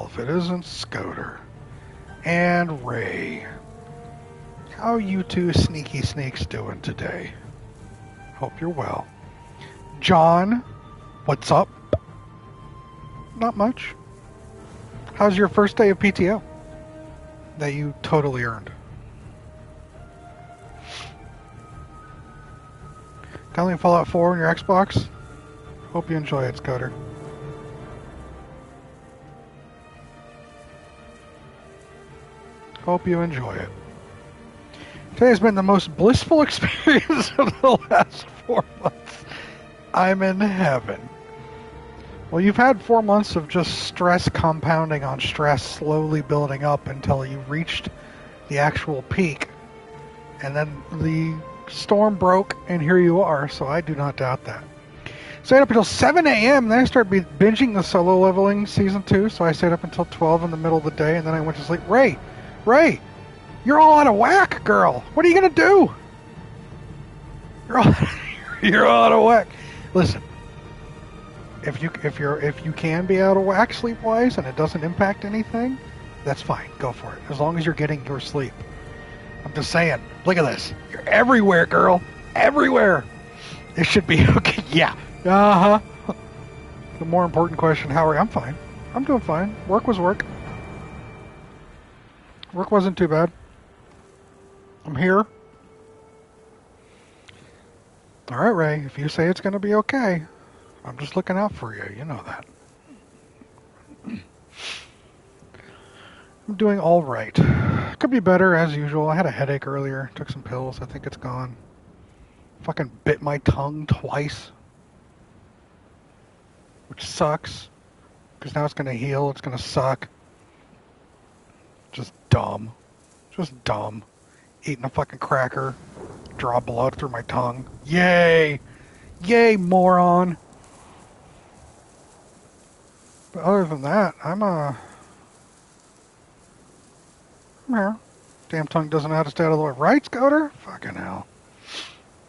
if it isn't Scoter and Ray. How you two sneaky sneaks doing today? Hope you're well. John, what's up? Not much. How's your first day of PTO that you totally earned? Downloading Fallout 4 on your Xbox? Hope you enjoy it, Scoter. Hope you enjoy it. Today has been the most blissful experience of the last 4 months. I'm in heaven. Well, you've had 4 months of just stress compounding on stress, slowly building up until you reached the actual peak. And then the storm broke, and here you are, so I do not doubt that. Stayed up until 7 a.m., then I started binging the solo leveling Season 2, so I stayed up until 12 in the middle of the day, and then I went to sleep. Ray, you're all out of whack, girl. What are you going to do? You're all out of whack. Listen, if you can be out of whack sleep-wise and it doesn't impact anything, that's fine. Go for it. As long as you're getting your sleep. I'm just saying. Look at this. You're everywhere, girl. Everywhere. It should be okay. Yeah. Uh-huh. The more important question, how are you? I'm fine. I'm doing fine. Work was work. Work wasn't too bad. I'm here. All right, Ray. If you say it's going to be okay, I'm just looking out for you. You know that. I'm doing all right. Could be better, as usual. I had a headache earlier. Took some pills. I think it's gone. Fucking bit my tongue twice. Which sucks. Because now it's going to heal. It's going to suck. Just dumb. Just dumb. Eating a fucking cracker. Draw blood through my tongue. Yay! Yay, moron! But other than that, I'm here. Damn tongue doesn't know how to stay out of the way. Right, Scoter? Fucking hell.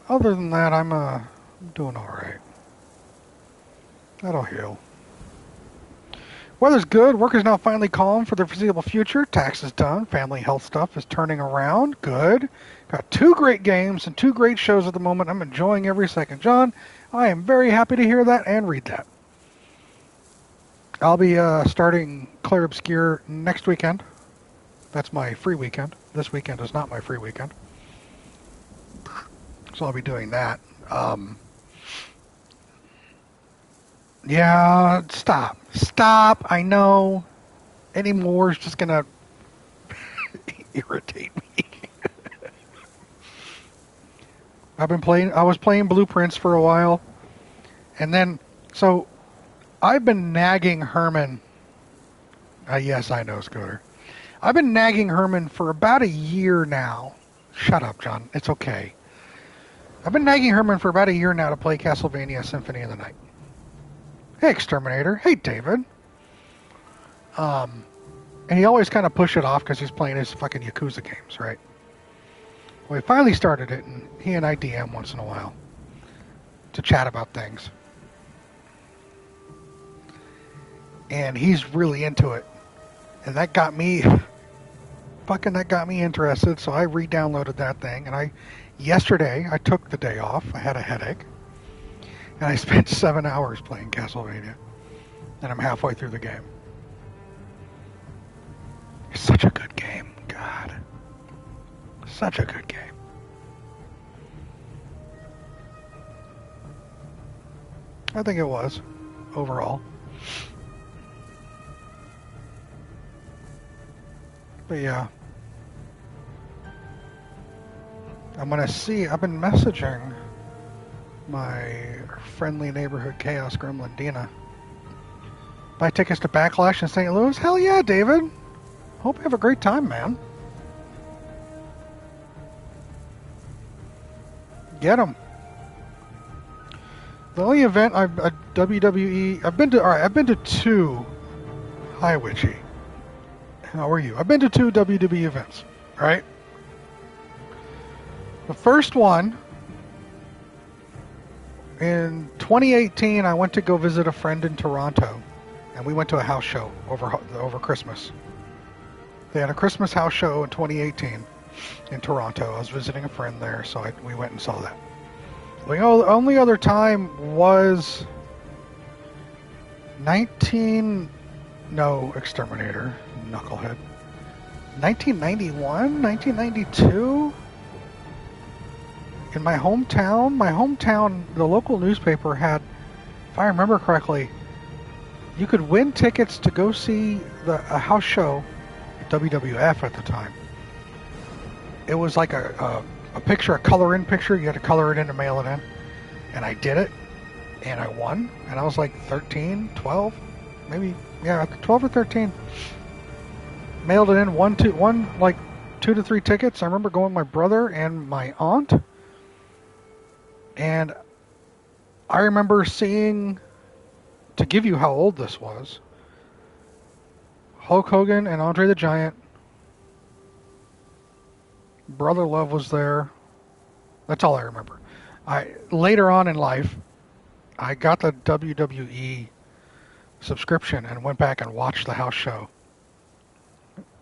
Other than that, I'm doing alright. That'll heal. Weather's good. Work is now finally calm for the foreseeable future. Tax is done. Family health stuff is turning around. Good. Got 2 great games and 2 great shows at the moment. I'm enjoying every second. John, I am very happy to hear that and read that. I'll be starting Clair Obscure next weekend. That's my free weekend. This weekend is not my free weekend. So I'll be doing that. Yeah, stop. Stop. I know. Any more is just going to irritate me. I was playing Blueprints for a while. And then, so I've been nagging Herman. Yes, I know, Scooter. I've been nagging Herman for about a year now. Shut up, John. It's okay. I've been nagging Herman for about a year now to play Castlevania Symphony of the Night. Hey, Exterminator. Hey, David. And he always kind of pushed it off because he's playing his fucking Yakuza games, right? Well, he finally started it, and he and I DM once in a while to chat about things. And he's really into it. And that got me interested, so I re-downloaded that thing. And yesterday, I took the day off. I had a headache. And I spent 7 hours playing Castlevania. And I'm halfway through the game. It's such a good game. God. Such a good game. I think it was, overall. But yeah. I'm going to see, I've been messaging my friendly neighborhood Chaos Gremlin, Dina. Buy tickets to Backlash in St. Louis? Hell yeah, David. Hope you have a great time, man. Get them. The only event WWE, I've been to 2. Hi, Witchy. How are you? I've been to 2 WWE events, right? The first one, in 2018, I went to go visit a friend in Toronto and we went to a house show over Christmas. They had a Christmas house show in 2018 in Toronto. I was visiting a friend there, so we went and saw that. The only other time was Exterminator, knucklehead. 1991, 1992. In my hometown, the local newspaper had, if I remember correctly, you could win tickets to go see a house show at WWF at the time. It was like a picture, a color-in picture. You had to color it in to mail it in. And I did it, and I won. And I was like 13, 12, maybe, 12 or 13. Mailed it in, won like 2 to 3 tickets. I remember going with my brother and my aunt. And I remember seeing, to give you how old this was, Hulk Hogan and Andre the Giant. Brother Love was there. That's all I remember. Later on in life, I got the WWE subscription and went back and watched the house show.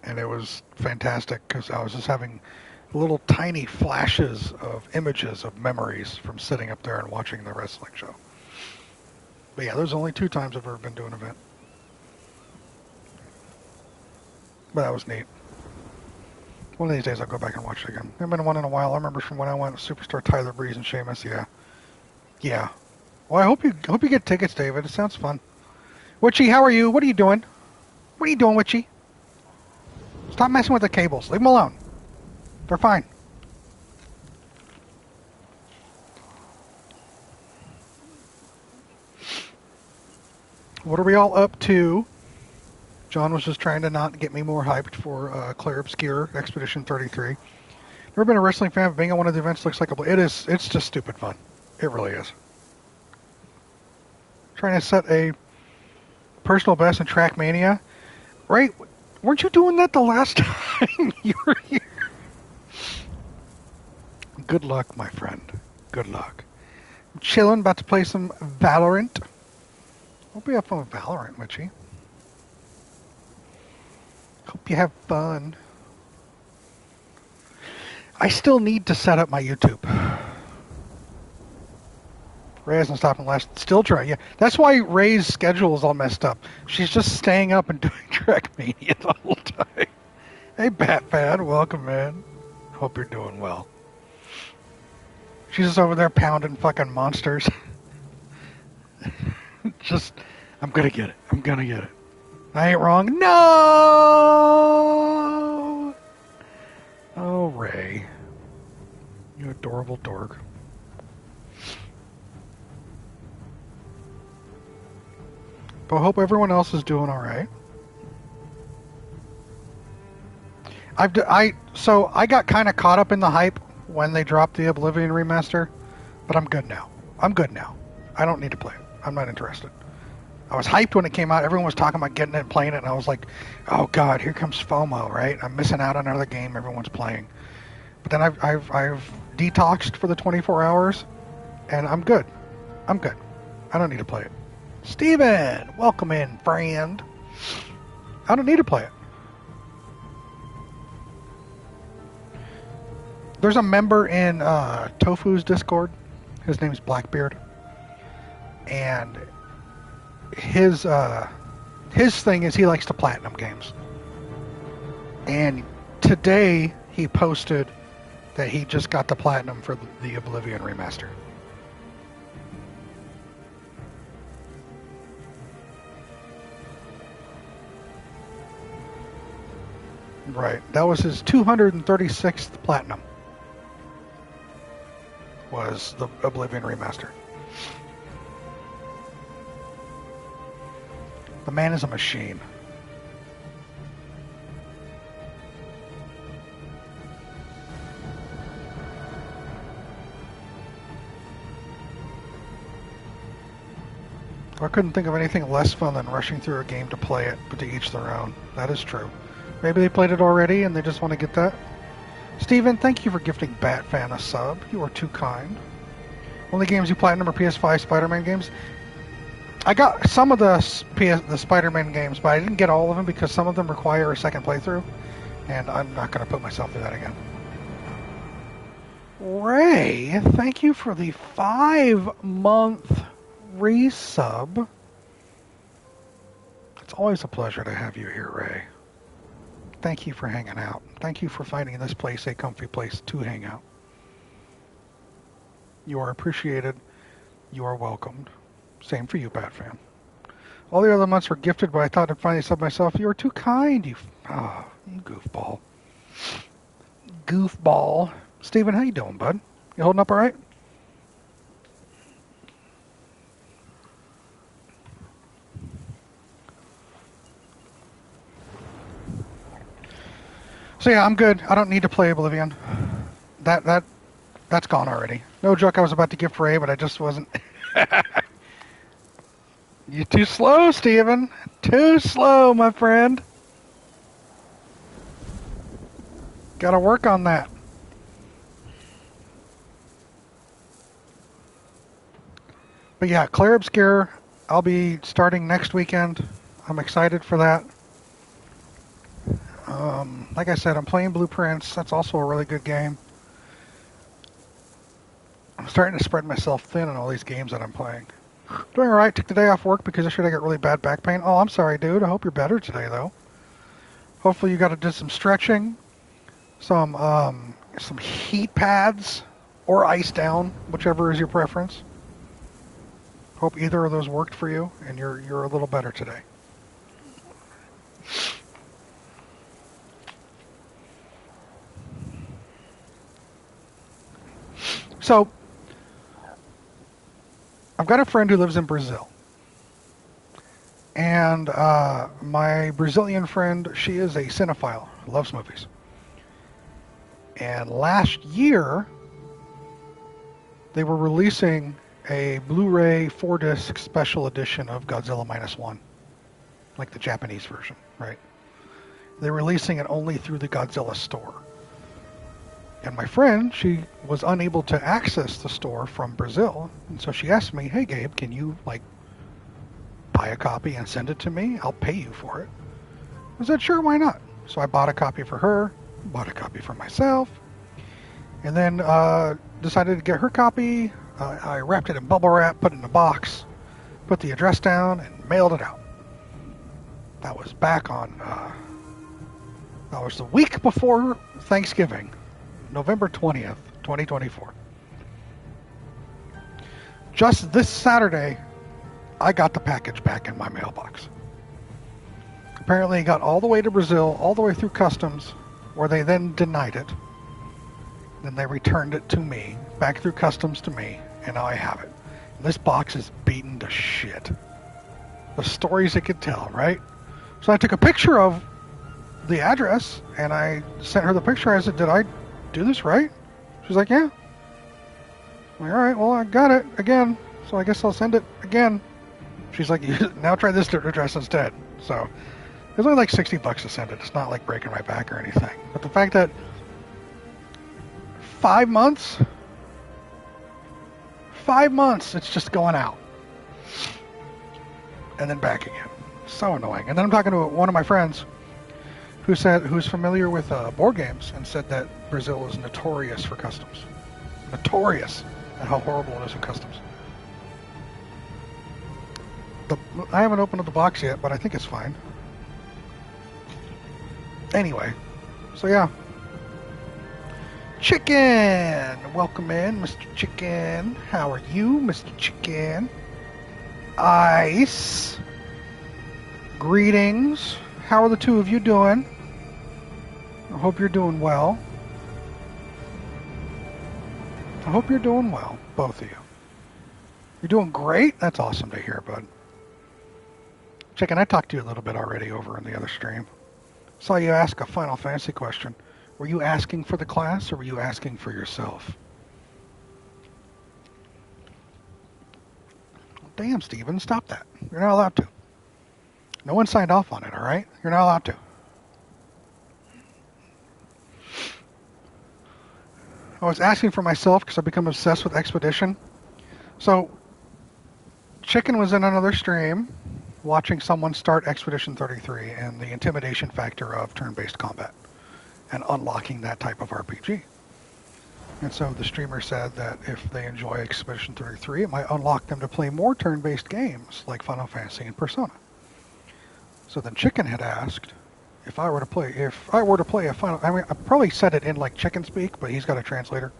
And it was fantastic because I was just having little tiny flashes of images of memories from sitting up there and watching the wrestling show. But yeah, there's only 2 times I've ever been to an event. But that was neat. One of these days I'll go back and watch it again. I've been to one in a while. I remember from when I went to Superstar Tyler Breeze and Sheamus. Yeah. Well, I hope you get tickets, David. It sounds fun. Witchy, how are you? What are you doing? What are you doing, Witchy? Stop messing with the cables. Leave them alone. They're fine. What are we all up to? John was just trying to not get me more hyped for Claire Obscure Expedition 33. Never been a wrestling fan, but being at one of the events looks like it's just stupid fun. It really is. Trying to set a personal best in Trackmania. Right? Weren't you doing that the last time you were here? Good luck, my friend. Good luck. I'm chilling, about to play some Valorant. I'll be up on Valorant, Mitchie. Hope you have fun. I still need to set up my YouTube. Ray hasn't stopped and last. Still trying. Yeah, that's why Ray's schedule is all messed up. She's just staying up and doing Trackmania the whole time. Hey, Batfan, welcome, man. Hope you're doing well. She's just over there pounding fucking monsters. I'm gonna get it. I ain't wrong. No! Oh, Ray. You adorable dork. But I hope everyone else is doing alright. So I got kind of caught up in the hype when they dropped the Oblivion remaster, but I'm good now. I don't need to play it. I'm not interested. I was hyped when it came out. Everyone was talking about getting it and playing it, and I was like, oh god, here comes FOMO, right? I'm missing out on another game everyone's playing. But then I've detoxed for the 24 hours, and I'm good. I don't need to play it. Steven, welcome in, friend. I don't need to play it. There's a member in Tofu's Discord. His name's Blackbeard. And his thing is he likes to platinum games. And today he posted that he just got the platinum for the Oblivion remaster. Right. That was his 236th platinum. Was the Oblivion remaster. The man is a machine. I couldn't think of anything less fun than rushing through a game to play it, but to each their own. That is true. Maybe they played it already and they just want to get that. Steven, thank you for gifting Batfan a sub. You are too kind. Only games you platinum are PS5 Spider-Man games. I got some of the Spider-Man games, but I didn't get all of them because some of them require a second playthrough, and I'm not going to put myself through that again. Ray, thank you for the 5-month resub. It's always a pleasure to have you here, Ray. Thank you for hanging out. Thank you for finding this place a comfy place to hang out. You are appreciated. You are welcomed. Same for you, Batfan. All the other months were gifted, but I thought I'd finally sub myself. You are too kind, you goofball. Goofball. Steven, how you doing, bud? You holding up all right? So yeah, I'm good. I don't need to play Oblivion. That's gone already. No joke, I was about to gift Ray, but I just wasn't. You're too slow, Steven. Too slow, my friend. Gotta work on that. But yeah, Claire Obscure, I'll be starting next weekend. I'm excited for that. Like I said, I'm playing Blueprints. That's also a really good game. I'm starting to spread myself thin on all these games that I'm playing. Doing alright. Took the day off work because yesterday I got really bad back pain. Oh, I'm sorry, dude. I hope you're better today, though. Hopefully you got to do some stretching, some heat pads, or ice down, whichever is your preference. Hope either of those worked for you, and you're a little better today. So, I've got a friend who lives in Brazil. And my Brazilian friend, she is a cinephile, loves movies. And last year, they were releasing a Blu-ray 4-disc special edition of Godzilla Minus One, like the Japanese version, right? They're releasing it only through the Godzilla store. And my friend, she was unable to access the store from Brazil, and so she asked me, "Hey, Gabe, can you, buy a copy and send it to me? I'll pay you for it." I said, "Sure, why not?" So I bought a copy for her, bought a copy for myself, and then decided to get her copy. I wrapped it in bubble wrap, put it in a box, put the address down, and mailed it out. That was back on, that was the week before Thanksgiving. November 20th, 2024. Just this Saturday, I got the package back in my mailbox. Apparently it got all the way to Brazil, all the way through customs, where they then denied it. Then they returned it to me, back through customs to me, and now I have it. And this box is beaten to shit. The stories it could tell, right? So I took a picture of the address, and I sent her the picture. I said, "Did I do this right?" She's like, "Yeah." I'm like, "All right, well, I got it again, so I guess I'll send it again." She's like, "Now try this address instead." So it's only like $60 to send it. It's not like breaking my back or anything. But the fact that 5 months, it's just going out and then back again. So annoying. And then I'm talking to one of my friends who's familiar with board games, and said that Brazil is notorious for customs. Notorious at how horrible it is with customs. I haven't opened up the box yet, but I think it's fine. Anyway, so yeah. Chicken! Welcome in, Mr. Chicken. How are you, Mr. Chicken? Ice. Greetings. How are the two of you doing? I hope you're doing well. I hope you're doing well, both of you. You're doing great? That's awesome to hear, bud. Chicken, I talked to you a little bit already over in the other stream. Saw you ask a Final Fantasy question. Were you asking for the class, or were you asking for yourself? Damn, Steven, stop that. You're not allowed to. No one signed off on it, all right? You're not allowed to. I was asking for myself because I've become obsessed with Expedition. So, Chicken was in another stream watching someone start Expedition 33 and the intimidation factor of turn-based combat and unlocking that type of RPG. And so the streamer said that if they enjoy Expedition 33, it might unlock them to play more turn-based games like Final Fantasy and Persona. So then Chicken had asked if I were to play a Final, I mean, I probably said it in like chicken speak, but he's got a translator.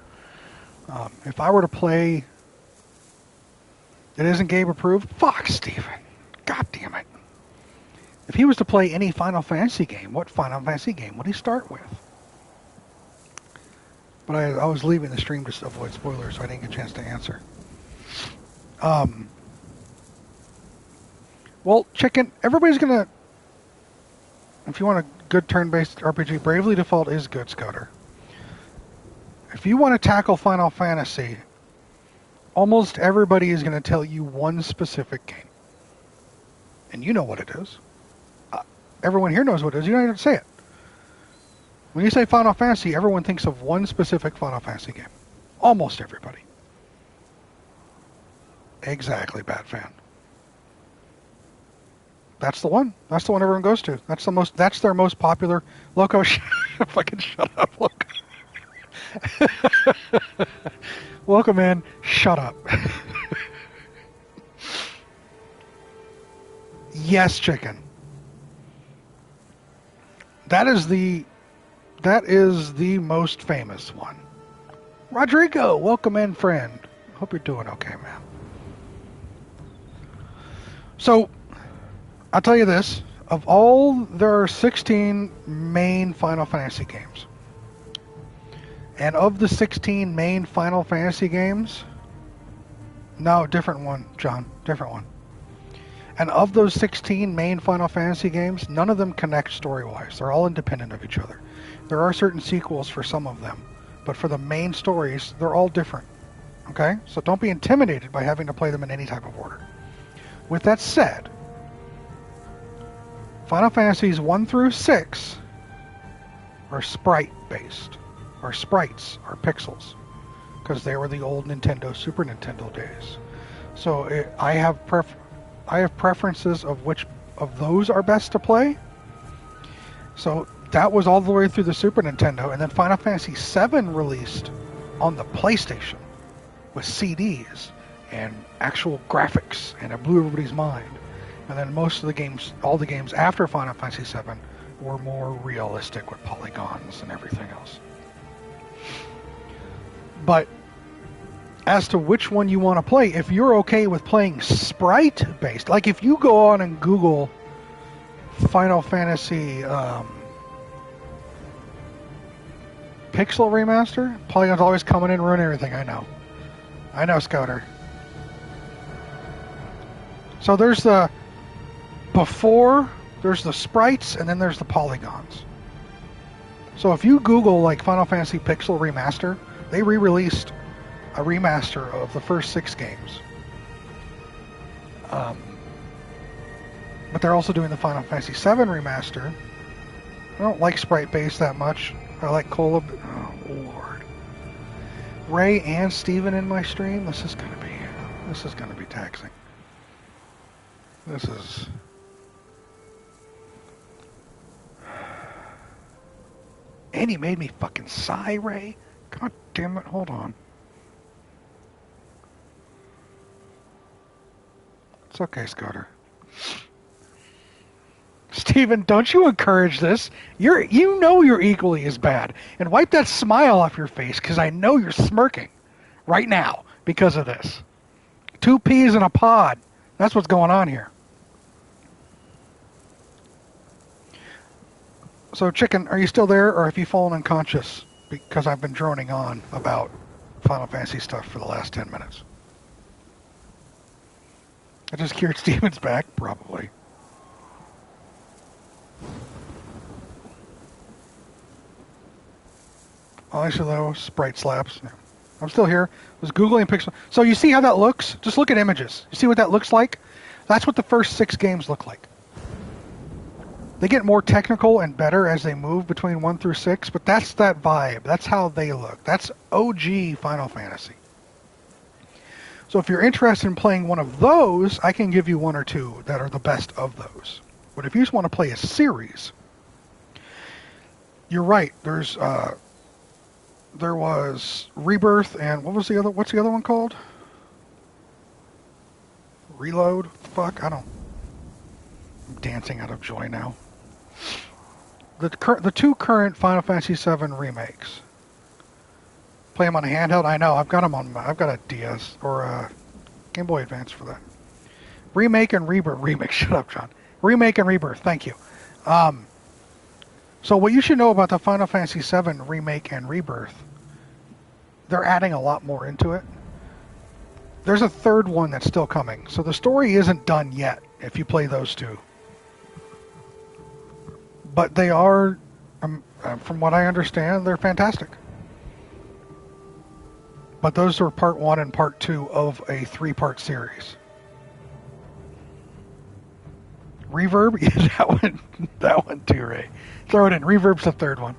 If I were to play, it isn't game approved. Fuck, Steven. God damn it. If he was to play any Final Fantasy game, what Final Fantasy game would he start with? But I was leaving the stream to avoid spoilers, so I didn't get a chance to answer. Well, Chicken, everybody's going to... If you want a good turn-based RPG, Bravely Default is good, Scouter. If you want to tackle Final Fantasy, almost everybody is going to tell you one specific game. And you know what it is. Everyone here knows what it is. You don't have to say it. When you say Final Fantasy, everyone thinks of one specific Final Fantasy game. Almost everybody. Exactly, Batfan. That's the one. That's the one everyone goes to. That's their most popular. Loco, fucking shut up, Loco. Welcome in. Shut up. Yes, Chicken. That is the most famous one. Rodrigo, welcome in, friend. Hope you're doing okay, man. So, I'll tell you this. There are 16 main Final Fantasy games. And of the 16 main Final Fantasy games... No, different one, John. Different one. And of those 16 main Final Fantasy games, none of them connect story-wise. They're all independent of each other. There are certain sequels for some of them. But for the main stories, they're all different. Okay? So don't be intimidated by having to play them in any type of order. With that said, Final Fantasies 1 through 6 are sprite-based. Or sprites, or pixels. Because they were the old Nintendo, Super Nintendo days. So I have preferences of which of those are best to play. So that was all the way through the Super Nintendo, and then Final Fantasy VII released on the PlayStation with CDs and actual graphics, and it blew everybody's mind. And then most of the games, all the games after Final Fantasy VII, were more realistic with polygons and everything else. But as to which one you want to play, if you're okay with playing sprite-based, like if you go on and Google Final Fantasy Pixel Remaster, polygons always coming in and ruin everything, I know, Scouter. So there's the sprites, and then there's the polygons. So if you Google like Final Fantasy Pixel Remaster, they re-released a remaster of the first 6 games. But they're also doing the Final Fantasy VII remaster. I don't like sprite-based that much. I like Cola. Oh, Lord. Ray and Steven in my stream? This is gonna be taxing. This is... And he made me fucking sigh, Ray. God damn it, hold on. It's okay, Scooter. Steven, don't you encourage this. You know you're equally as bad. And wipe that smile off your face, because I know you're smirking right now because of this. 2 peas in a pod. That's what's going on here. So, Chicken, are you still there, or have you fallen unconscious? Because I've been droning on about Final Fantasy stuff for the last 10 minutes. I just cured Steven's back, probably. Honestly, though, sprite slaps. Yeah. I'm still here. I was Googling Pixel. So you see how that looks? Just look at images. You see what that looks like? That's what the first 6 games look like. They get more technical and better as they move between 1 through 6, but that's that vibe. That's how they look. That's OG Final Fantasy. So if you're interested in playing one of those, I can give you one or two that are the best of those. But if you just want to play a series, you're right. There was Rebirth and what's the other one called? Reload? Fuck, I'm dancing out of joy now. The two current Final Fantasy VII remakes. Play them on a handheld. I know. I've got a DS or a Game Boy Advance for that. Remake and Rebirth. Remake. Shut up, John. Remake and Rebirth. Thank you. So what you should know about the Final Fantasy VII Remake and Rebirth, they're adding a lot more into it. There's a third one that's still coming. So the story isn't done yet if you play those two. But they are, from what I understand, they're fantastic. But those are part 1 and part 2 of a 3-part series. Reverb? Yeah, that one too, Ray. Throw it in. Reverb's the third one.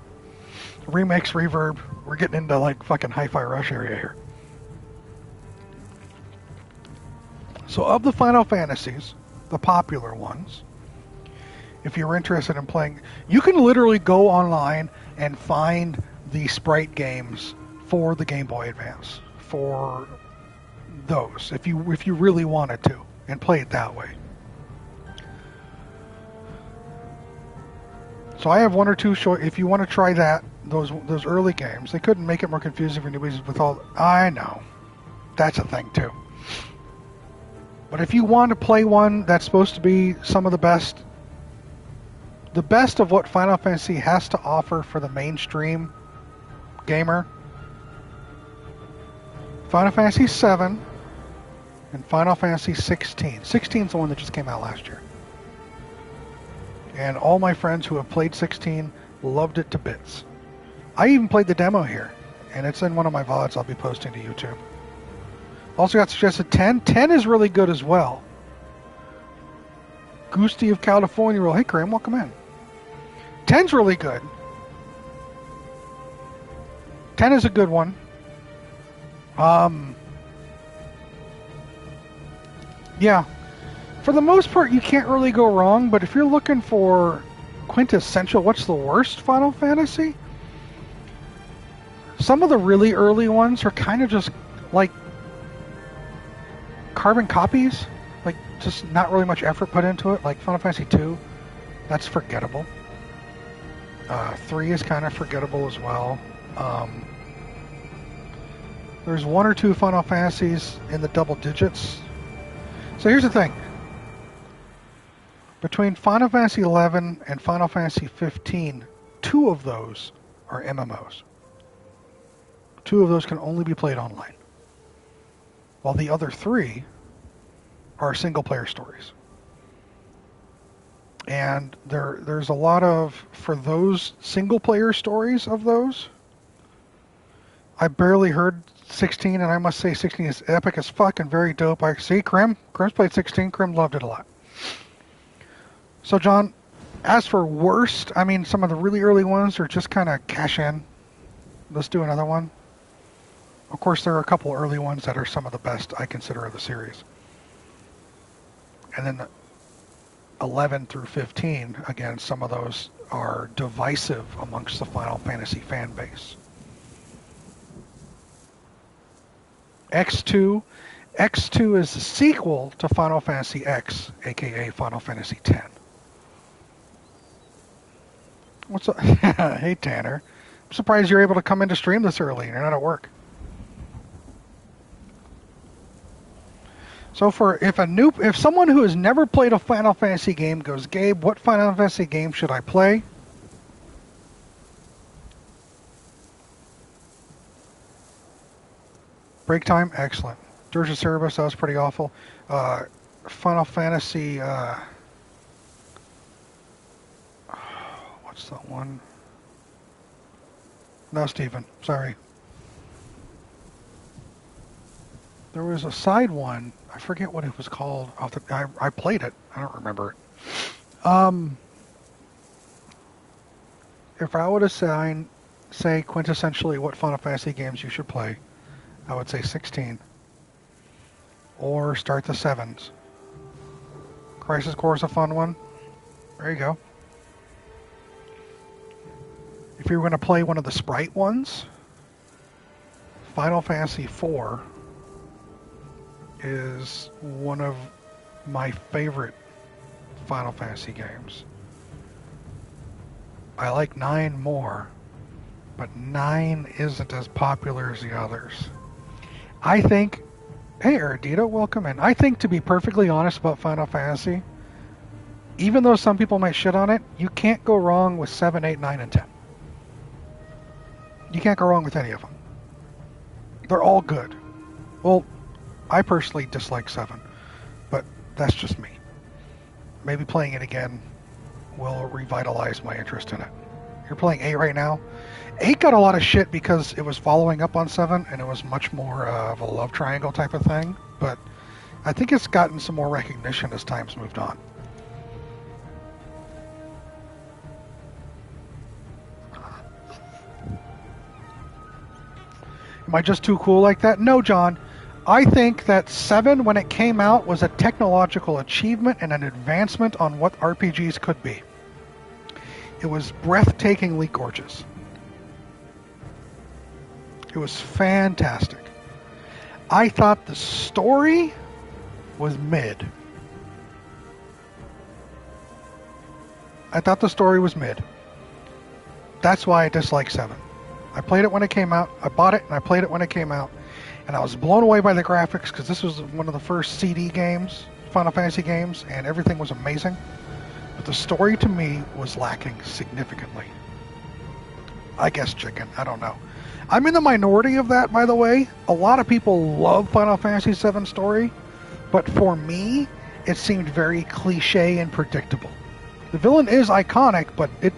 Remakes, Reverb. We're getting into like fucking Hi-Fi Rush area here. So of the Final Fantasies, the popular ones, if you're interested in playing, you can literally go online and find the sprite games for the Game Boy Advance for those, if you really wanted to, and play it that way. So I have one or two if you want to try that, those early games. They couldn't make it more confusing for newbies with all. I know, that's a thing too. But if you want to play one that's supposed to be some of the best of what Final Fantasy has to offer for the mainstream gamer, Final Fantasy VII and Final Fantasy 16. 16 is the one that just came out last year. And all my friends who have played 16 loved it to bits. I even played the demo here, and it's in one of my VODs I'll be posting to YouTube. Also got suggested 10. 10 is really good as well. Goosty of California roll. Hey, Kareem, welcome in. 10's really good. 10 is a good one. Yeah. For the most part, you can't really go wrong, but if you're looking for quintessential, what's the worst Final Fantasy? Some of the really early ones are kind of just like carbon copies, like just not really much effort put into it, like Final Fantasy 2. That's forgettable. 3 is kind of forgettable as well. There's one or two Final Fantasies in the double digits. So here's the thing. Between Final Fantasy 11 and Final Fantasy 15, 2 of those are MMOs. 2 of those can only be played online. While the other 3 are single-player stories. And there's a lot of, for those single-player stories of those, I barely heard 16, and I must say 16 is epic as fuck and very dope. I see Krim's played 16. Krim loved it a lot. So, John, as for worst, I mean, some of the really early ones are just kind of cash in. Let's do another one. Of course, there are a couple early ones that are some of the best I consider of the series. And then 11 through 15, again, some of those are divisive amongst the Final Fantasy fan base. X2 is the sequel to Final Fantasy X, aka Final Fantasy X. What's up? Hey, Tanner. I'm surprised you're able to come in to stream this early and you're not at work. So if someone who has never played a Final Fantasy game goes, Gabe, what Final Fantasy game should I play? Break Time, excellent. Dirge of Cerberus, that was pretty awful. Final Fantasy, what's that one? No, Steven, sorry. There was a side one. I forget what it was called. I played it. I don't remember it. If I were to say quintessentially what Final Fantasy games you should play, I would say 16. or start the 7s. Crisis Core is a fun one. There you go. If you're going to play one of the Sprite ones, Final Fantasy IV is one of my favorite Final Fantasy games. I like 9 more, but 9 isn't as popular as the others. I think, hey Eridita, welcome in. I think, to be perfectly honest about Final Fantasy, even though some people might shit on it, you can't go wrong with 7, 8, 9, and 10. You can't go wrong with any of them. They're all good. Well, I personally dislike 7, but that's just me. Maybe playing it again will revitalize my interest in it. You're playing 8 right now. 8 got a lot of shit because it was following up on 7, and it was much more of a love triangle type of thing, but I think it's gotten some more recognition as time's moved on. Am I just too cool like that? No, John. I think that 7, when it came out, was a technological achievement and an advancement on what RPGs could be. It was breathtakingly gorgeous. It was fantastic. I thought the story was mid. That's why I dislike 7. I played it when it came out. I bought it and I played it when it came out. And I was blown away by the graphics because this was one of the first CD games, Final Fantasy games, and everything was amazing. But the story to me was lacking significantly. I guess chicken. I don't know. I'm in the minority of that, by the way. A lot of people love Final Fantasy VII story, but for me, it seemed very cliche and predictable. The villain is iconic, but it...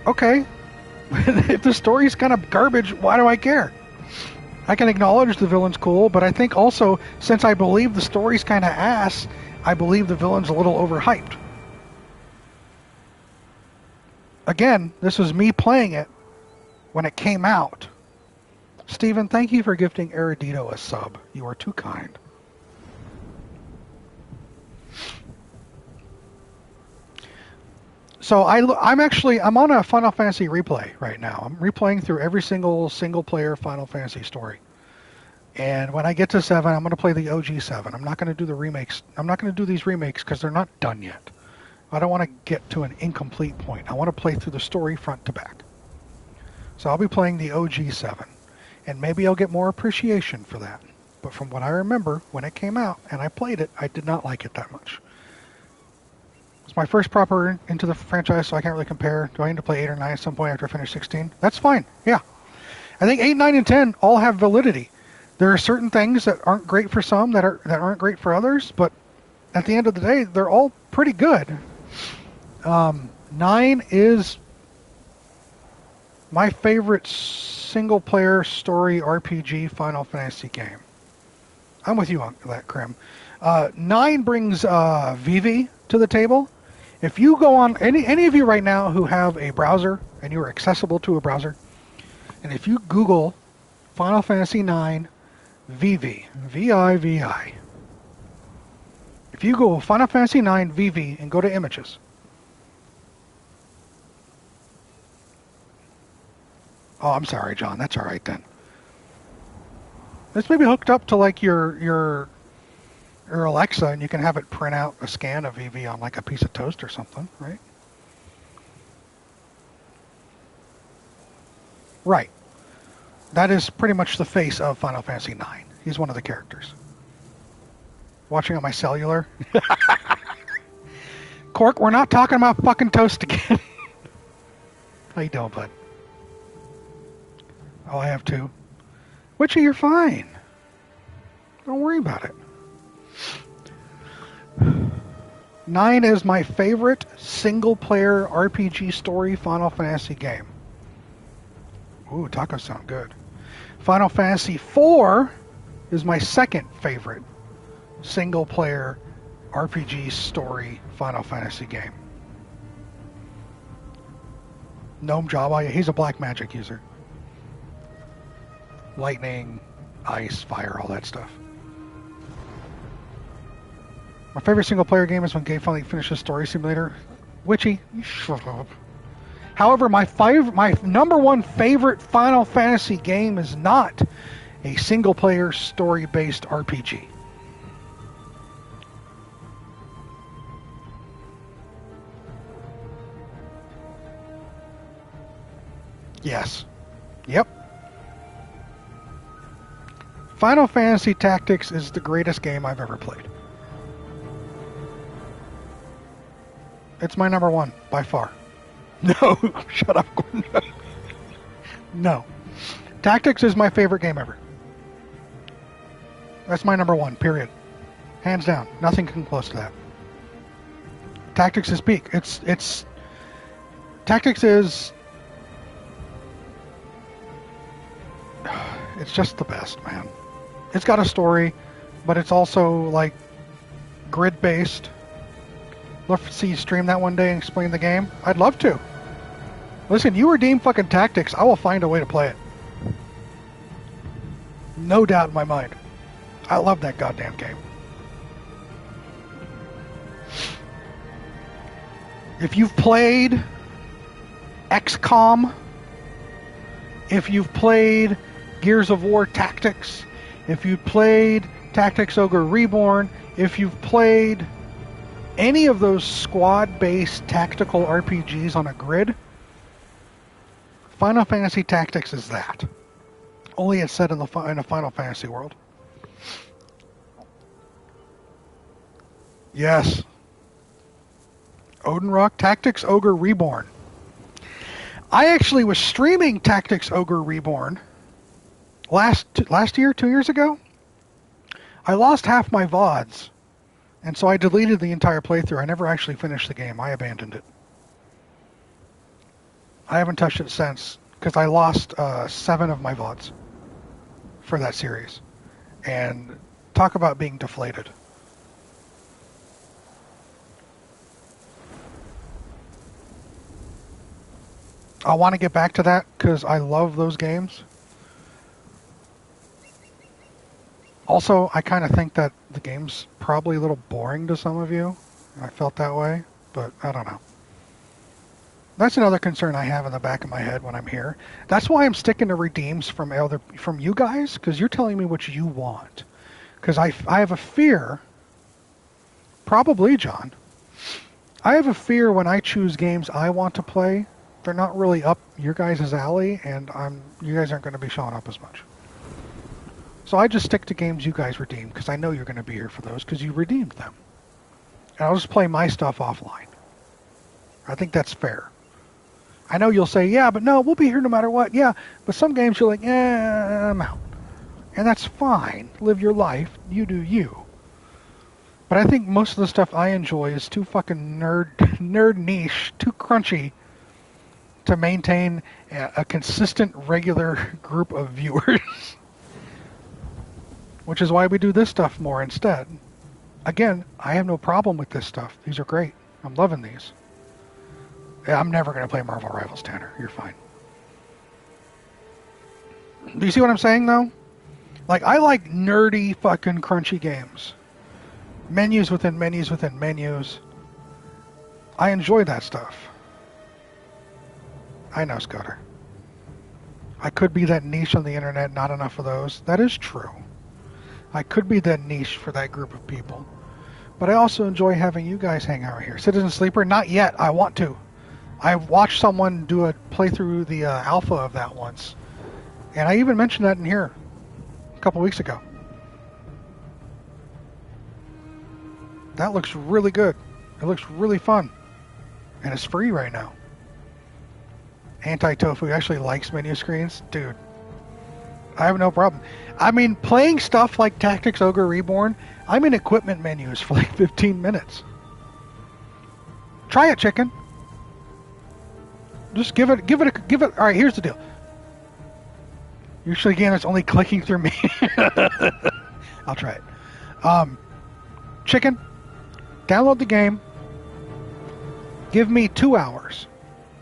Okay. If the story's kind of garbage, why do I care? I can acknowledge the villain's cool, but I think also, since I believe the story's kind of ass, I believe the villain's a little overhyped. Again, this was me playing it when it came out. Steven, thank you for gifting Eridito a sub. You are too kind. So I'm on a Final Fantasy replay right now. I'm replaying through every single player Final Fantasy story. And when I get to 7, I'm going to play the OG 7. I'm not going to do the remakes. I'm not going to do these remakes because they're not done yet. I don't want to get to an incomplete point. I want to play through the story front to back. So I'll be playing the OG 7. And maybe I'll get more appreciation for that. But from what I remember, when it came out and I played it, I did not like it that much. It's my first proper into the franchise, so I can't really compare. Do I need to play 8 or 9 at some point after I finish 16? That's fine, yeah. I think 8, 9, and 10 all have validity. There are certain things that aren't great for some, that aren't great for others, but at the end of the day, they're all pretty good. 9 is my favorite single-player story RPG Final Fantasy game. I'm with you on that, Krim. 9 brings Vivi to the table. If you go on, any of you right now who have a browser and you are accessible to a browser, and if you Google Final Fantasy IX Vivi, V-I-V-I, if you go Final Fantasy IX Vivi and go to images, oh, I'm sorry, John, that's all right then. This may be hooked up to like your Alexa, and you can have it print out a scan of Vivi on like a piece of toast or something, right? Right. That is pretty much the face of Final Fantasy IX. He's one of the characters. Watching on my cellular. Cork, we're not talking about fucking toast again. How you doing, bud? Oh, I have 2. Witchy, you're fine. Don't worry about it. 9 is my favorite single-player RPG story Final Fantasy game. Ooh, tacos sound good. Final Fantasy IV is my second favorite single-player RPG story Final Fantasy game. Gnome Java, he's a black magic user. Lightning, ice, fire, all that stuff. My favorite single player game is when Gabe finally finishes Story Simulator. Witchy, you shut up. However, my number one favorite Final Fantasy game is not a single player story based RPG. Yes. Yep. Final Fantasy Tactics is the greatest game I've ever played. It's my number one, by far. No, shut up, Gordon. No. Tactics is my favorite game ever. That's my number one, period. Hands down. Nothing can close to that. Tactics is peak. Tactics is... It's just the best, man. It's got a story, but it's also, like, grid-based. Love to see you stream that one day and explain the game. I'd love to. Listen, you redeem fucking Tactics, I will find a way to play it. No doubt in my mind. I love that goddamn game. If you've played XCOM, if you've played Gears of War Tactics, if you've played Tactics Ogre Reborn, if you've played any of those squad-based tactical RPGs on a grid, Final Fantasy Tactics is that. Only it's set in a Final Fantasy world. Yes. Odin Rock Tactics Ogre Reborn. I actually was streaming Tactics Ogre Reborn last year, 2 years ago. I lost half my VODs, and so I deleted the entire playthrough. I never actually finished the game. I abandoned it. I haven't touched it since, because I lost 7 of my VODs for that series. And talk about being deflated. I want to get back to that, because I love those games. Also, I kind of think that the game's probably a little boring to some of you. I felt that way, but I don't know. That's another concern I have in the back of my head when I'm here. That's why I'm sticking to redeems from you guys, because you're telling me what you want. Because I have a fear, probably John, I have a fear when I choose games I want to play, they're not really up your guys' alley, and you guys aren't going to be showing up as much. So I just stick to games you guys redeem, because I know you're going to be here for those, because you redeemed them. And I'll just play my stuff offline. I think that's fair. I know you'll say, yeah, but no, we'll be here no matter what. Yeah, but some games you're like, I'm out. And that's fine. Live your life. You do you. But I think most of the stuff I enjoy is too fucking nerd niche, too crunchy to maintain a consistent, regular group of viewers. Which is why we do this stuff more instead. Again, I have no problem with this stuff. These are great. I'm loving these. I'm never going to play Marvel Rivals, Tanner. You're fine. Do you see what I'm saying, though? Like, I like nerdy, fucking crunchy games. Menus within menus within menus. I enjoy that stuff. I know, Scudder. I could be that niche on the internet, not enough of those. That is true. I could be that niche for that group of people. But I also enjoy having you guys hang out here. Citizen Sleeper, not yet. I want to. I watched someone do a playthrough the alpha of that once. And I even mentioned that in here a couple weeks ago. That looks really good. It looks really fun. And it's free right now. Anti-Tofu actually likes menu screens. Dude, I have no problem. I mean, playing stuff like Tactics Ogre Reborn, I'm in equipment menus for like 15 minutes. Try it, chicken. Just give it. All right, here's the deal. Usually, again, it's only clicking through me. I'll try it. Chicken, download the game. Give me 2 hours.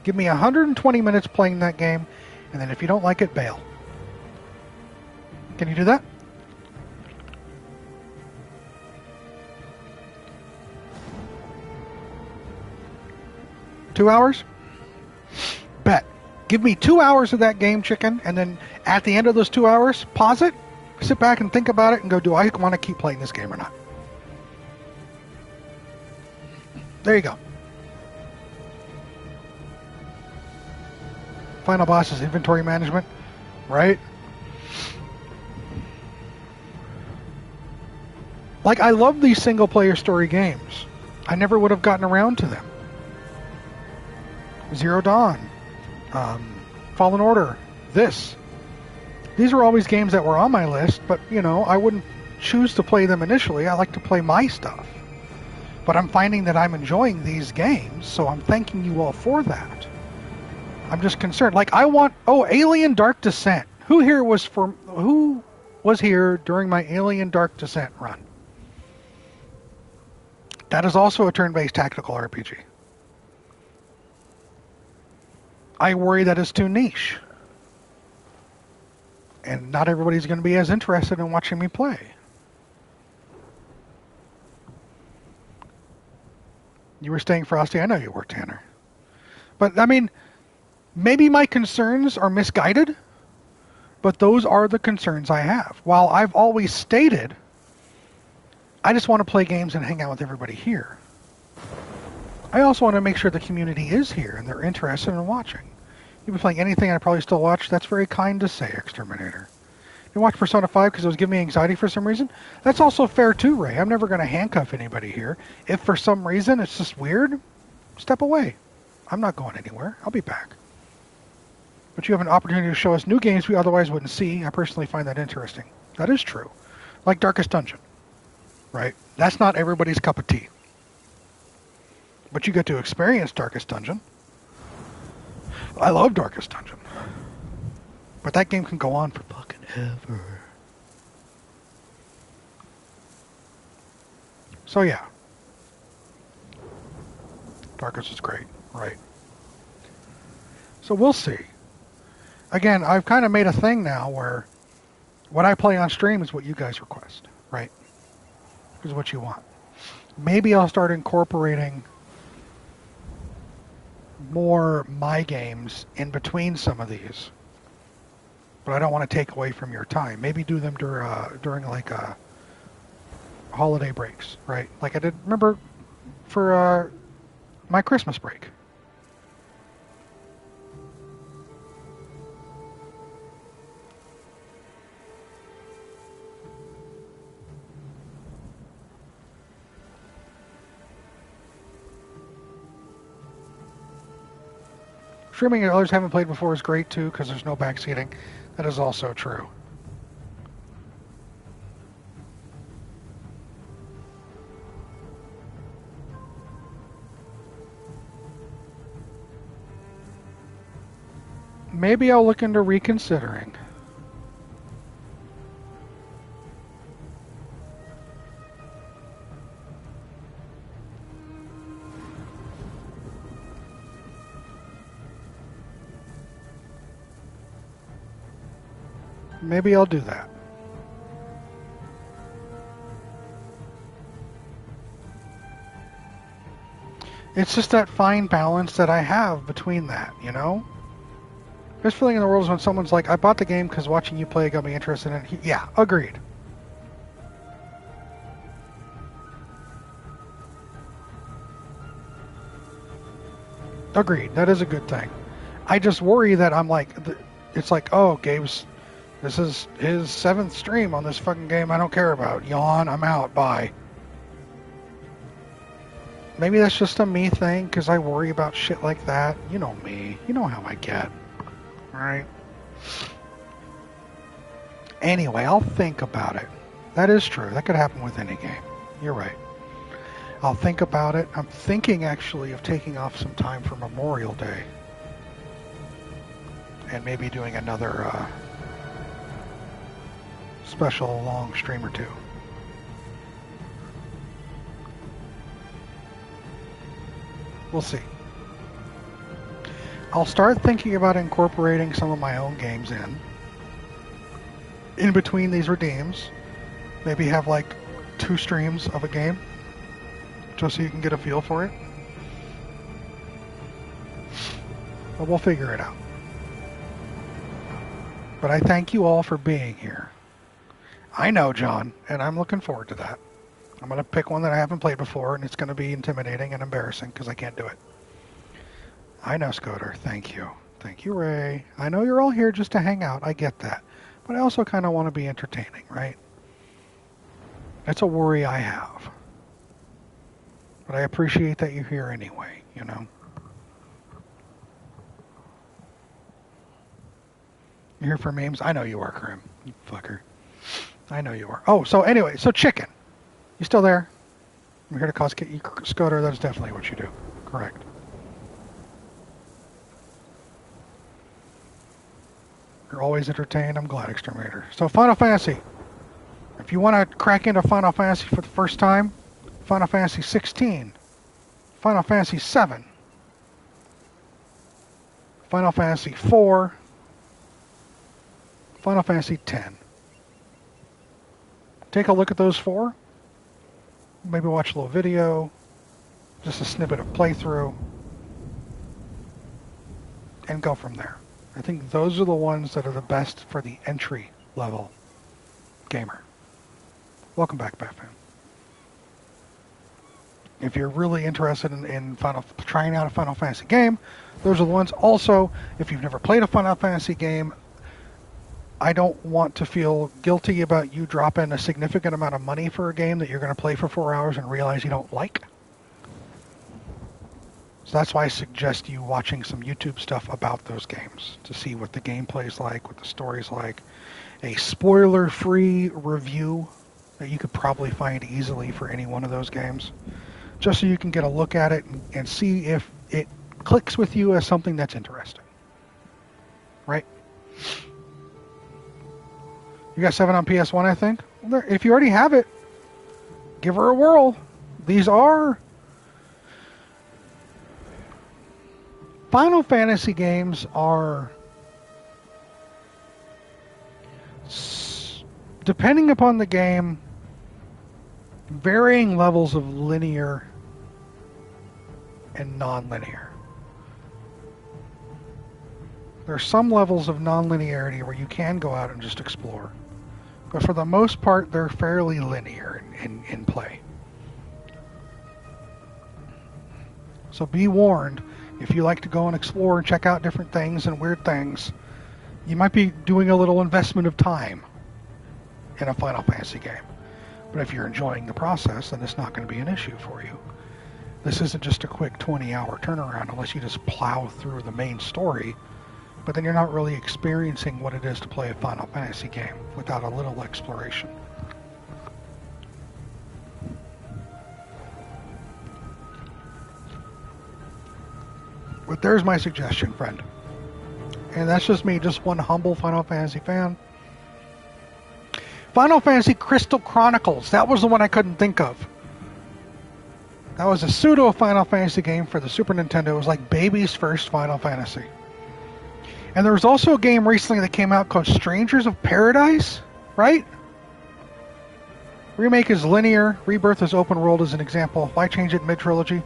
Give me 120 minutes playing that game, and then if you don't like it, bail. Can you do that? 2 hours? Bet. Give me 2 hours of that game, chicken, and then at the end of those 2 hours, pause it, sit back and think about it, and go, do I want to keep playing this game or not? There you go. Final boss is inventory management, right? Like, I love these single-player story games. I never would have gotten around to them. Zero Dawn, Fallen Order, this. These are always games that were on my list, but, you know, I wouldn't choose to play them initially. I like to play my stuff. But I'm finding that I'm enjoying these games, so I'm thanking you all for that. I'm just concerned. Like, I want... Oh, Alien Dark Descent. Who was here during my Alien Dark Descent run? That is also a turn-based tactical RPG. I worry that it's too niche. And not everybody's going to be as interested in watching me play. You were staying frosty? I know you were, Tanner. But, I mean, maybe my concerns are misguided, but those are the concerns I have. While I've always stated, I just want to play games and hang out with everybody here. I also want to make sure the community is here and they're interested in watching. You've been playing anything I probably still watch? That's very kind to say, Exterminator. You watch Persona 5 because it was giving me anxiety for some reason? That's also fair too, Ray. I'm never going to handcuff anybody here. If for some reason it's just weird, step away. I'm not going anywhere. I'll be back. But you have an opportunity to show us new games we otherwise wouldn't see. I personally find that interesting. That is true. Like Darkest Dungeon. Right? That's not everybody's cup of tea. But you get to experience Darkest Dungeon. I love Darkest Dungeon. But that game can go on for fucking ever. So yeah. Darkest is great. Right. So we'll see. Again, I've kind of made a thing now where what I play on stream is what you guys request. Right? Is what you want. Maybe I'll start incorporating more my games in between some of these. But I don't want to take away from your time. Maybe do them during like holiday breaks, right? Like I did, remember, for my Christmas break. Streaming and others haven't played before is great too because there's no backseating. That is also true. Maybe I'll look into reconsidering. Maybe I'll do that. It's just that fine balance that I have between that, you know? Best feeling in the world is when someone's like, I bought the game because watching you play got me interested in it. Yeah, agreed. Agreed. That is a good thing. I just worry that I'm like, it's like, oh, Gabe's, this is his 7th stream on this fucking game I don't care about. Yawn, I'm out, bye. Maybe that's just a me thing, because I worry about shit like that. You know me. You know how I get. Alright? Anyway, I'll think about it. That is true. That could happen with any game. You're right. I'll think about it. I'm thinking, actually, of taking off some time for Memorial Day. And maybe doing another special long stream or two. We'll see. I'll start thinking about incorporating some of my own games in between these redeems. Maybe have like 2 streams of a game, just so you can get a feel for it. But we'll figure it out. But I thank you all for being here. I know, John, and I'm looking forward to that. I'm going to pick one that I haven't played before, and it's going to be intimidating and embarrassing because I can't do it. I know, Scoter. Thank you. Thank you, Ray. I know you're all here just to hang out. I get that. But I also kind of want to be entertaining, right? That's a worry I have. But I appreciate that you're here anyway, you know? You're here for memes? I know you are, Krim. You fucker. I know you are. Oh, so anyway, so chicken. You still there? I'm here to cause you, Scoter. That's definitely what you do. Correct. You're always entertained. I'm glad, Exterminator. So Final Fantasy. If you want to crack into Final Fantasy for the first time, Final Fantasy 16, Final Fantasy 7, Final Fantasy 4, Final Fantasy 10. Take a look at those four. Maybe watch a little video, just a snippet of playthrough, and go from there. I think those are the ones that are the best for the entry level gamer. Welcome back, Batman. If you're really interested in trying out a Final Fantasy game, those are the ones. Also, if you've never played a Final Fantasy game, I don't want to feel guilty about you dropping a significant amount of money for a game that you're going to play for 4 hours and realize you don't like. So that's why I suggest you watching some YouTube stuff about those games to see what the gameplay is like, what the story's like. A spoiler-free review that you could probably find easily for any one of those games, just so you can get a look at it and see if it clicks with you as something that's interesting. Right? You got 7 on PS1, I think? Well, if you already have it, give her a whirl. These are Final Fantasy games are, depending upon the game, varying levels of linear and non-linear. There are some levels of non-linearity where you can go out and just explore. But for the most part, they're fairly linear in play. So be warned, if you like to go and explore and check out different things and weird things, you might be doing a little investment of time in a Final Fantasy game. But if you're enjoying the process, then it's not going to be an issue for you. This isn't just a quick 20-hour turnaround unless you just plow through the main story, but then you're not really experiencing what it is to play a Final Fantasy game without a little exploration. But there's my suggestion, friend. And that's just me, just one humble Final Fantasy fan. Final Fantasy Crystal Chronicles. That was the one I couldn't think of. That was a pseudo Final Fantasy game for the Super Nintendo. It was like baby's first Final Fantasy. And there was also a game recently that came out called Strangers of Paradise, right? Remake is linear. Rebirth is open world as an example. Why change it mid-trilogy?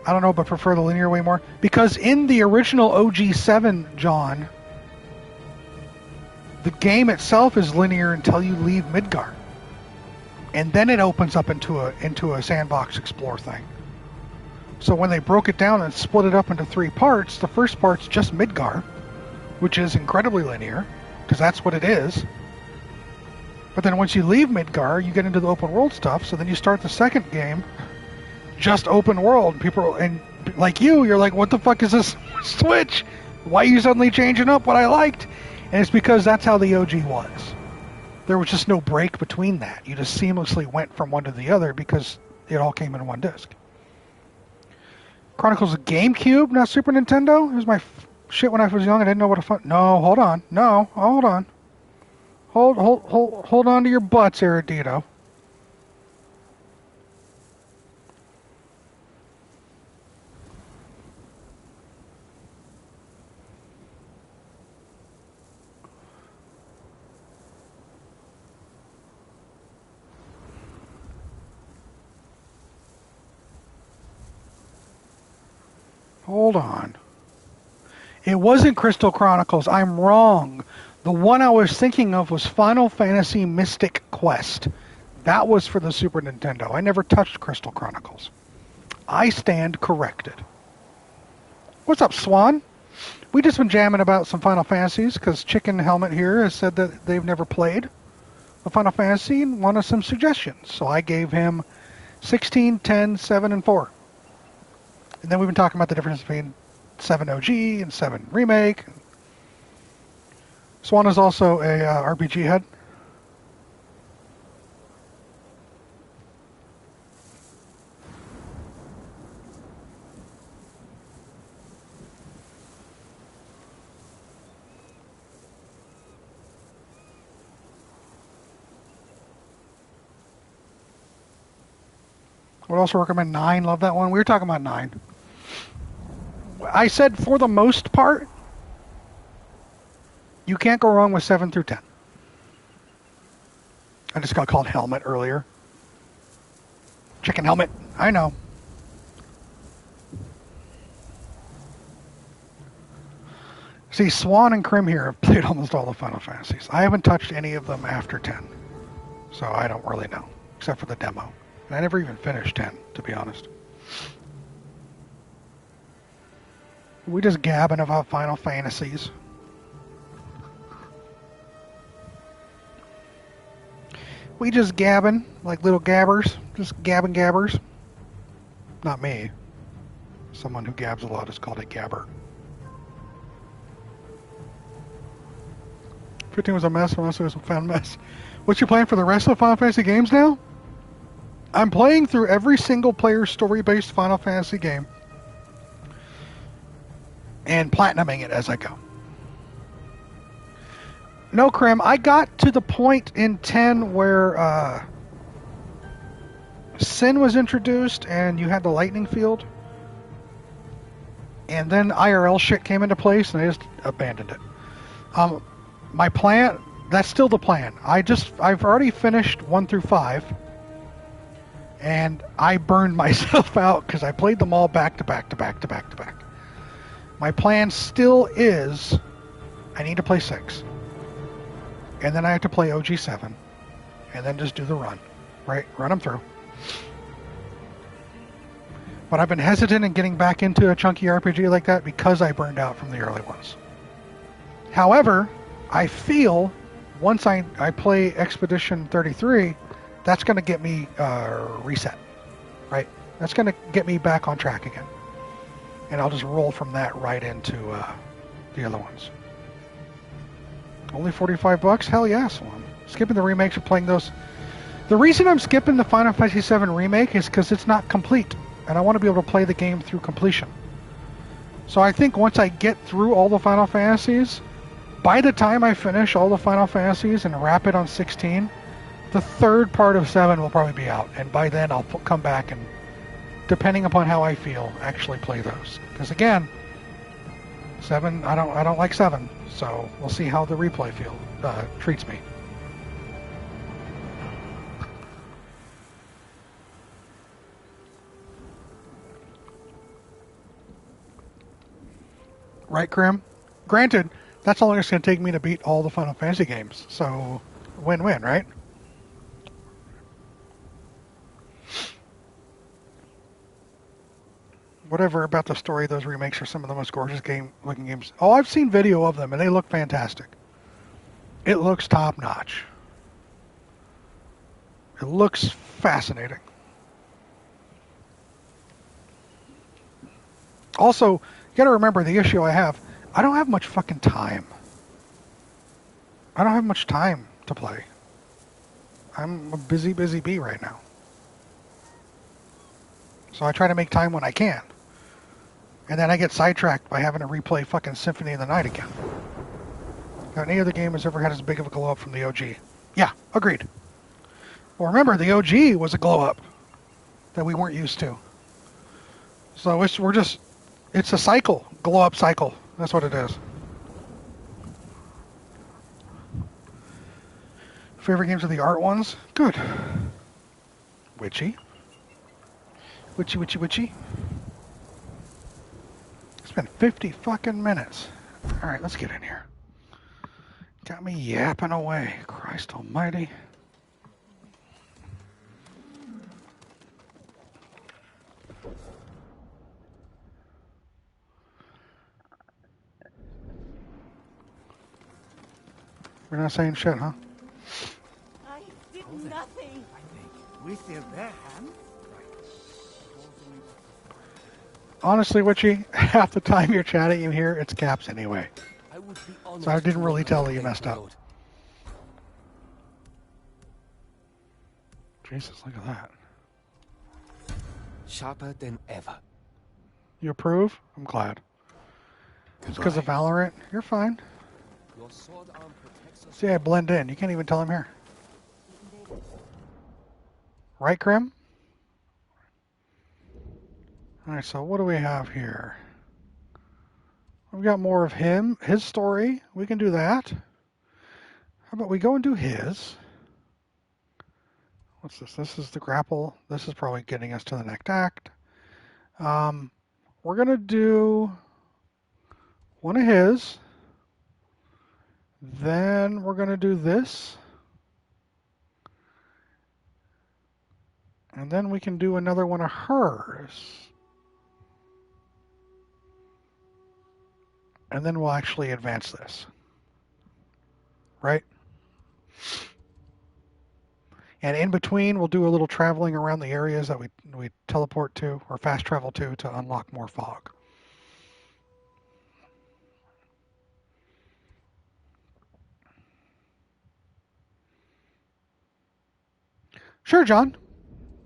I don't know, but prefer the linear way more. Because in the original OG7, John, the game itself is linear until you leave Midgar. And then it opens up into a sandbox explore thing. So when they broke it down and split it up into 3 parts, the first part's just Midgar, which is incredibly linear, because that's what it is. But then once you leave Midgar, you get into the open world stuff, so then you start the second game, just open world. People, and like you're like, what the fuck is this switch? Why are you suddenly changing up what I liked? And it's because that's how the OG was. There was just no break between that. You just seamlessly went from one to the other because it all came in one disc. Chronicles of GameCube, not Super Nintendo. It was my shit when I was young. I didn't know what a fun. No, hold on. No, hold on. Hold on to your butts, Erudito. Hold on. It wasn't Crystal Chronicles. I'm wrong. The one I was thinking of was Final Fantasy Mystic Quest. That was for the Super Nintendo. I never touched Crystal Chronicles. I stand corrected. What's up, Swan? We just been jamming about some Final Fantasies because Chicken Helmet here has said that they've never played a Final Fantasy and wanted some suggestions. So I gave him 16, 10, 7, and 4. And then we've been talking about the difference between 7 OG and 7 Remake. Swan is also a RPG head. I would also recommend 9. Love that one. We were talking about 9. I said for the most part, you can't go wrong with 7 through 10. I just got called Helmet earlier. Chicken Helmet. I know. See, Swan and Krim here have played almost all the Final Fantasies. I haven't touched any of them after 10. So I don't really know, except for the demo. And I never even finished 10, to be honest. We just gabbing about Final Fantasies. We just gabbing, like little gabbers. Just gabbing gabbers. Not me. Someone who gabs a lot is called a gabber. 15 was a mess, and also was a fun mess. What's your plan for the rest of the Final Fantasy games now? I'm playing through every single player story-based Final Fantasy game and platinuming it as I go. No, Krim, I got to the point in 10 where Sin was introduced and you had the lightning field. And then IRL shit came into place and I just abandoned it. My plan, that's still the plan. I've already finished 1 through 5. And I burned myself out because I played them all back to back to back to back to back. My plan still is I need to play 6. And then I have to play OG7. And then just do the run. Right? Run them through. But I've been hesitant in getting back into a chunky RPG like that because I burned out from the early ones. However, I feel once I play Expedition 33, that's going to get me reset, right? That's going to get me back on track again. And I'll just roll from that right into the other ones. Only $45? Hell yes. Well, I'm skipping the remakes and playing those. The reason I'm skipping the Final Fantasy VII Remake is because it's not complete. And I want to be able to play the game through completion. So I think once I get through all the Final Fantasies, by the time I finish all the Final Fantasies and wrap it on 16, the third part of 7 will probably be out, and by then I'll come back and, depending upon how I feel, actually play those. Because again, 7, I don't like 7, so we'll see how the replay treats me. Right, Krim? Granted, that's how long it's going to take me to beat all the Final Fantasy games, so win-win, right? Whatever about the story, those remakes are some of the most gorgeous looking games. Oh, I've seen video of them, and they look fantastic. It looks top-notch. It looks fascinating. Also, you gotta remember the issue I have. I don't have much fucking time. I don't have much time to play. I'm a busy bee right now. So I try to make time when I can. And then I get sidetracked by having to replay fucking Symphony of the Night again. Now, any other game has ever had as big of a glow up from the OG. Yeah, agreed. Well, remember, the OG was a glow up that we weren't used to. So it's a cycle, glow up cycle. That's what it is. Favorite games are the art ones? Good. Witchy. It's been 50 fucking minutes. Alright, let's get in here. Got me yapping away. Christ almighty. We're not saying shit, huh? I did nothing. I think with their bare hands. Honestly, Witchy, half the time you're chatting in here, it's caps anyway. So I didn't really tell that you messed up. Jesus, look at that. Sharper than ever. You approve? I'm glad. It's because of Valorant. You're fine. Your sword arm protects us. See, I blend in. You can't even tell I'm here. Right, Krim? Alright, so what do we have here? We've got more of him, his story. We can do that. How about we go and do his? What's this? This is the grapple. This is probably getting us to the next act. We're going to do one of his. Then we're going to do this. And then we can do another one of hers. And then we'll actually advance this. Right? And in between, we'll do a little traveling around the areas that we teleport to or fast travel to unlock more fog. Sure, John.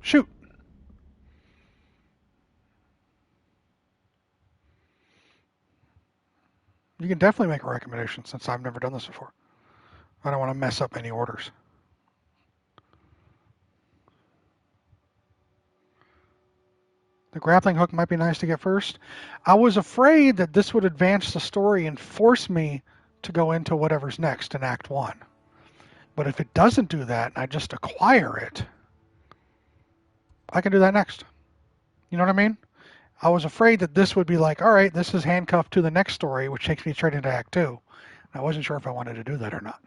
Shoot. You can definitely make a recommendation since I've never done this before. I don't want to mess up any orders. The grappling hook might be nice to get first. I was afraid that this would advance the story and force me to go into whatever's next in Act 1. But if it doesn't do that, and I just acquire it, I can do that next. You know what I mean? I was afraid that this would be like, all right, this is handcuffed to the next story, which takes me straight into Act 2. I wasn't sure if I wanted to do that or not.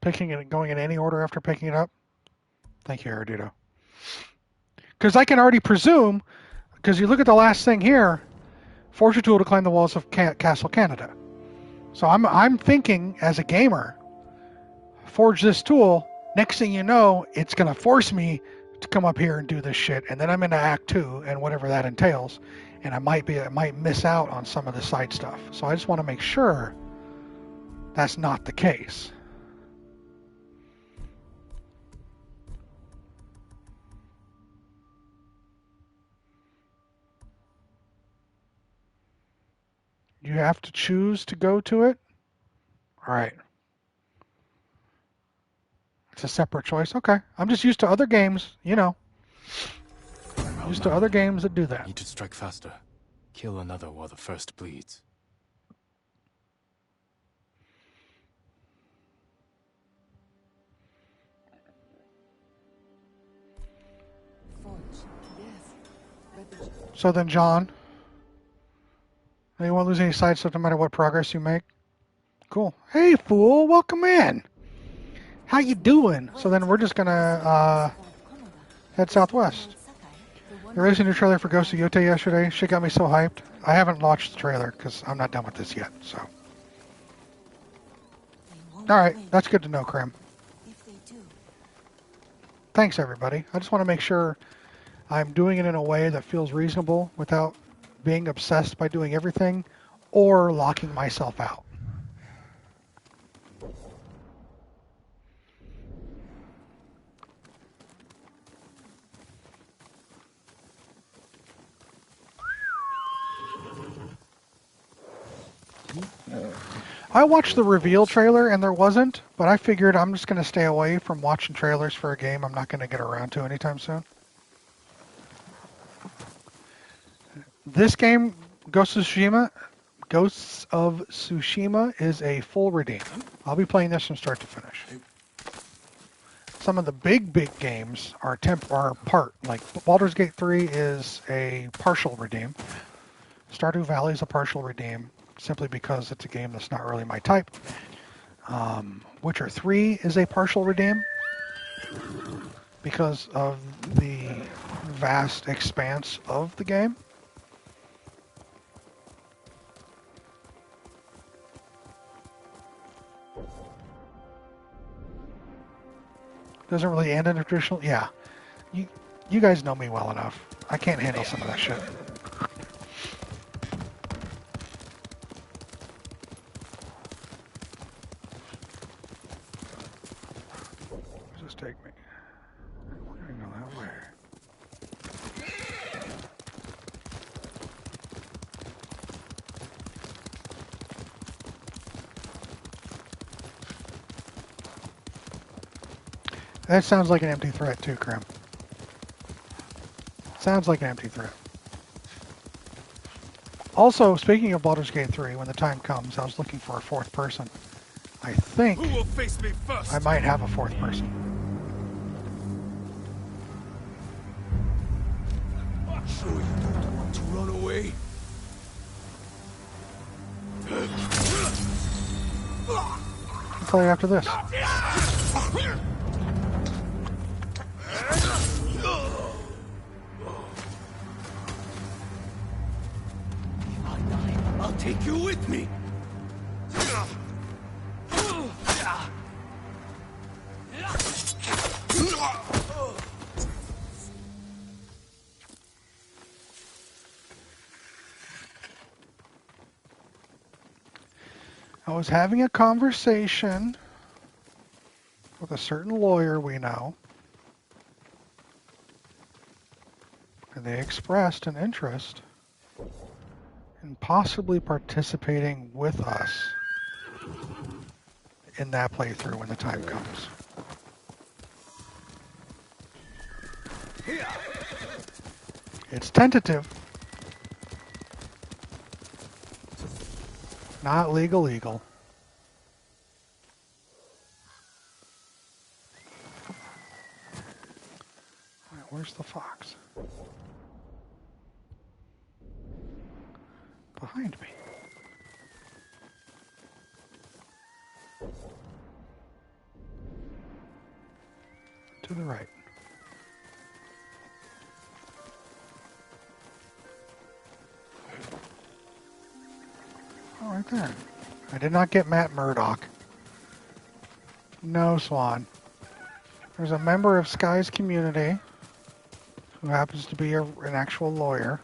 Picking it, going in any order after picking it up? Thank you, Erudito. Because I can already presume, because you look at the last thing here, forge a tool to climb the walls of Castle Canada. So I'm thinking, as a gamer, forge this tool, next thing you know, it's going to force me to come up here and do this shit, and then I'm into Act 2 and whatever that entails, and I might miss out on some of the side stuff. So I just want to make sure that's not the case. You have to choose to go to it? All right. It's a separate choice. Okay. I'm just used to other games, you know. Used to other games that do that. Need to strike faster. Kill another while the first bleeds. So then, John, you won't lose any side stuff no matter what progress you make. Cool. Hey, fool, welcome in. How you doing? So then we're just gonna head southwest. They released a new trailer for Ghost of Yote yesterday. Shit got me so hyped. I haven't watched the trailer because I'm not done with this yet. So, all right, that's good to know, Krim. Thanks, everybody. I just want to make sure I'm doing it in a way that feels reasonable without being obsessed by doing everything or locking myself out. I watched the reveal trailer and there wasn't, but I figured I'm just going to stay away from watching trailers for a game I'm not going to get around to anytime soon. This game, Ghosts of Tsushima, is a full redeem. I'll be playing this from start to finish. some of the big games are part. Like Baldur's Gate 3 is a partial redeem. Stardew Valley is a partial redeem, simply because it's a game that's not really my type. Witcher 3 is a partial redeem because of the vast expanse of the game. Doesn't really end in a traditional... Yeah. You guys know me well enough. I can't handle some of that shit. Where does this take me? We're going to go that way. That sounds like an empty threat too, Krim. Sounds like an empty threat. Also, speaking of Baldur's Gate 3, when the time comes, I was looking for a fourth person. I think Who will face me first? I might have a fourth person. Sure you don't want to run away? I'll tell you after this. I'll take you with me. I was having a conversation with a certain lawyer we know, and they expressed an interest in possibly participating with us in that playthrough when the time comes. It's tentative. Not legal. Alright, where's the fox? Behind me. To the right. Oh, right there. I did not get Matt Murdock. No, Swan. There's a member of Sky's community who happens to be an actual lawyer.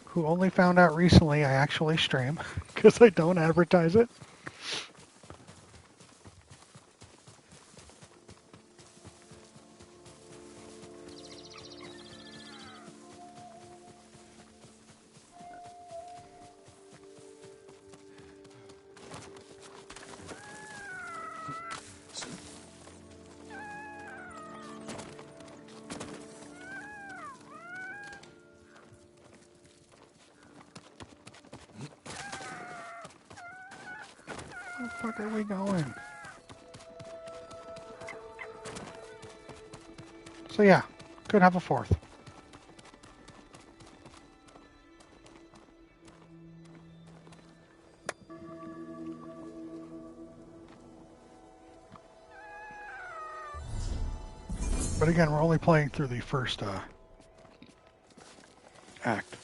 Who only found out recently I actually stream because I don't advertise it. Where the fuck are we going? So yeah, could have a fourth. But again, we're only playing through the first act.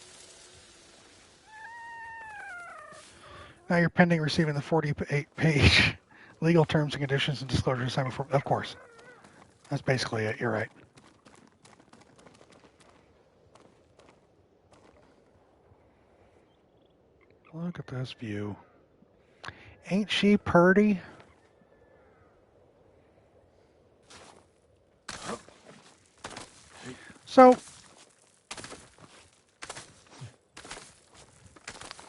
Now you're pending receiving the 48-page legal terms and conditions and disclosure assignment form. Of course. That's basically it. You're right. Look at this view. Ain't she purty? So,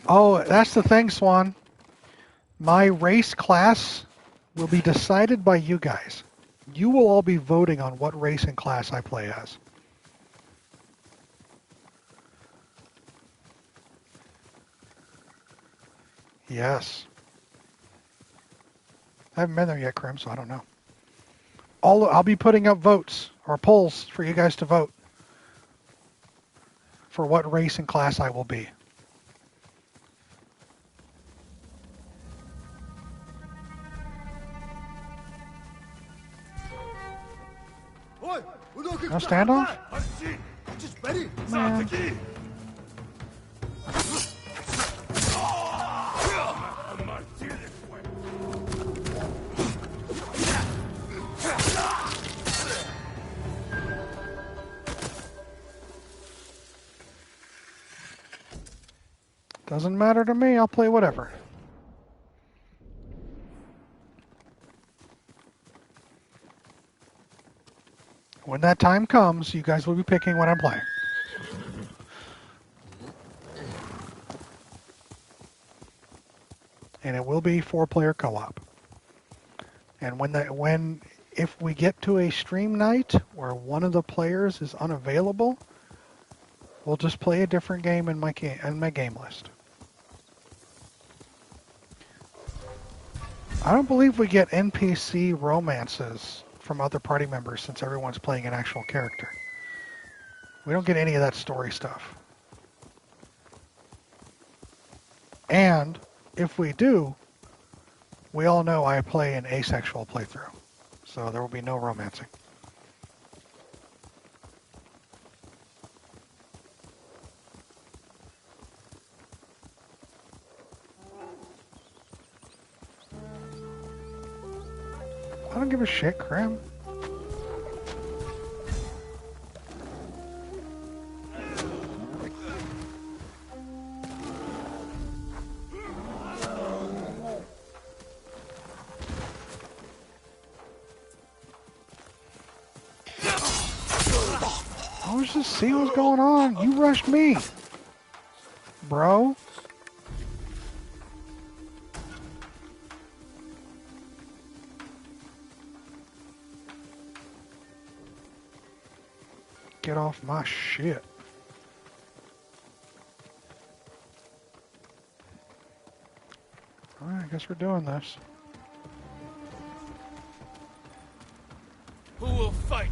oh, that's the thing, Swan. My race class will be decided by you guys. You will all be voting on what race and class I play as. Yes. I haven't been there yet, Krim, so I don't know. I'll be putting up votes or polls for you guys to vote for what race and class I will be. No standoff? Man. Doesn't matter to me. I'll play whatever. When that time comes, you guys will be picking what I'm playing. And it will be 4-player co-op. And if we get to a stream night where one of the players is unavailable, we'll just play a different game in my game list. I don't believe we get NPC romances from other party members since everyone's playing an actual character. We don't get any of that story stuff. And if we do, we all know I play an asexual playthrough, so there will be no romancing. I don't give a shit, Krim. I was just seeing what's going on. You rushed me, bro. Get off my shit. Alright, I guess we're doing this. Who will fight?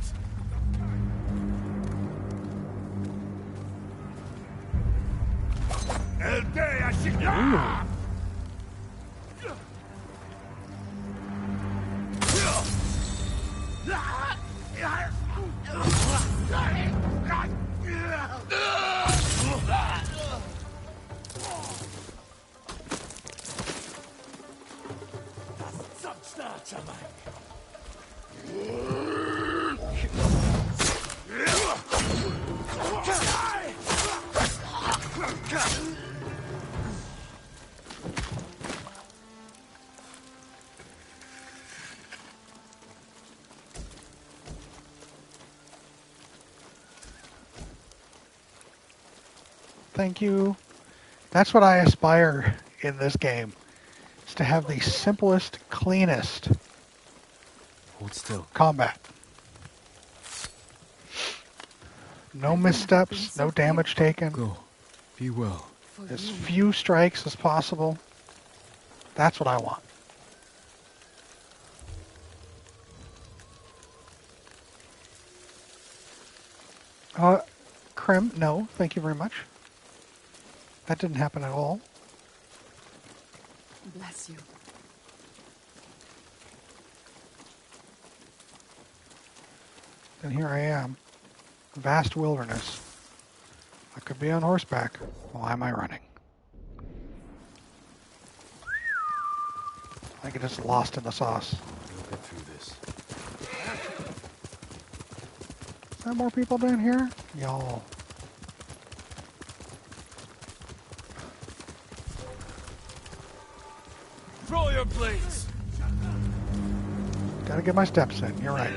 El Day Ashika! Thank you. That's what I aspire in this game. Is to have the simplest, cleanest Hold still. combat. No missteps, no damage taken. Go. Be well. As few strikes as possible. That's what I want. Krim, no, thank you very much. That didn't happen at all. Bless you. And here I am. Vast wilderness. I could be on horseback. Why am I running? I get just lost in the sauce. We'll get through this. Is there more people down here? Y'all. Throw your blades! Gotta get my steps in. You're right.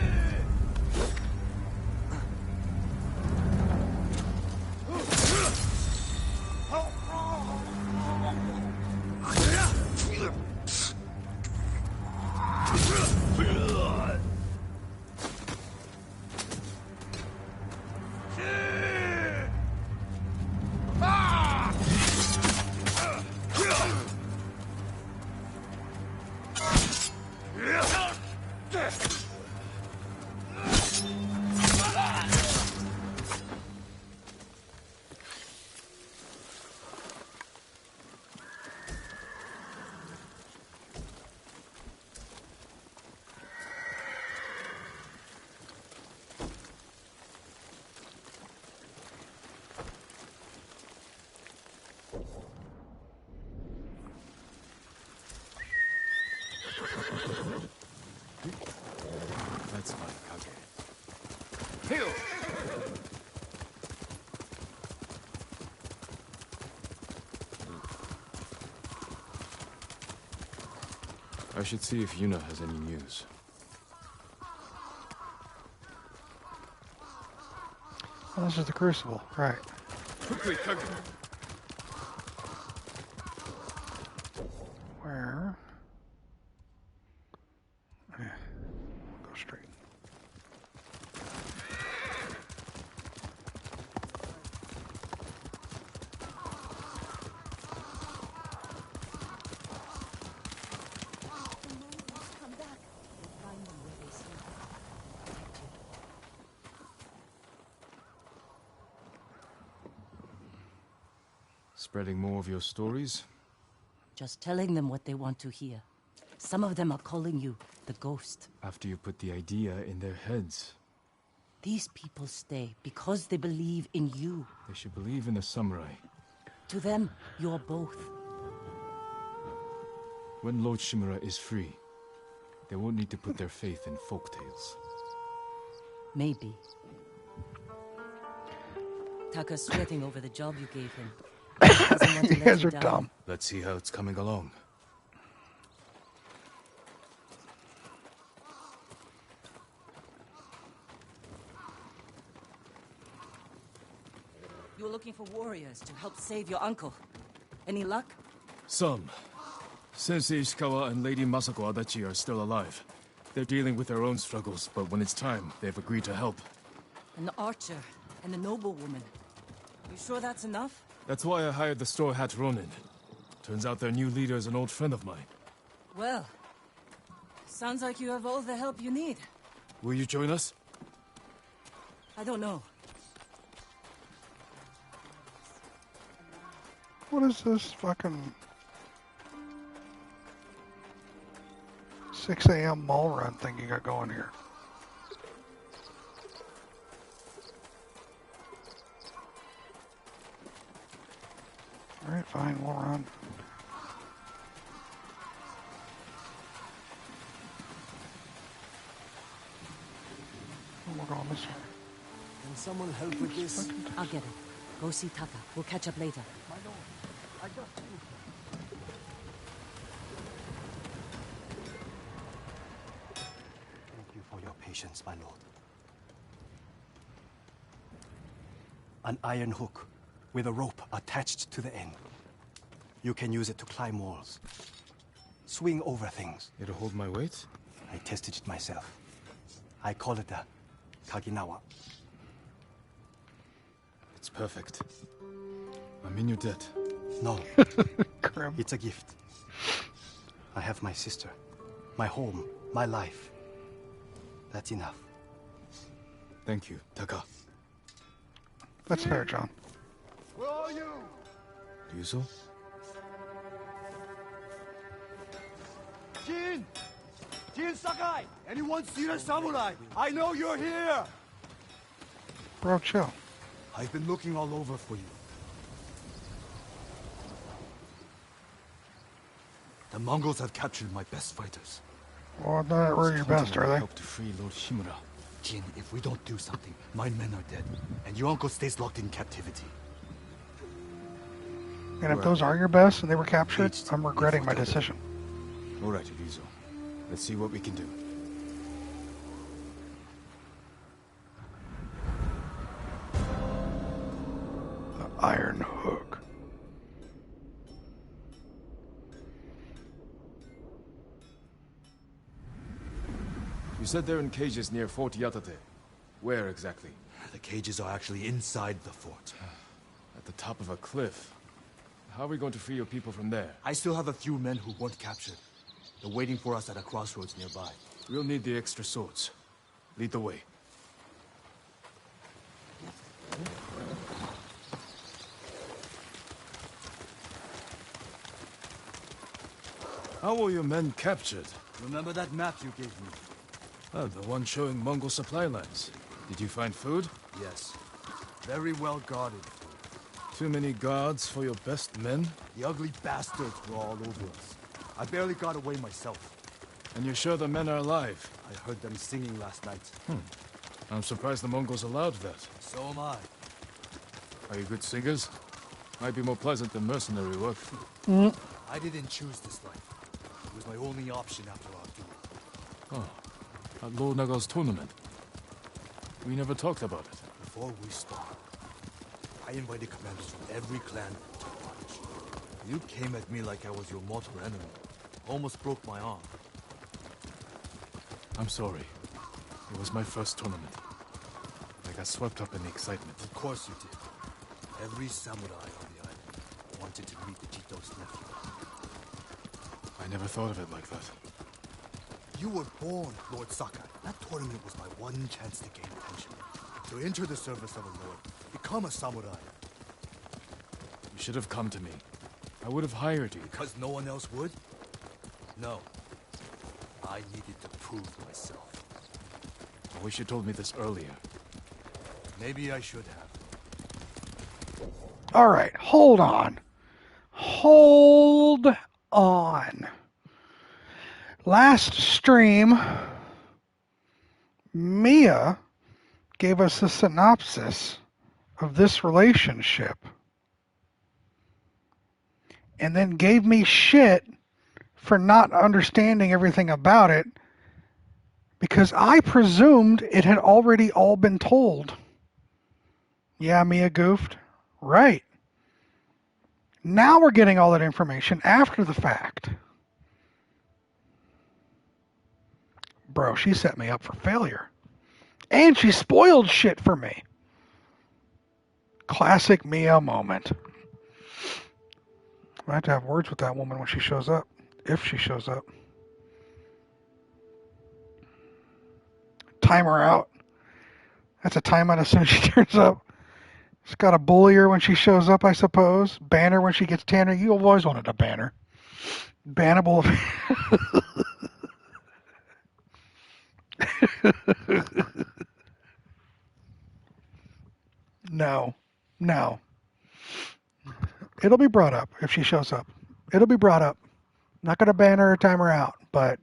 I should see if Yuna has any news. Oh, this is the Crucible, right? Quickly, Tugger. Where? Yeah, go straight. Come back. We'll find them where they sleep. Spreading more of your stories? Just telling them what they want to hear. Some of them are calling you the ghost. After you put the idea in their heads. These people stay because they believe in you. They should believe in the samurai. To them, you're both. When Lord Shimura is free, they won't need to put their faith in folktales. Maybe. Taka's sweating over the job you gave him. Doesn't want to You let guys you are down. dumb. Let's see how it's coming along. You were looking for warriors to help save your uncle. Any luck? Some. Sensei Ishikawa and Lady Masako Adachi are still alive. They're dealing with their own struggles, but when it's time, they've agreed to help. An archer and a noblewoman. You sure that's enough? That's why I hired the Straw Hat Ronin. Turns out their new leader is an old friend of mine. Well, sounds like you have all the help you need. Will you join us? I don't know. What is this fucking 6 a.m. mall run thing you got going here? Alright, fine, we'll run. Oh, we're going this way. Can someone help with this? I'll get it. Go see Taka. We'll catch up later. My lord, I just... Thank you for your patience, my lord. An iron hook with a rope attached to the end. You can use it to climb walls. Swing over things. It'll hold my weight? I tested it myself. I call it a Kaginawa. It's perfect. I'm in your debt. No, Grim. it's a gift. I have my sister, my home, my life. That's enough. Thank you, Taka. That's fair, John. Where are you? Ryuzo? Jin! Jin Sakai! Anyone seen a samurai? I know you're here! Bro, chill. I've been looking all over for you. The Mongols have captured my best fighters. Well, not really your best, are they? Help to free Lord Shimura. Jin, if we don't do something, my men are dead, and your uncle stays locked in captivity. And if those are your best and they were captured, I'm regretting my decision. All right, Ryuzo. Let's see what we can do. The Iron Hook. You said they're in cages near Fort Yatate. Where exactly? The cages are actually inside the fort. At the top of a cliff. How are we going to free your people from there? I still have a few men who weren't captured. They're waiting for us at a crossroads nearby. We'll need the extra swords. Lead the way. How were your men captured? Remember that map you gave me? Oh, the one showing Mongol supply lines. Did you find food? Yes. Very well guarded. Too many guards for your best men? The ugly bastards were all over us. I barely got away myself. And you're sure the men are alive? I heard them singing last night. I'm surprised the Mongols allowed that. So am I. Are you good singers? Might be more pleasant than mercenary work. I didn't choose this life. It was my only option after our duel. Oh, at Lord Naga's tournament. We never talked about it. Before we started, I invited commanders from every clan to watch. You came at me like I was your mortal enemy. Almost broke my arm. I'm sorry. It was my first tournament. I got swept up in the excitement. Of course you did. Every samurai on the island wanted to meet the Jito's nephew. I never thought of it like that. You were born Lord Sakai. That tournament was my one chance to gain attention. To enter the service of a lord. Become a samurai. You should have come to me. I would have hired you. Because no one else would? No. I needed to prove myself. I wish you told me this earlier. Maybe I should have. All right, hold on. Hold on. Last stream, Mia gave us a synopsis of this relationship and then gave me shit for not understanding everything about it because I presumed it had already all been told. Yeah, Mia goofed. Right. Now we're getting all that information after the fact. Bro, she set me up for failure. And she spoiled shit for me. Classic Mia moment. I have to have words with that woman when she shows up. If she shows up. Time her out. That's a timeout as soon as she turns up. She's got to bully her when she shows up, I suppose. Ban her when she gets Tanner. You always wanted to ban her. Bannable. No. No. It'll be brought up if she shows up. It'll be brought up. Not going to ban her or time her out, but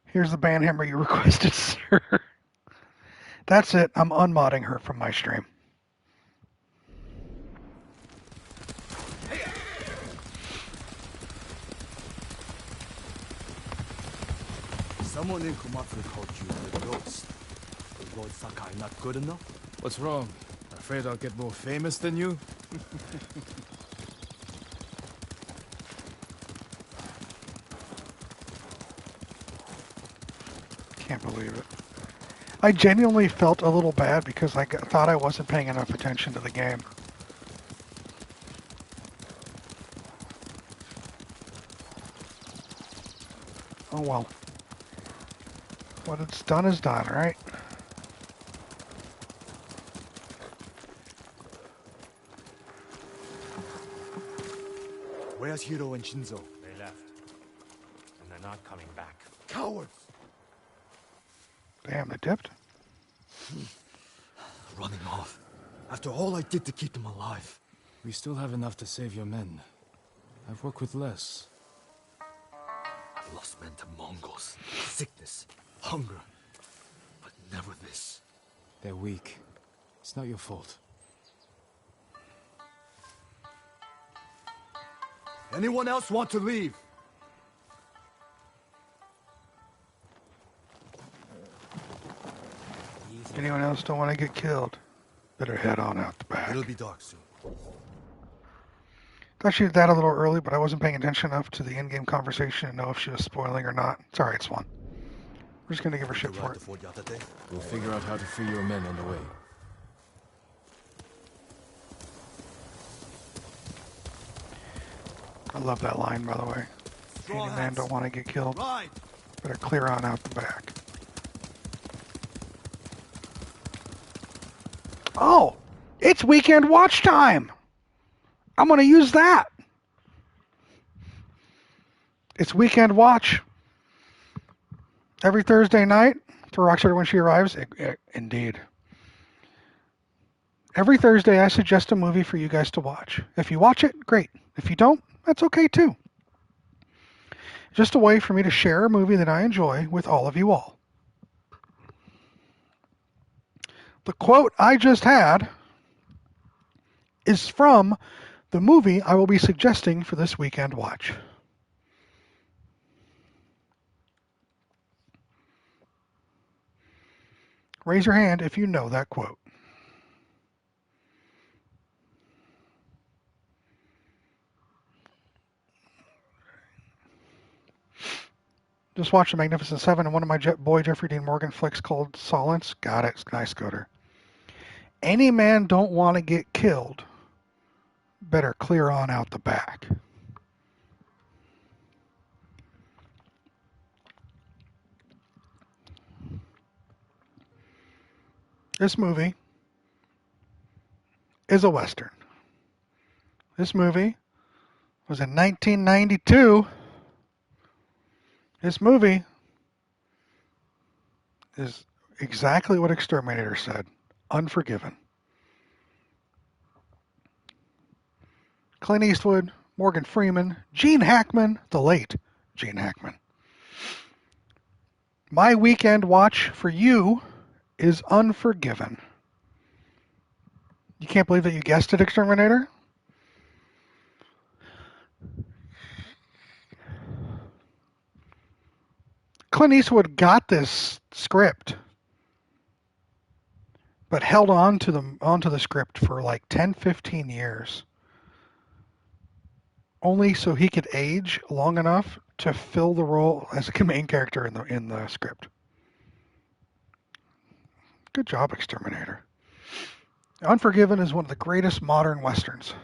here's the ban hammer you requested, sir. That's it. I'm unmodding her from my stream. Someone in Komatsu called you the ghost. Was Lord Sakai not good enough? What's wrong? Afraid I'll get more famous than you? Can't believe it. I genuinely felt a little bad because I thought I wasn't paying enough attention to the game. Oh well. What it's done is done, right? Where's Hiro and Shinzo? They left. And they're not coming back. Cowards! Damn, they dipped. Running off. After all I did to keep them alive. We still have enough to save your men. I've worked with less. I lost men to Mongols, sickness, hunger. But never this. They're weak. It's not your fault. Anyone else want to leave? Anyone else don't want to get killed? Better head on out the back. It'll be dark soon. Thought she did that a little early, but I wasn't paying attention enough to the in-game conversation to know if she was spoiling or not. It's alright, Swan. We're just gonna give her shit for it. We'll figure out how to free your men on the way. I love that line, by the way. Any man don't want to get killed. Right. Better clear on out the back. Oh! It's weekend watch time! I'm gonna use that! It's weekend watch. Every Thursday night for Rockstar when she arrives. Indeed. Every Thursday I suggest a movie for you guys to watch. If you watch it, great. If you don't, that's okay too. Just a way for me to share a movie that I enjoy with all of you all. the quote I just had is from the movie I will be suggesting for this weekend watch. Raise your hand if you know that quote. Just watched The Magnificent Seven and one of my boy Jeffrey Dean Morgan flicks called Solence. Got it. Nice, Scooter. Any man don't want to get killed. Better clear on out the back. This movie is a Western. This movie was in 1992. This movie is exactly what Exterminator said. Unforgiven. Clint Eastwood, Morgan Freeman, Gene Hackman, the late Gene Hackman. My weekend watch for you is Unforgiven. You can't believe that you guessed it, Exterminator? Clint Eastwood got this script, but held on to onto the script for like 10, 15 years. Only so he could age long enough to fill the role as a main character in the script. Good job, Exterminator. Unforgiven is one of the greatest modern westerns.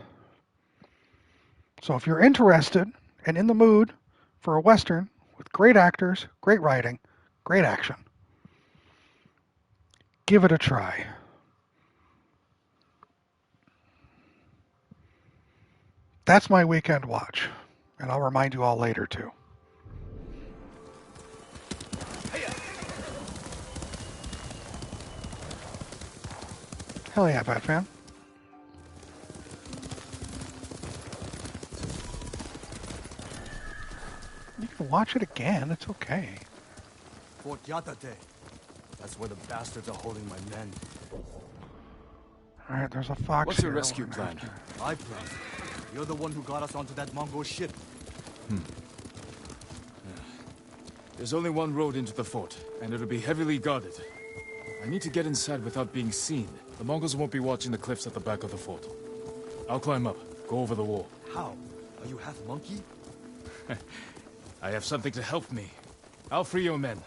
So if you're interested and in the mood for a western with great actors, great writing, great action, give it a try. That's my weekend watch, and I'll remind you all later too. Hell yeah, Batman. You can watch it again, it's okay. Fort Yatate. That's where the bastards are holding my men. Alright, there's a fox What's here. your rescue plan? My plan. You're the one who got us onto that Mongol ship. There's only one road into the fort, and it'll be heavily guarded. I need to get inside without being seen. The Mongols won't be watching the cliffs at the back of the fort. I'll climb up, go over the wall. How? Are you half monkey? I have something to help me. I'll free your men.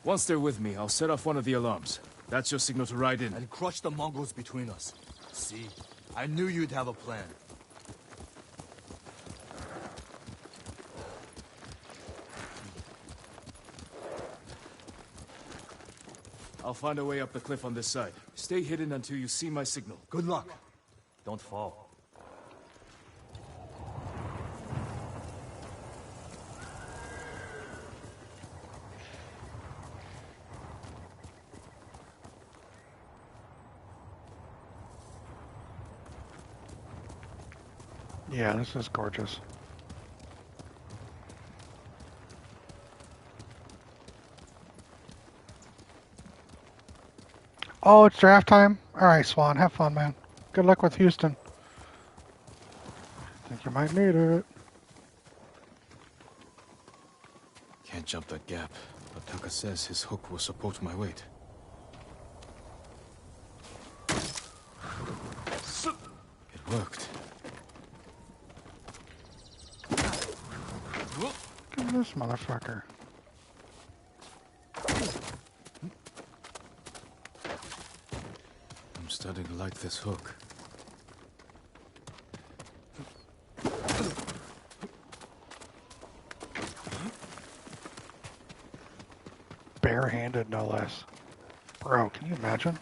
Once they're with me, I'll set off one of the alarms. That's your signal to ride in. And crush the Mongols between us. See? I knew you'd have a plan. I'll find a way up the cliff on this side. Stay hidden until you see my signal. Good luck. Don't fall. Yeah, this is gorgeous. Oh, it's draft time? Alright, Swan, have fun, man. Good luck with Houston. I think you might need it. Can't jump that gap, but Taka says his hook will support my weight. It worked. Look at this motherfucker. I'm starting to like this hook. Barehanded, no less. Bro, can you imagine?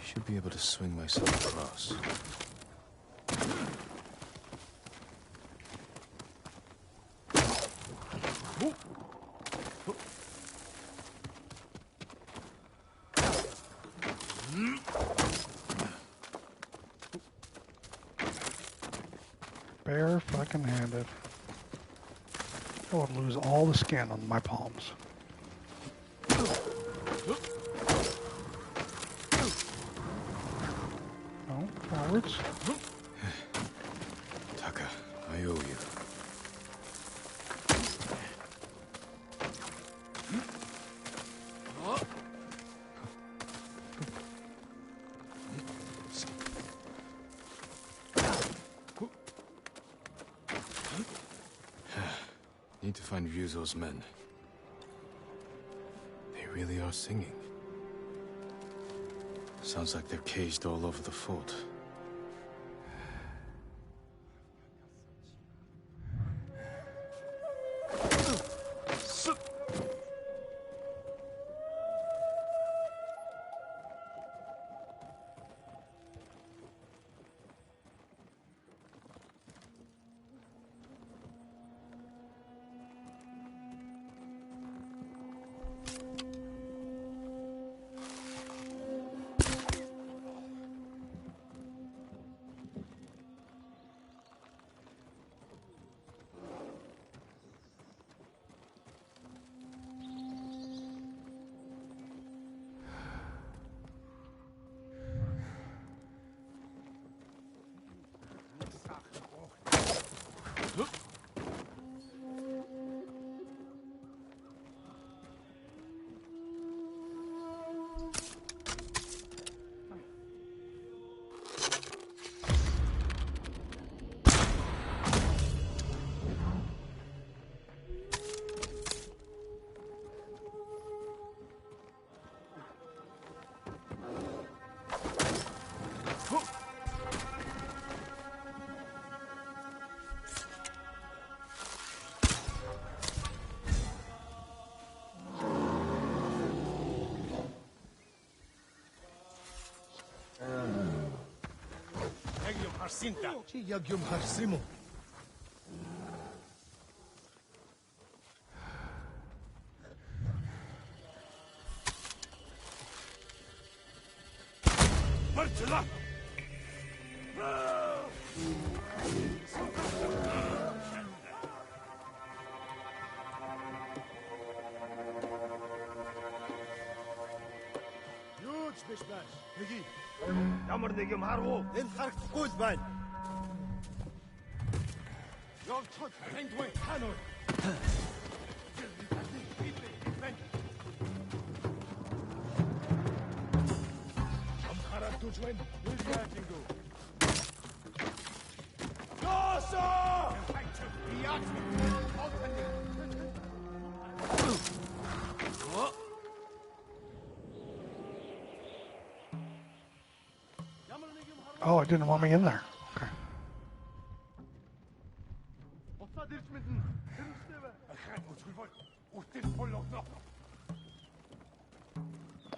Should be able to swing myself across. Bare fucking handed. I would lose all the skin on my palms. No, forwards. Taka, I owe you. Need to find Ryuzo's men. They really are singing. Sounds like they're caged all over the fort. Ямар нэг юм харав уу? Энд харагдахгүй л байна. Явцад танд вэ тань уу? Амхараа туж байна. Үгүй яа. Гоосо! Яач Oh, it didn't want me in there. Okay.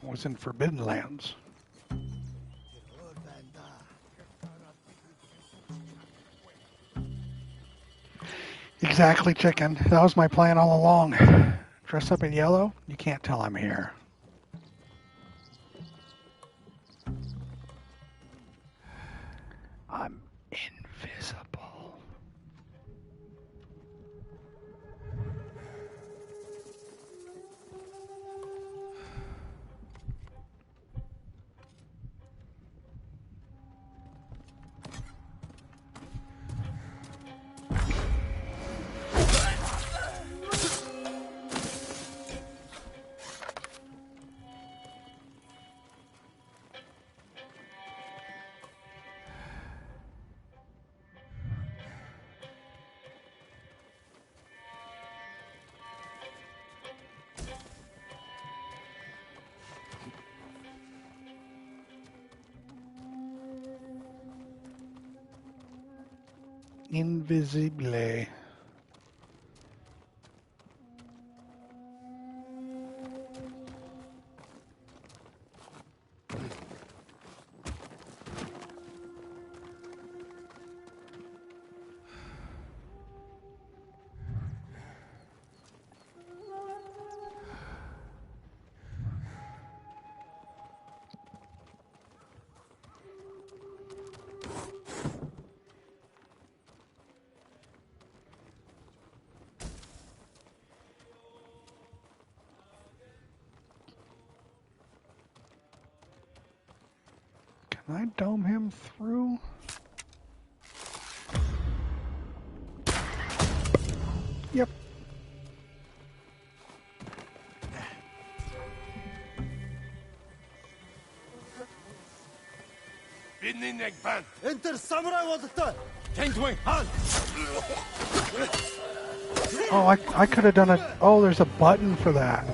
I was in Forbidden Lands. Exactly, chicken. That was my plan all along. Dress up in yellow? You can't tell I'm here. I'm invisible. Invisible. Can I dome him through? Yep. Enter samurai бололтой. Tank wing, Han! Oh, I could have done it. Oh, there's a button for that.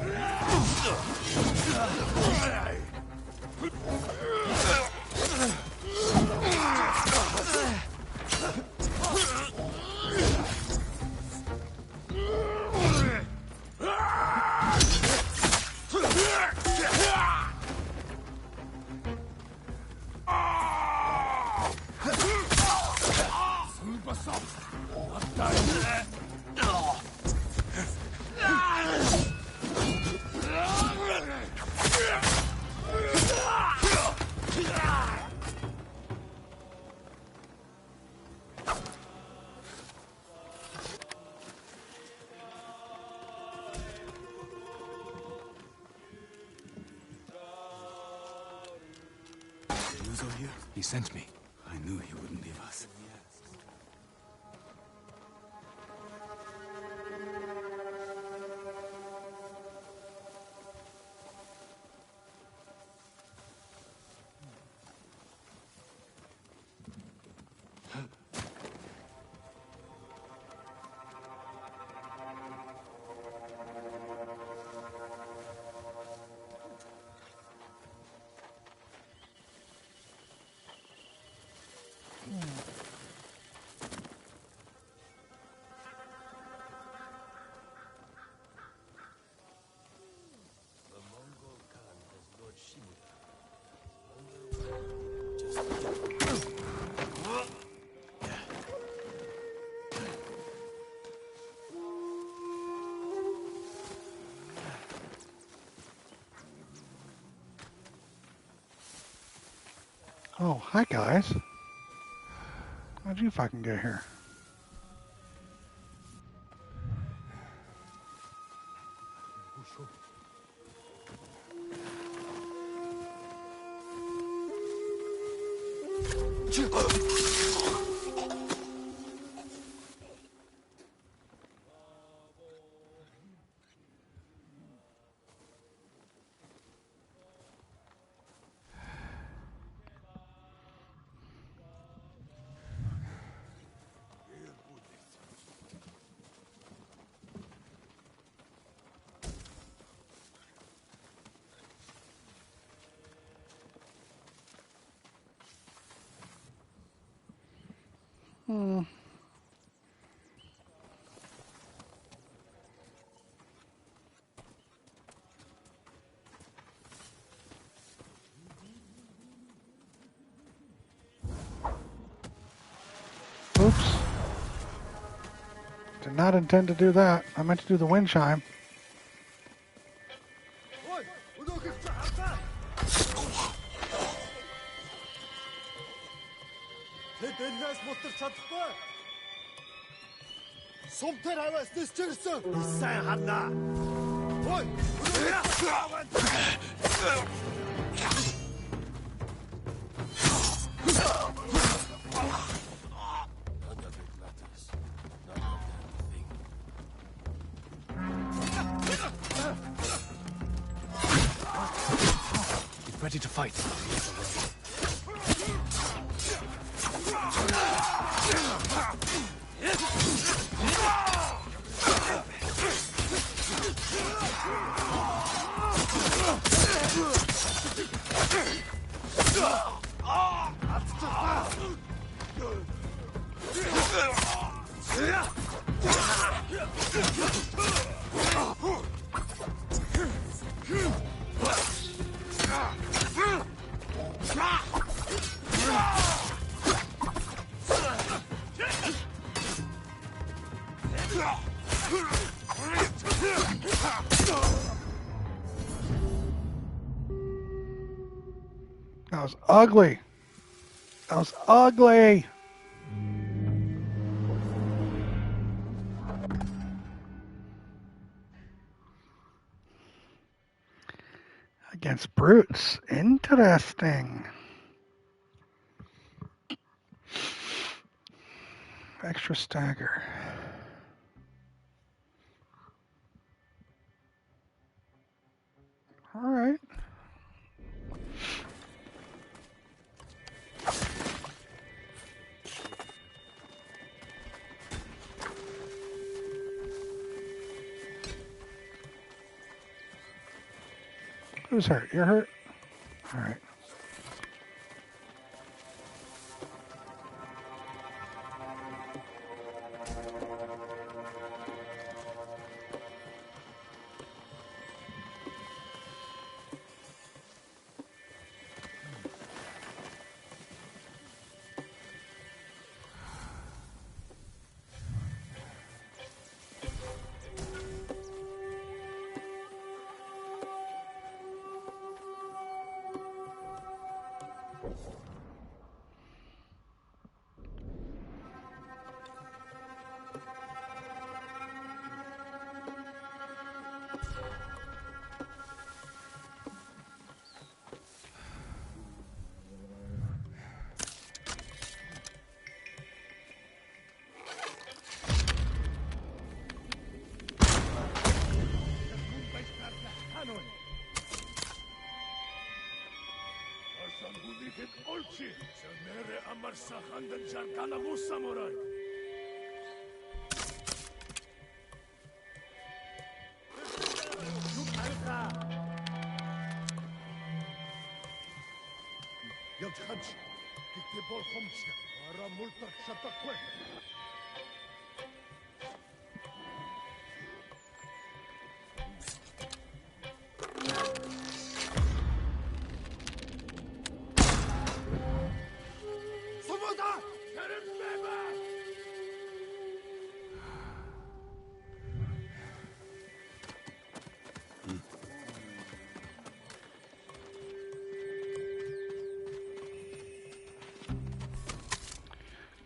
He sent me. I knew he wouldn't leave us. Oh, hi guys. How'd you fucking get here? Oops. Did not intend to do that. I meant to do the wind chime. Ой, өнөөхөр чи хатаа. Тэд энэс мутар чадахгүй. Сумтар аваас нисчирсэн. Сайн ханаа. Ой, Ready to fight. That was ugly. That was ugly. Against brutes. Interesting. Extra stagger. All right. Who's hurt? You're hurt? All right.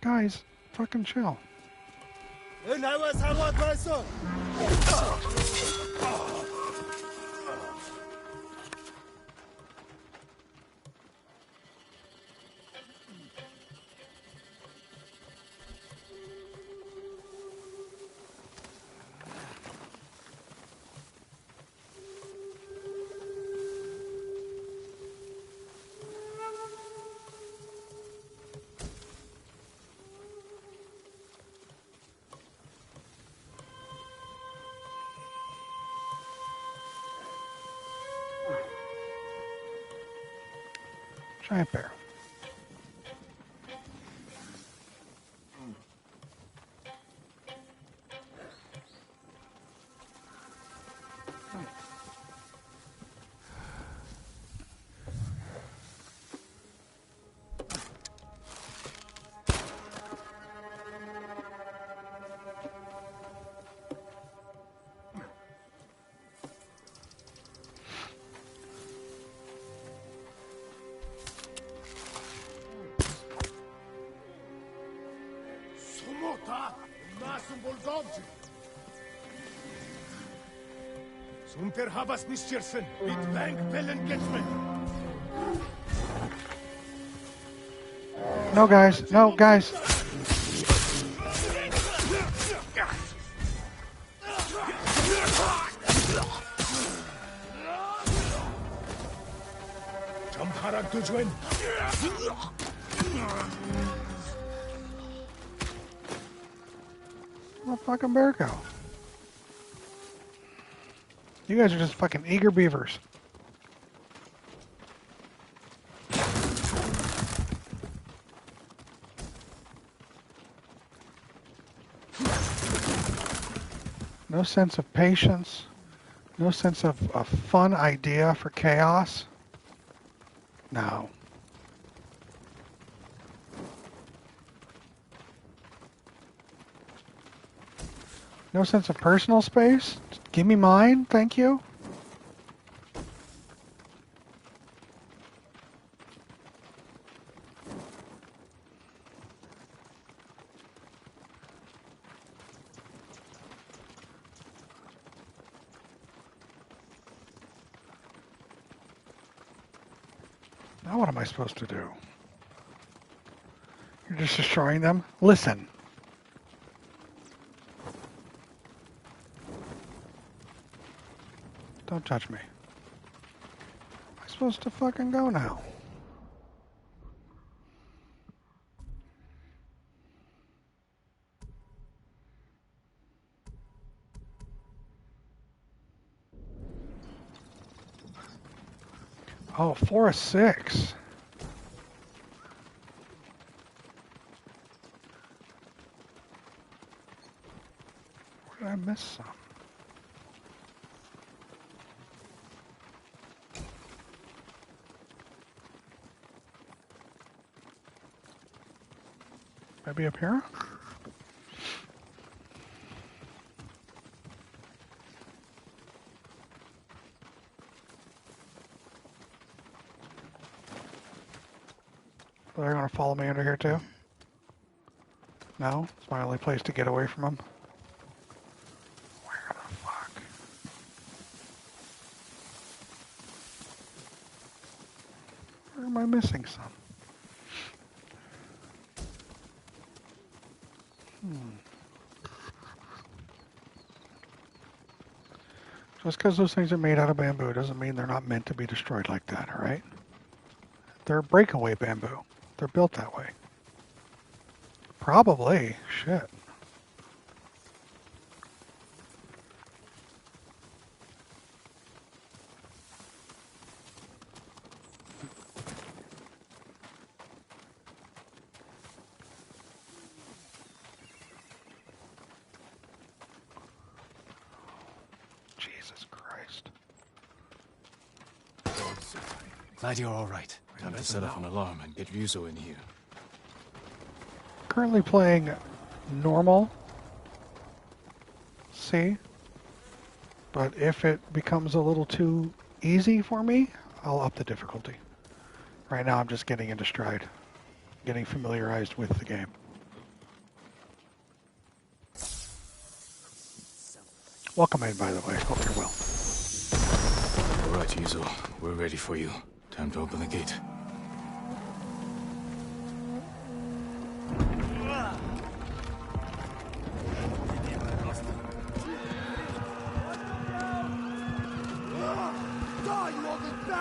Guys, fucking chill. Giant bear. Sunter havas nischersen, mit bank bellen getmen. No, guys. No, guys. Jump harak to join. Where'd the fucking bear go? You guys are just fucking eager beavers. No sense of patience. No sense of a fun idea for chaos. No. No sense of personal space. Just give me mine, thank you. Now what am I supposed to do? You're just destroying them? Listen. Don't touch me. Am I supposed to fucking go now? Oh, 4 of 6. Where did I miss some? Maybe up here? They're gonna follow me under here too? No? It's my only place to get away from them. Where the fuck? Where am I missing some? Just because those things are made out of bamboo doesn't mean they're not meant to be destroyed like that, alright? They're breakaway bamboo. They're built that way. Probably. Shit. Jesus Christ. Glad you're all right. Time to set up an alarm and get Ryuzo in here. Currently playing normal. See? But if it becomes a little too easy for me, I'll up the difficulty. Right now I'm just getting into stride. Getting familiarized with the game. Welcome in, by the way. Hope you're well. All right, Ryuzo. We're ready for you. Time to open the gate.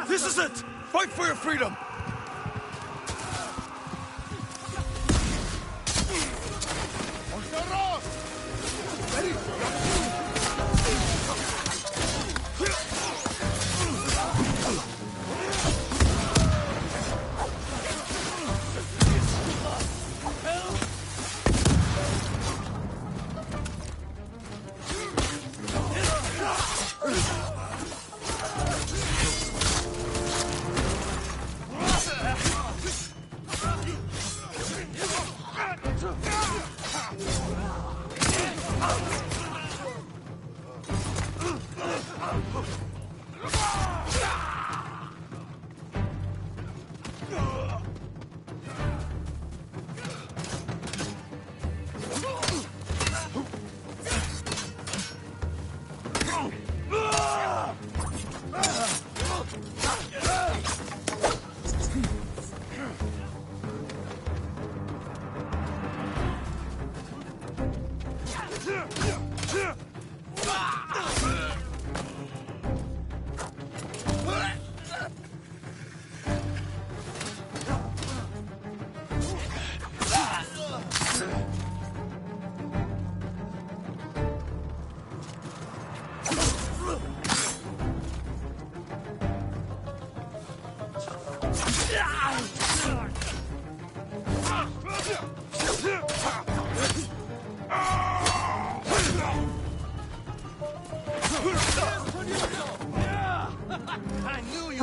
This is it! Fight for your freedom!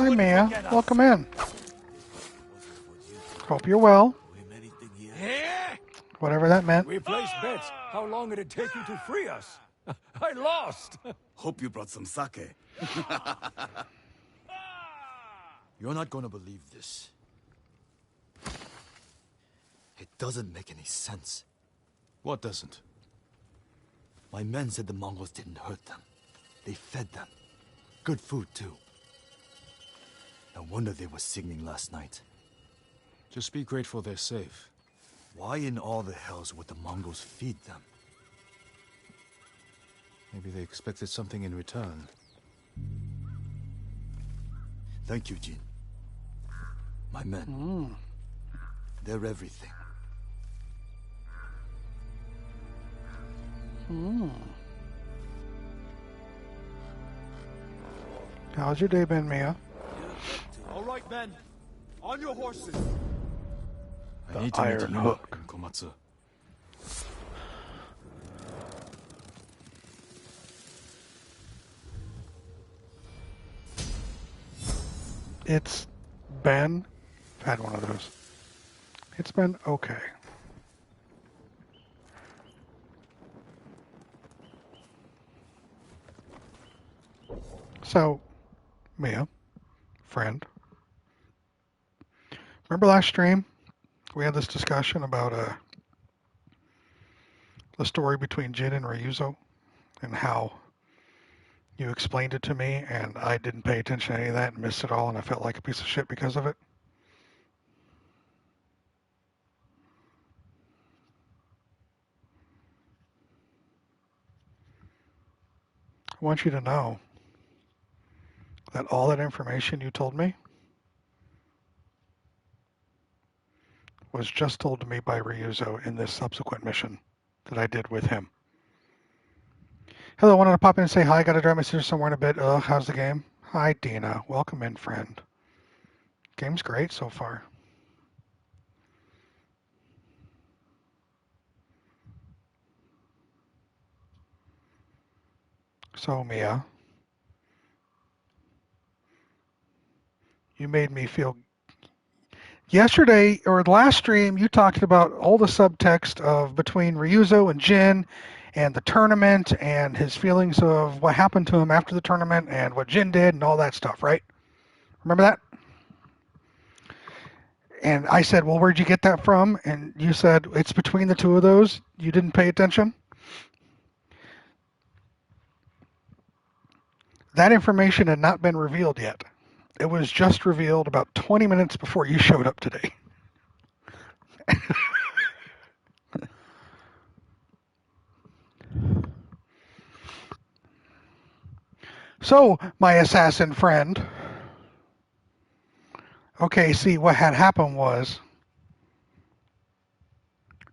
Hi, Mia. Welcome in. Hope you're well. Whatever that meant. We placed bets. How long it'd take you to free us? I lost. Hope you brought some sake. You're not gonna believe this. It doesn't make any sense. What doesn't? My men said the Mongols didn't hurt them. They fed them. Good food, too. No wonder they were singing last night. Just be grateful they're safe. Why in all the hells would the Mongols feed them? Maybe they expected something in return. Thank you, Jin. My men. They're everything. How's your day been, Mia? All right, men. On your horses. I need to meet Iron Yuma Hook. in Komatsu. It's been... I've had one of those. It's been okay. So, Mia, friend, remember last stream we had this discussion about the story between Jin and Ryuzo and how you explained it to me and I didn't pay attention to any of that and missed it all and I felt like a piece of shit because of it? I want you to know that all that information you told me was just told to me by Ryuzo in this subsequent mission that I did with him. Hello, I wanted to pop in and say hi. Got to drive my sister somewhere in a bit. How's the game? Hi, Dina. Welcome in, friend. Game's great so far. So, Mia, you made me feel... Yesterday, or the last stream, you talked about all the subtext of between Ryuzo and Jin and the tournament and his feelings of what happened to him after the tournament and what Jin did and all that stuff, right? Remember that? And I said, well, where'd you get that from? And you said, it's between the two of those. You didn't pay attention? That information had not been revealed yet. It was just revealed about 20 minutes before you showed up today. So, my assassin friend. Okay, see, what had happened was...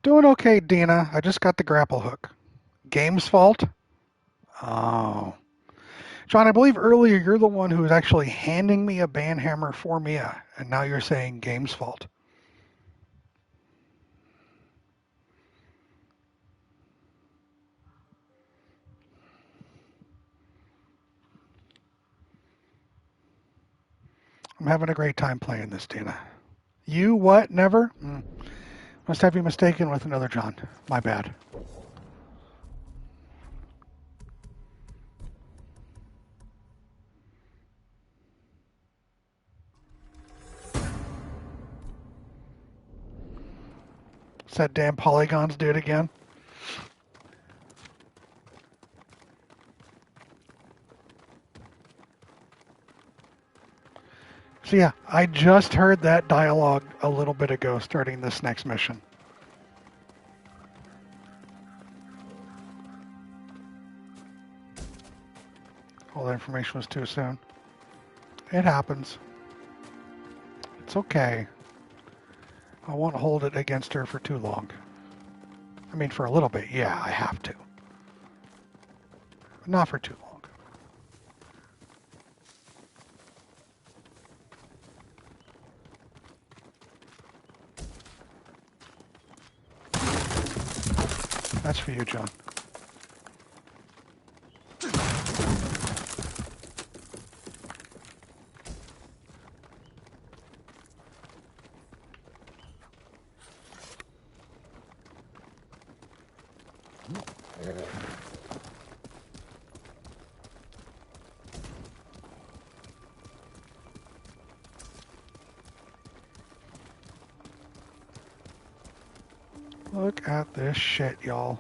Doing okay, Dina. I just got the grapple hook. Game's fault? Oh. John, I believe earlier you're the one who was actually handing me a banhammer for Mia, and now you're saying game's fault. I'm having a great time playing this, Dina. You what? Never? Must have you mistaken with another John. My bad. Is that damn polygons do it again? So yeah, I just heard that dialogue a little bit ago starting this next mission. All that information was too soon. It happens. It's okay. I won't hold it against her for too long. I mean, for a little bit, yeah, I have to. But not for too long. That's for you, John. Look at this shit, y'all.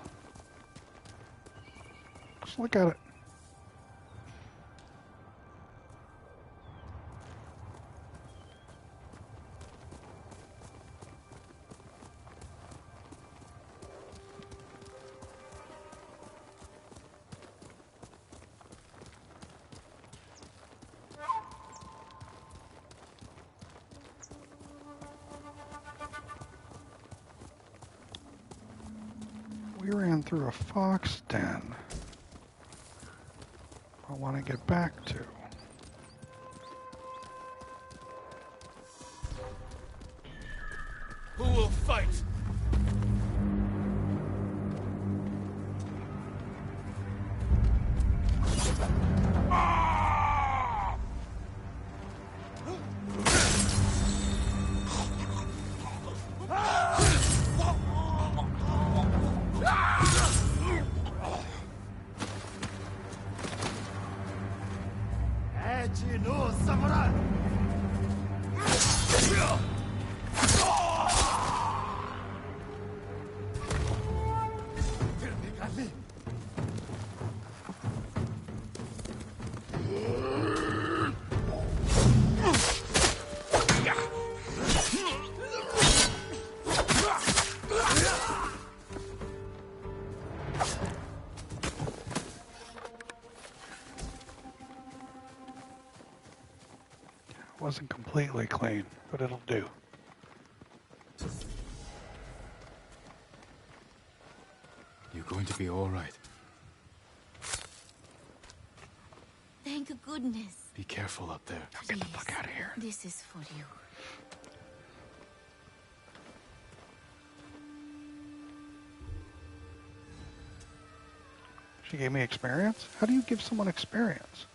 Just look at it. We ran through a fox den. I want to get back to. Who will fight? Wasn't completely clean, but it'll do. You're going to be all right. Thank goodness. Be careful up there. Now get the fuck out of here. This is for you. She gave me experience? How do you give someone experience?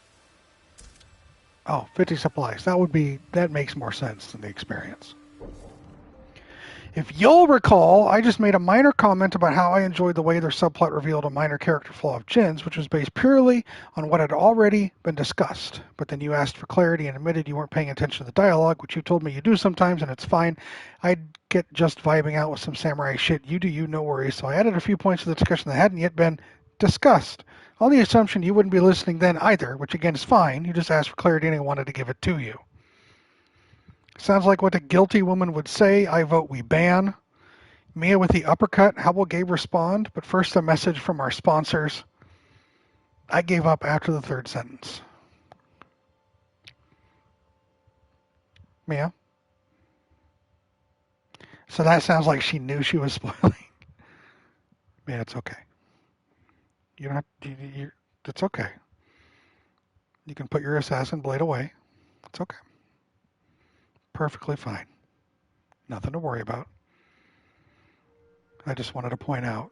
Oh, 50 supplies. That makes more sense than the experience. If you'll recall, I just made a minor comment about how I enjoyed the way their subplot revealed a minor character flaw of Jin's, which was based purely on what had already been discussed. But then you asked for clarity and admitted you weren't paying attention to the dialogue, which you told me you do sometimes, and it's fine. I'd get just vibing out with some samurai shit. You do you, no worries. So I added a few points to the discussion that hadn't yet been discussed. On the assumption you wouldn't be listening then either, which again is fine. You just asked for clarity and I wanted to give it to you. Sounds like what the guilty woman would say. I vote we ban. Mia with the uppercut. How will Gabe respond? But first a message from our sponsors. I gave up after the third sentence. Mia? So that sounds like she knew she was spoiling. Mia, it's okay. You don't have to, it's okay. You can put your assassin blade away. It's okay. Perfectly fine. Nothing to worry about. I just wanted to point out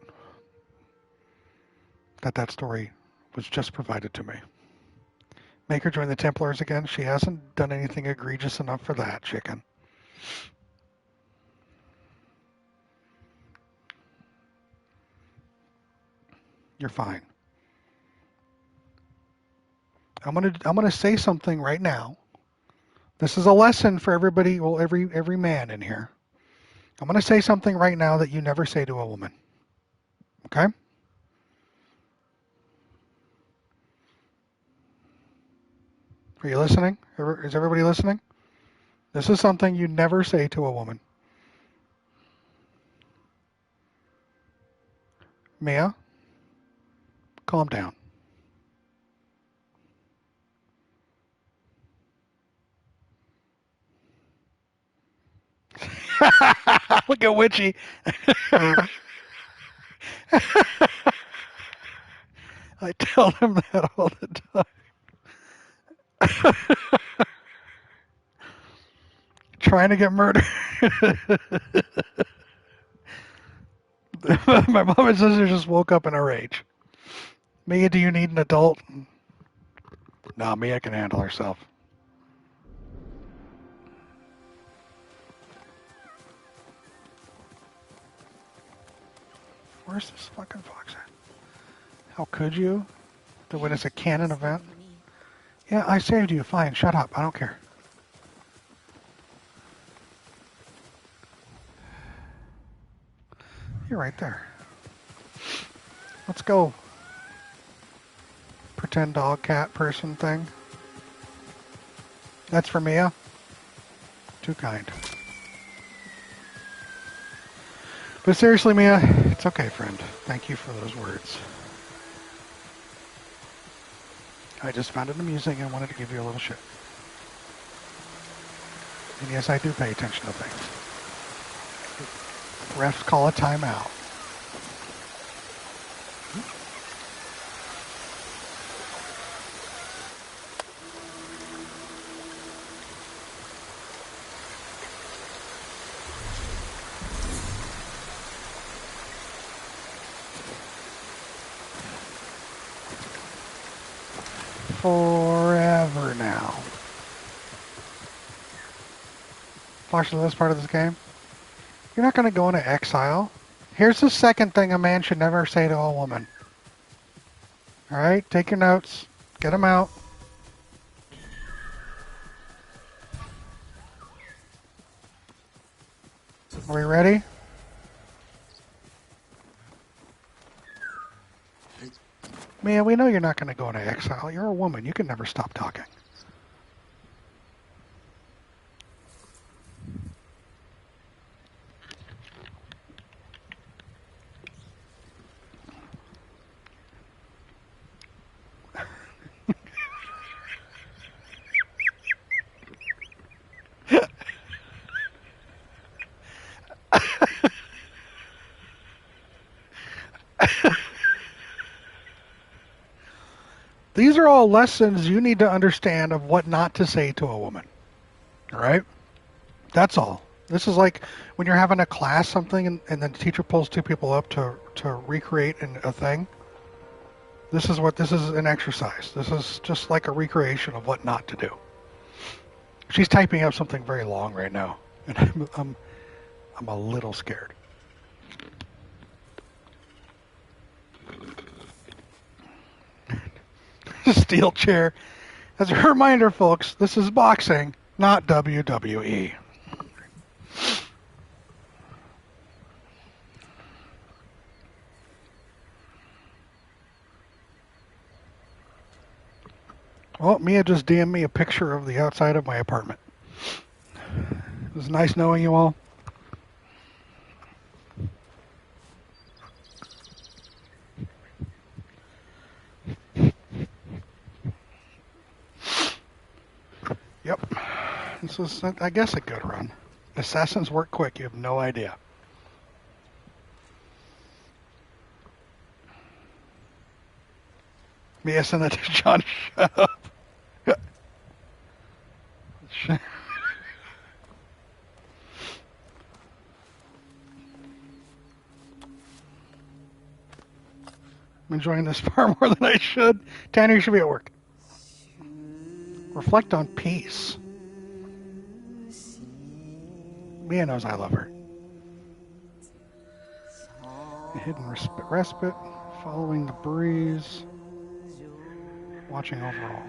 that story was just provided to me. Make her join the Templars again. She hasn't done anything egregious enough for that, chicken. You're fine. I'm gonna say something right now. This is a lesson for everybody, well, every man in here. I'm gonna say something right now that you never say to a woman. Okay? Are you listening? Is everybody listening? This is something you never say to a woman. Mia, calm down. Look at Witchy. I tell them that all the time. Trying to get murdered. My mom and sister just woke up in a rage. Mia, do you need an adult? No, Mia can handle herself. Where's this fucking fox at? How could you? When it's a canon event? Yeah, I saved you. Fine, shut up. I don't care. You're right there. Let's go. Pretend dog, cat, person thing. That's for Mia. Too kind. But seriously, Mia, it's okay, friend. Thank you for those words. I just found it amusing and wanted to give you a little shit. And yes, I do pay attention to things. Refs call a timeout. forever now. Watch this part of this game. You're not going to go into exile. Here's the second thing a man should never say to a woman. Alright, take your notes. Get them out. Are we ready? Man, we know you're not going to go into exile. You're a woman. You can never stop talking. These are all lessons you need to understand of what not to say to a woman. All right? That's all. This is like when you're having a class something and the teacher pulls two people up to recreate a thing. This is an exercise. This is just like a recreation of what not to do. She's typing up something very long right now, and I'm a little scared. Steel chair. As a reminder, folks, this is boxing, not WWE. Well, Mia just DM'd me a picture of the outside of my apartment. It was nice knowing you all. Yep. This was, I guess, a good run. Assassins work quick. You have no idea. Mia sent that to John. Shut up. I'm enjoying this far more than I should. Tanner, you should be at work. Reflect on peace. Mia knows I love her. A hidden respite, following the breeze, watching overall.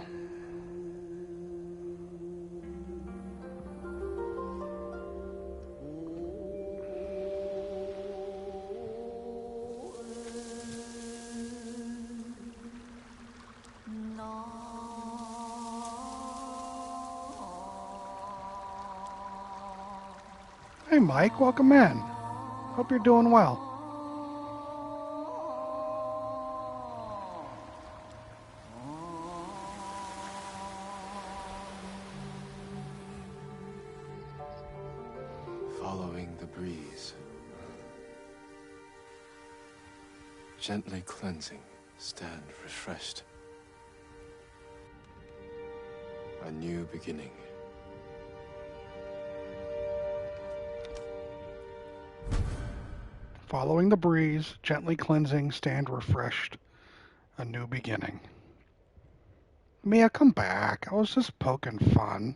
Hey Mike, welcome in. Hope you're doing well. Following the breeze. Gently cleansing, stand refreshed. A new beginning. Following the breeze, gently cleansing, stand refreshed. A new beginning. Mia, come back. I was just poking fun.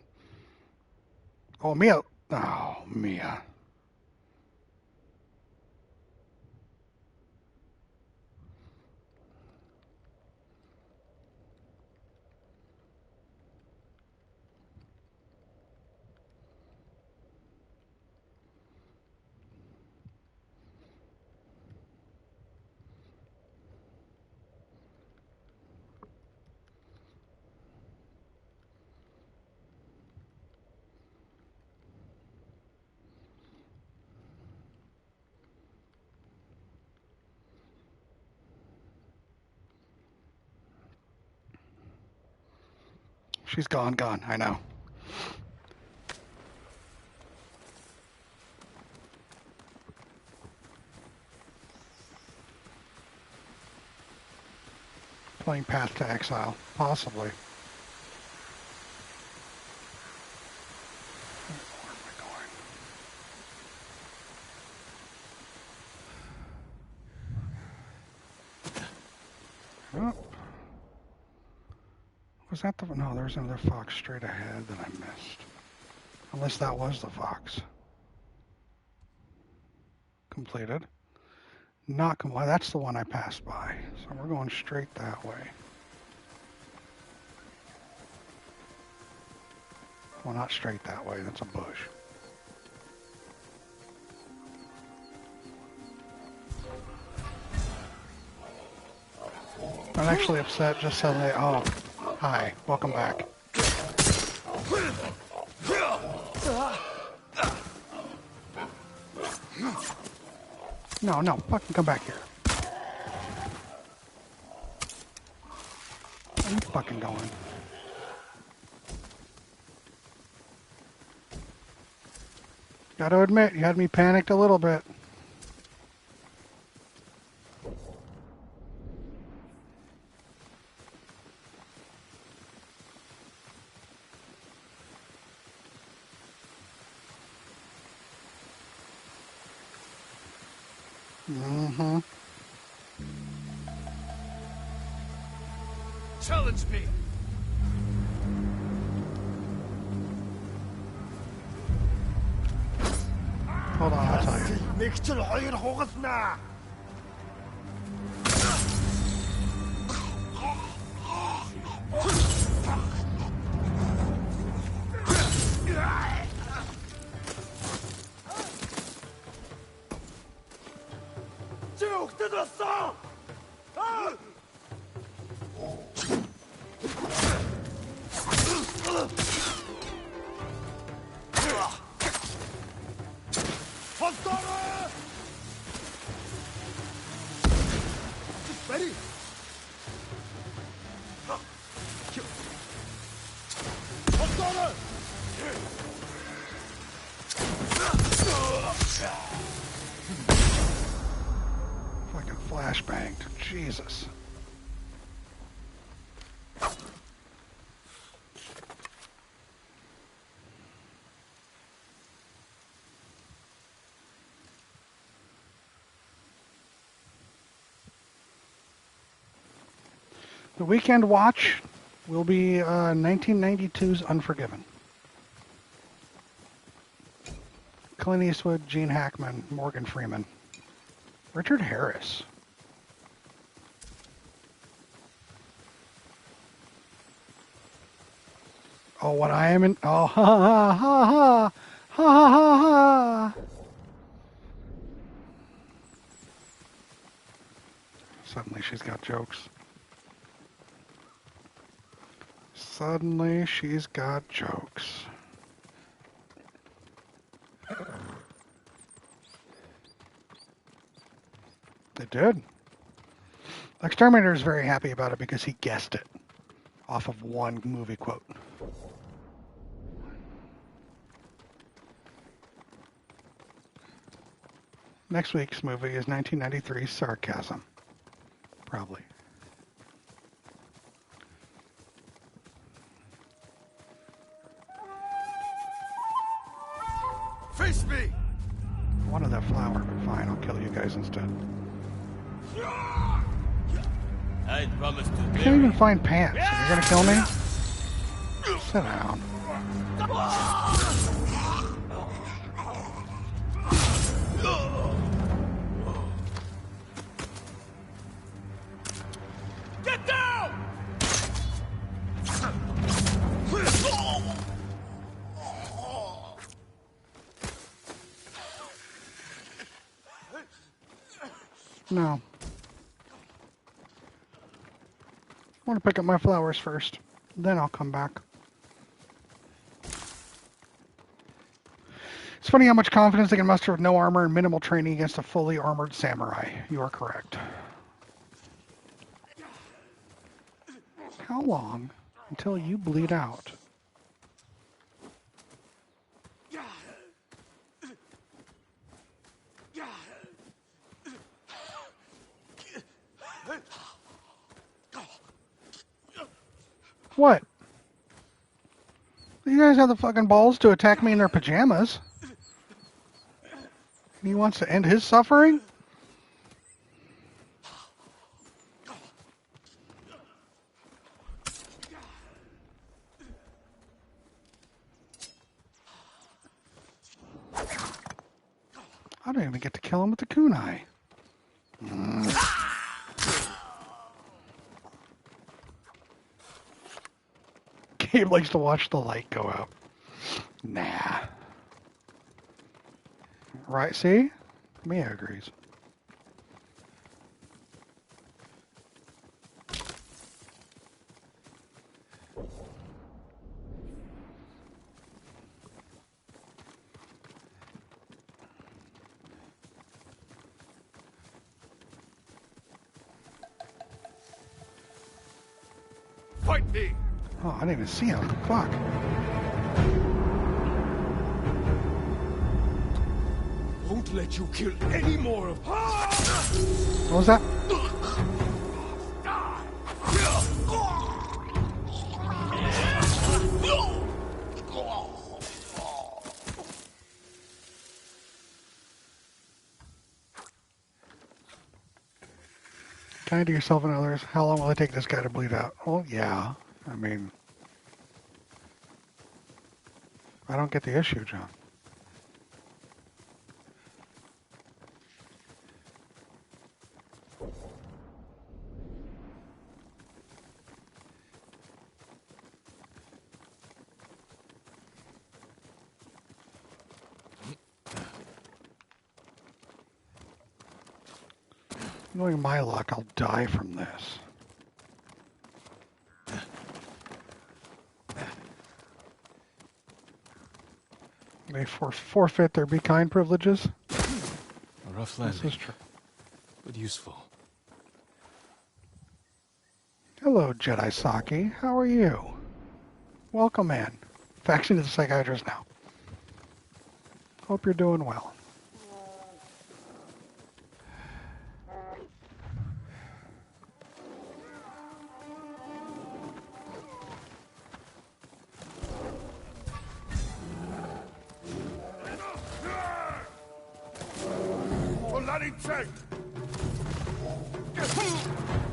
Oh, Mia. Oh, Mia. She's gone, I know. Playing Path to Exile, possibly. Was that the... No, there's another fox straight ahead that I missed. Unless that was the fox. Completed. Not completed. That's the one I passed by. So we're going straight that way. Well, not straight that way. That's a bush. I'm actually upset just suddenly. Oh, hi. Welcome back. No, no. Fucking come back here. Where are you fucking going? Gotta admit, you had me panicked a little bit. Mm-hmm. Challenge me! Hold on, I'll tell you. 맥주를 허연 호갔나? 쭉 뜯었어! Ready? Fucking flashbanged. Jesus. The weekend watch will be 1992's Unforgiven. Clint Eastwood, Gene Hackman, Morgan Freeman, Richard Harris. Oh, what I am in... Oh, ha ha ha ha ha ha ha ha. Suddenly she's got jokes. Suddenly she's got jokes. It did. Exterminator is very happy about it because he guessed it off of one movie quote. Next week's movie is 1993's Sarcasm. Probably. Face me! I wanted that flower, but fine, I'll kill you guys instead. I promised to I can't even find pants. So you're gonna kill me? Sit down. Get down! No. I want to pick up my flowers first. Then I'll come back. It's funny how much confidence they can muster with no armor and minimal training against a fully armored samurai. You are correct. How long until you bleed out? What? You guys have the fucking balls to attack me in their pajamas. And he wants to end his suffering? didn't even get to kill him with the kunai. Gabe likes to watch the light go out. Nah. Right, see? Mia agrees. Fight me! Oh, I didn't even see him. Fuck. Won't let you kill any more of. What was that? Kind to yourself and others. How long will it take this guy to bleed out? Well, yeah. I mean, I don't get the issue, John. Knowing my luck, I'll die from this. They forfeit their be kind privileges. A rough landing. This is true. But useful. Hello, Jedi Saki. How are you? Welcome in. Faction is a psychiatrist now. Hope you're doing well.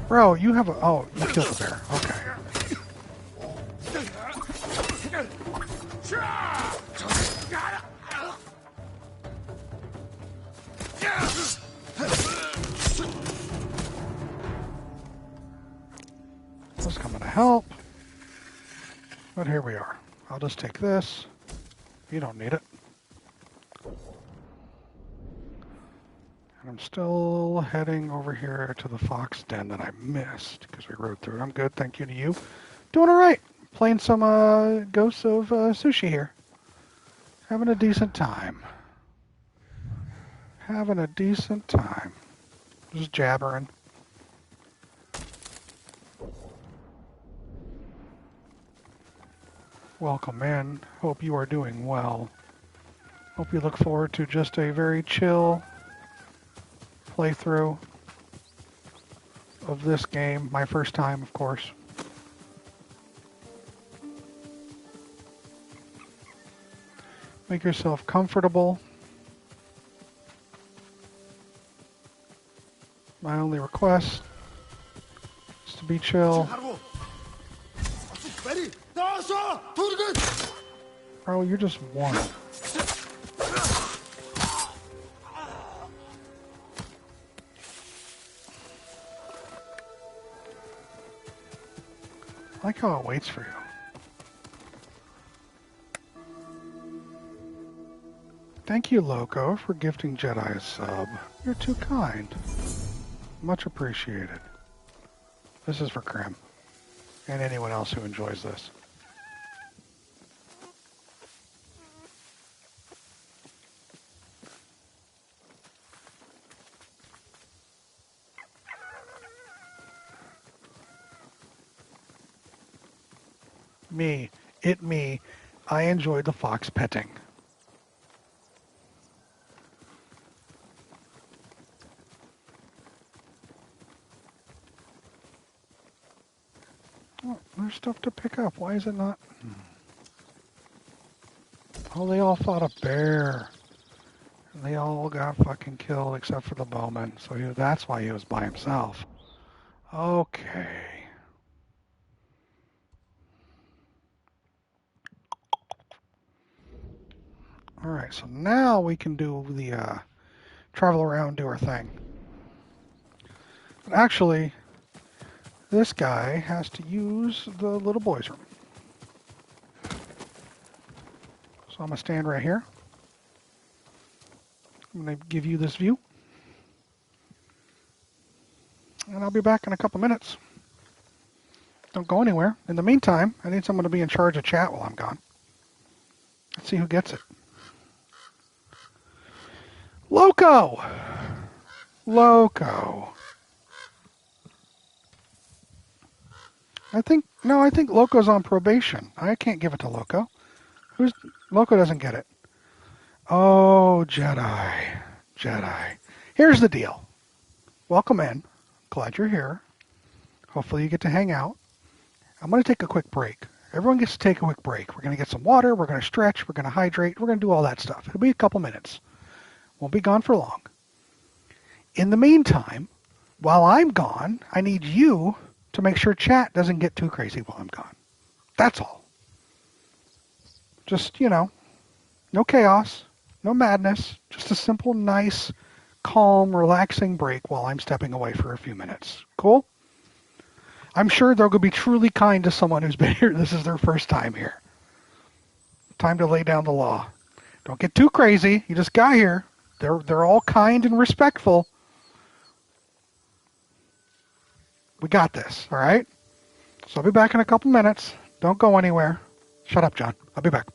Bro, you have a... Oh, you killed the bear. Okay. I was coming to help. But here we are. I'll just take this. You don't need it. And I'm still heading over here to the fox den that I missed because we rode through it. I'm good, thank you to you. Doing all right. Playing some Ghosts of Sushi here. Having a decent time. Having a decent time. Just jabbering. Welcome in. Hope you are doing well. Hope you look forward to just a very chill playthrough of this game. My first time, of course. Make yourself comfortable. My only request is to be chill. Bro, you're just one. I like how it waits for you. Thank you, Loco, for gifting Jedi a sub. You're too kind. Much appreciated. This is for Krim. And anyone else who enjoys this. Me. I enjoyed the fox petting. Oh, there's stuff to pick up. Why is it not? Oh, they all fought a bear. And they all got fucking killed except for the bowman. So that's why he was by himself. Okay. Alright, so now we can do the travel around, do our thing. But actually, this guy has to use the little boy's room. So I'm going to stand right here. I'm going to give you this view. And I'll be back in a couple minutes. Don't go anywhere. In the meantime, I need someone to be in charge of chat while I'm gone. Let's see who gets it. Loco! Loco. I think Loco's on probation. I can't give it to Loco. Loco doesn't get it. Oh, Jedi. Jedi. Here's the deal. Welcome in. Glad you're here. Hopefully you get to hang out. I'm going to take a quick break. Everyone gets to take a quick break. We're going to get some water. We're going to stretch. We're going to hydrate. We're going to do all that stuff. It'll be a couple minutes. Won't be gone for long. In the meantime, while I'm gone, I need you to make sure chat doesn't get too crazy while I'm gone. That's all. Just, no chaos, no madness, just a simple, nice, calm, relaxing break while I'm stepping away for a few minutes. Cool? I'm sure they'll be truly kind to someone who's been here. This is their first time here. Time to lay down the law. Don't get too crazy. You just got here. They're all kind and respectful. We got this, all right? So I'll be back in a couple minutes. Don't go anywhere. Shut up, John. I'll be back.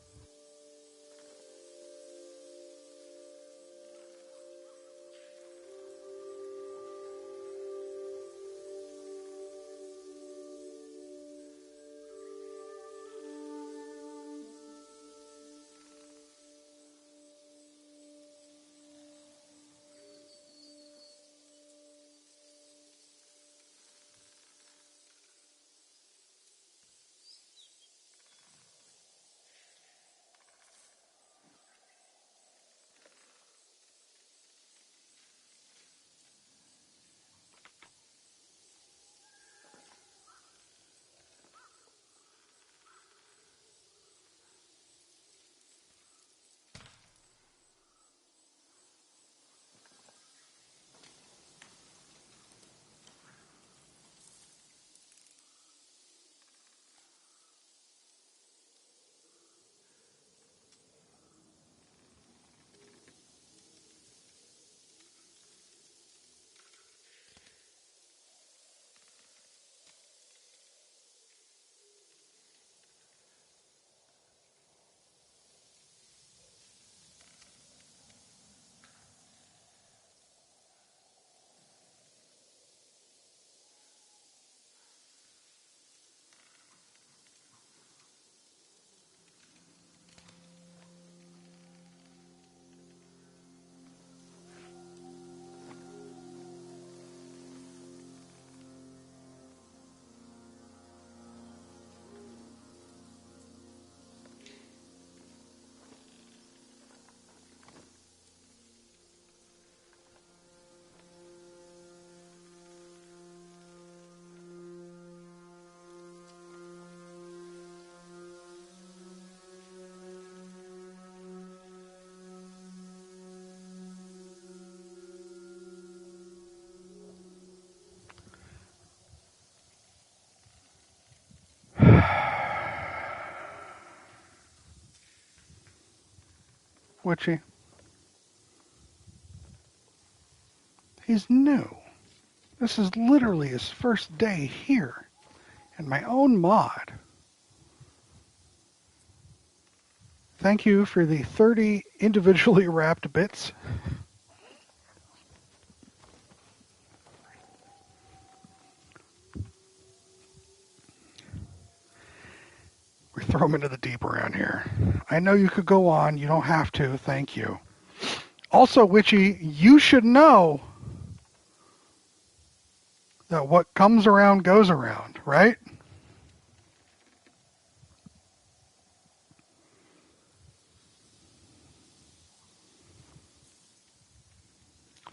Witchy. He's new. This is literally his first day here. In my own mod. Thank you for the 30 individually wrapped bits. We throw them into the deep around here. I know you could go on. You don't have to. Thank you. Also, Witchy, you should know that what comes around goes around, right?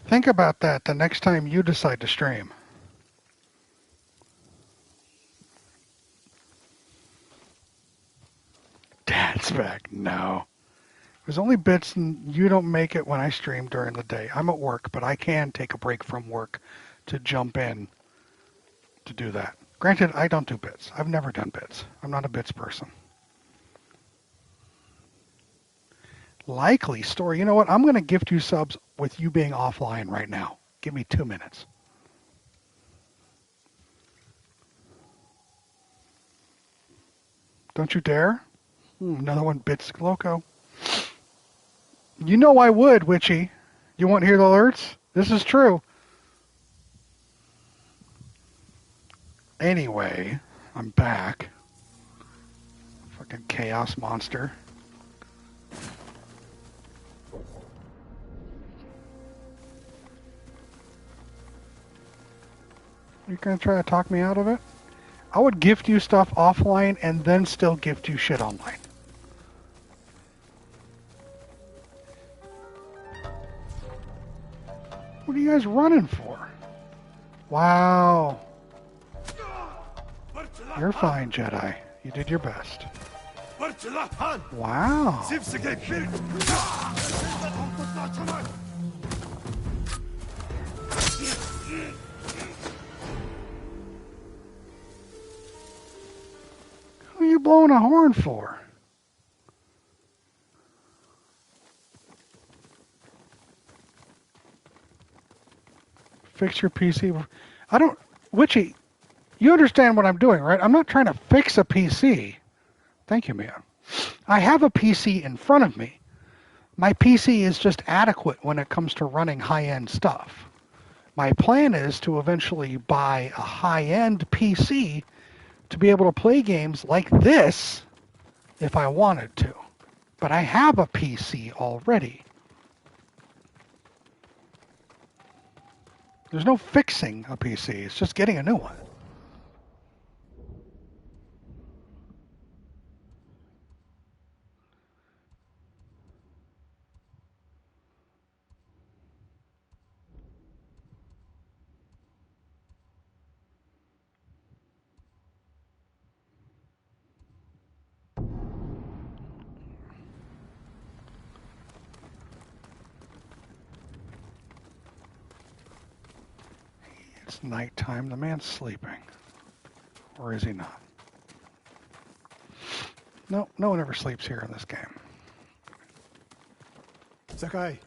Think about that the next time you decide to stream. Dad's back. No. There's only bits, and you don't make it when I stream during the day. I'm at work, but I can take a break from work to jump in to do that. Granted, I don't do bits. I've never done bits. I'm not a bits person. Likely story. You know what? I'm going to gift you subs with you being offline right now. Give me 2 minutes. Don't you dare. Another one, Bits Loco. You know I would, Witchy. You want to hear the alerts? This is true. Anyway, I'm back. Fucking chaos monster. You gonna try to talk me out of it? I would gift you stuff offline and then still gift you shit online. What are you guys running for? Wow. You're fine, Jedi. You did your best. Wow. Who are you blowing a horn for? Fix your PC. I don't... Witchy, you understand what I'm doing, right? I'm not trying to fix a PC. Thank you, Mia. I have a PC in front of me. My PC is just adequate when it comes to running high-end stuff. My plan is to eventually buy a high-end PC to be able to play games like this if I wanted to. But I have a PC already. There's no fixing a PC. It's just getting a new one. It's nighttime. The man's sleeping. Or is he not? No, no one ever sleeps here in this game. Sakai.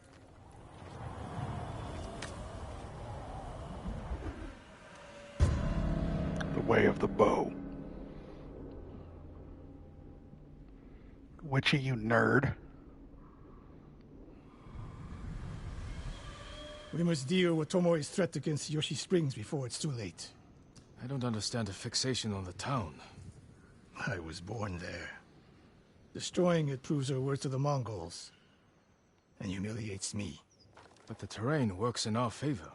The way of the bow. Witchy, you nerd. We must deal with Tomoe's threat against Yoshi Springs before it's too late. I don't understand the fixation on the town. I was born there. Destroying it proves our worth to the Mongols. And humiliates me. But the terrain works in our favor.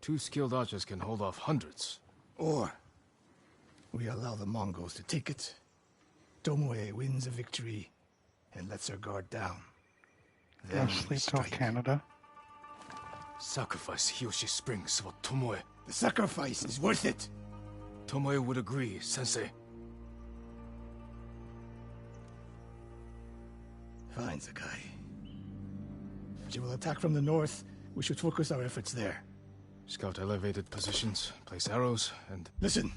2 skilled archers can hold off hundreds. Or we allow the Mongols to take it. Tomoe wins a victory and lets her guard down. Then I'll sleep till Canada. Sacrifice Yoshi Springs for Tomoe. The sacrifice is worth it. Tomoe would agree, Sensei. Fine, Sakai. She will attack from the north. We should focus our efforts there. Scout elevated positions, place arrows, and... Listen.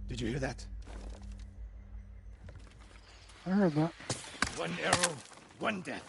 Did you hear that? I heard that. 1 arrow, 1 death.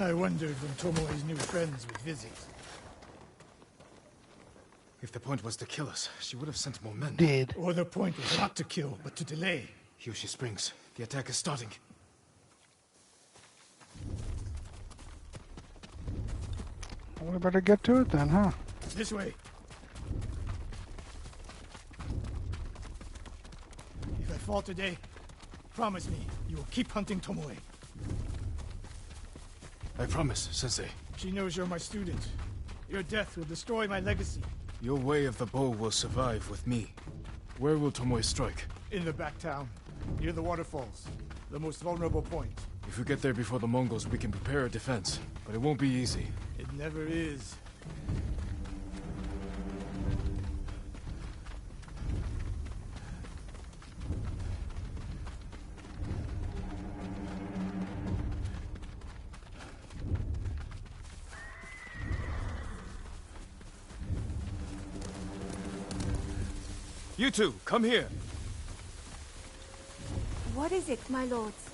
I wondered when Tomoe's new friends would visit. If the point was to kill us, she would have sent more men. Did. Or the point was not to kill, but to delay. Hyoshi Springs. The attack is starting. We better get to it then, huh? This way. If I fall today, promise me you will keep hunting Tomoe. I promise, Sensei. She knows you're my student. Your death will destroy my legacy. Your way of the bow will survive with me. Where will Tomoe strike? In the back town, near the waterfalls. The most vulnerable point. If we get there before the Mongols, we can prepare a defense. But it won't be easy. It never is. You two, come here. What is it, my lords?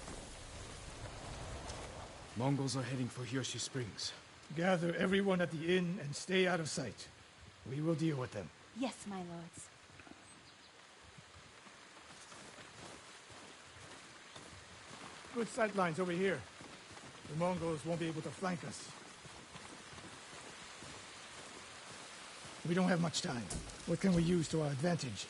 Mongols are heading for Hyoshi Springs. Gather everyone at the inn and stay out of sight. We will deal with them. Yes, my lords. Good sight lines over here. The Mongols won't be able to flank us. We don't have much time. What can we use to our advantage?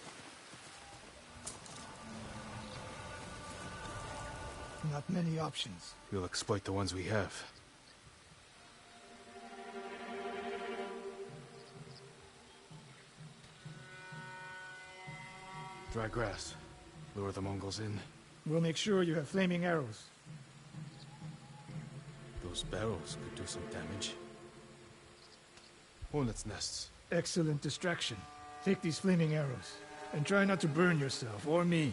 Not many options. We'll exploit the ones we have. Dry grass. Lure the Mongols in. We'll make sure you have flaming arrows. Those barrels could do some damage. Hornets' nests. Excellent distraction. Take these flaming arrows. And try not to burn yourself or me.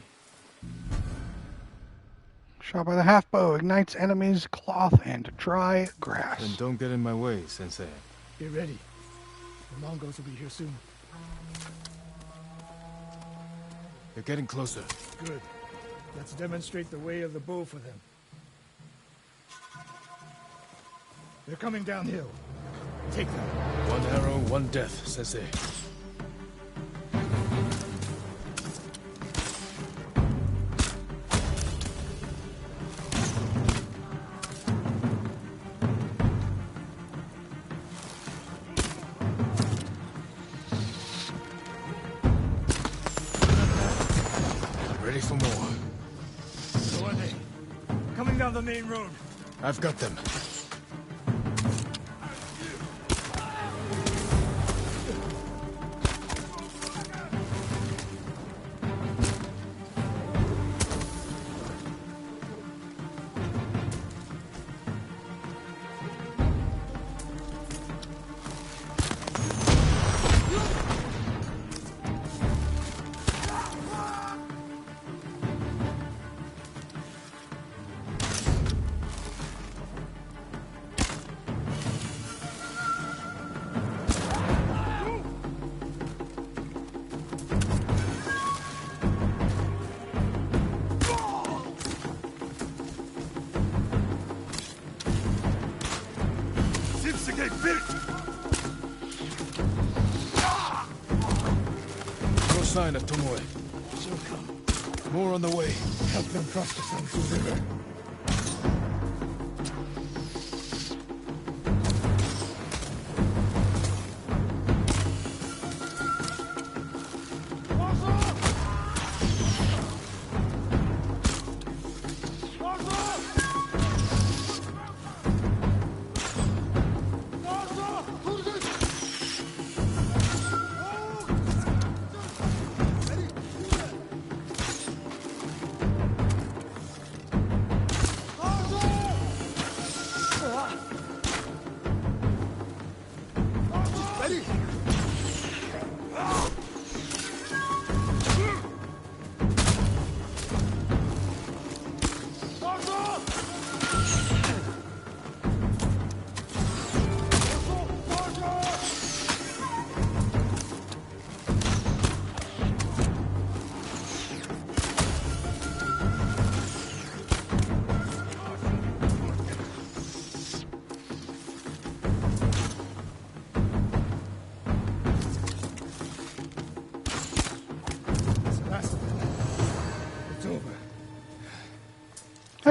Shot by the half bow ignites enemies' cloth and dry grass. Then don't get in my way, Sensei. Get ready. The Mongols will be here soon. They're getting closer. Good. Let's demonstrate the way of the bow for them. They're coming downhill. Take them. One arrow, one death, Sensei. Ready for more. So are they. Coming down the main road. I've got them. No sign of Tomoe. She'll come. More on the way. Help them cross the Sansu River.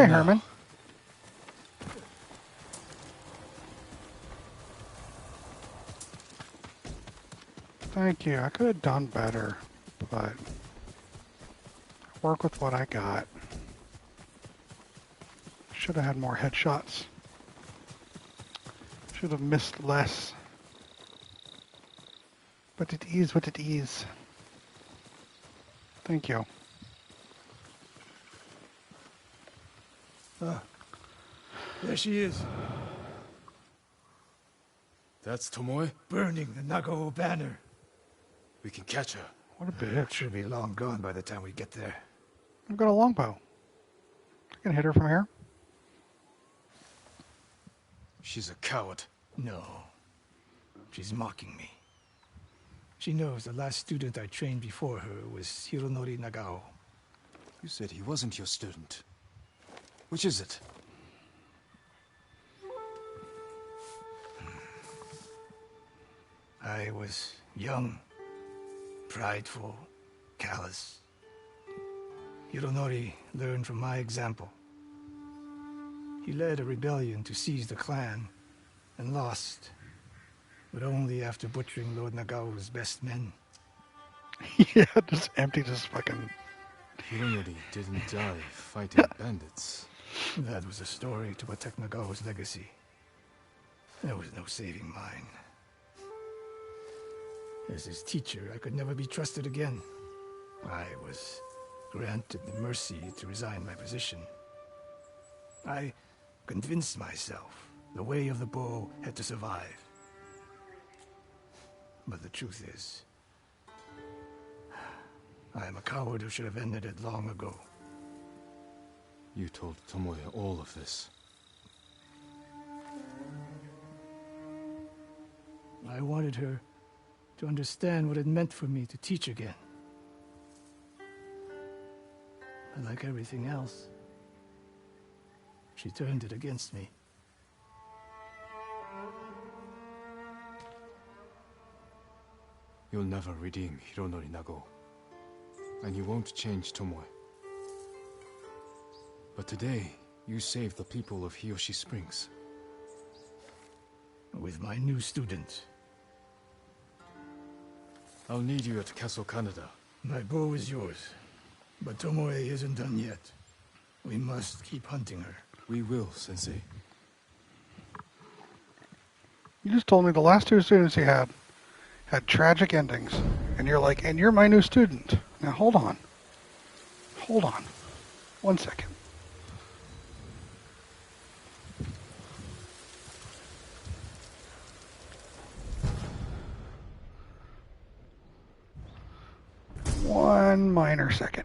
Hey, now. Herman. Thank you. I could have done better, but work with what I got. Should have had more headshots. Should have missed less. But it is what it is. Thank you. There she is, That's Tomoe? burning the Nagao banner. We can catch her. What a bitch. She'll be long gone by the time we get there. I've got a longbow. I can hit her from here. She's a coward. No. She's mocking me. She knows the last student I trained before her was Hironori Nagao. You said he wasn't your student. Which is it? I was young, prideful, callous. Hironori learned from my example. He led a rebellion to seize the clan, and lost, but only after butchering Lord Nagao's best men. Yeah, just emptied his fucking... Hironori didn't die fighting bandits. That was a story to protect Nagao's legacy. There was no saving mine. As his teacher, I could never be trusted again. I was granted the mercy to resign my position. I convinced myself the way of the bow had to survive. But the truth is, I am a coward who should have ended it long ago. You told Tomoe all of this. I wanted her to understand what it meant for me to teach again. But like everything else, she turned it against me. You'll never redeem Hironori Nagao. And you won't change Tomoe. But today, you saved the people of Hiyoshi Springs. With my new student. I'll need you at Castle Canada. My bow is yours. But Tomoe isn't done yet. We must keep hunting her. We will, Sensei. You just told me the last two students he had tragic endings. And you're like, and you're my new student. Now hold on. Hold on. 1 second. One minor second.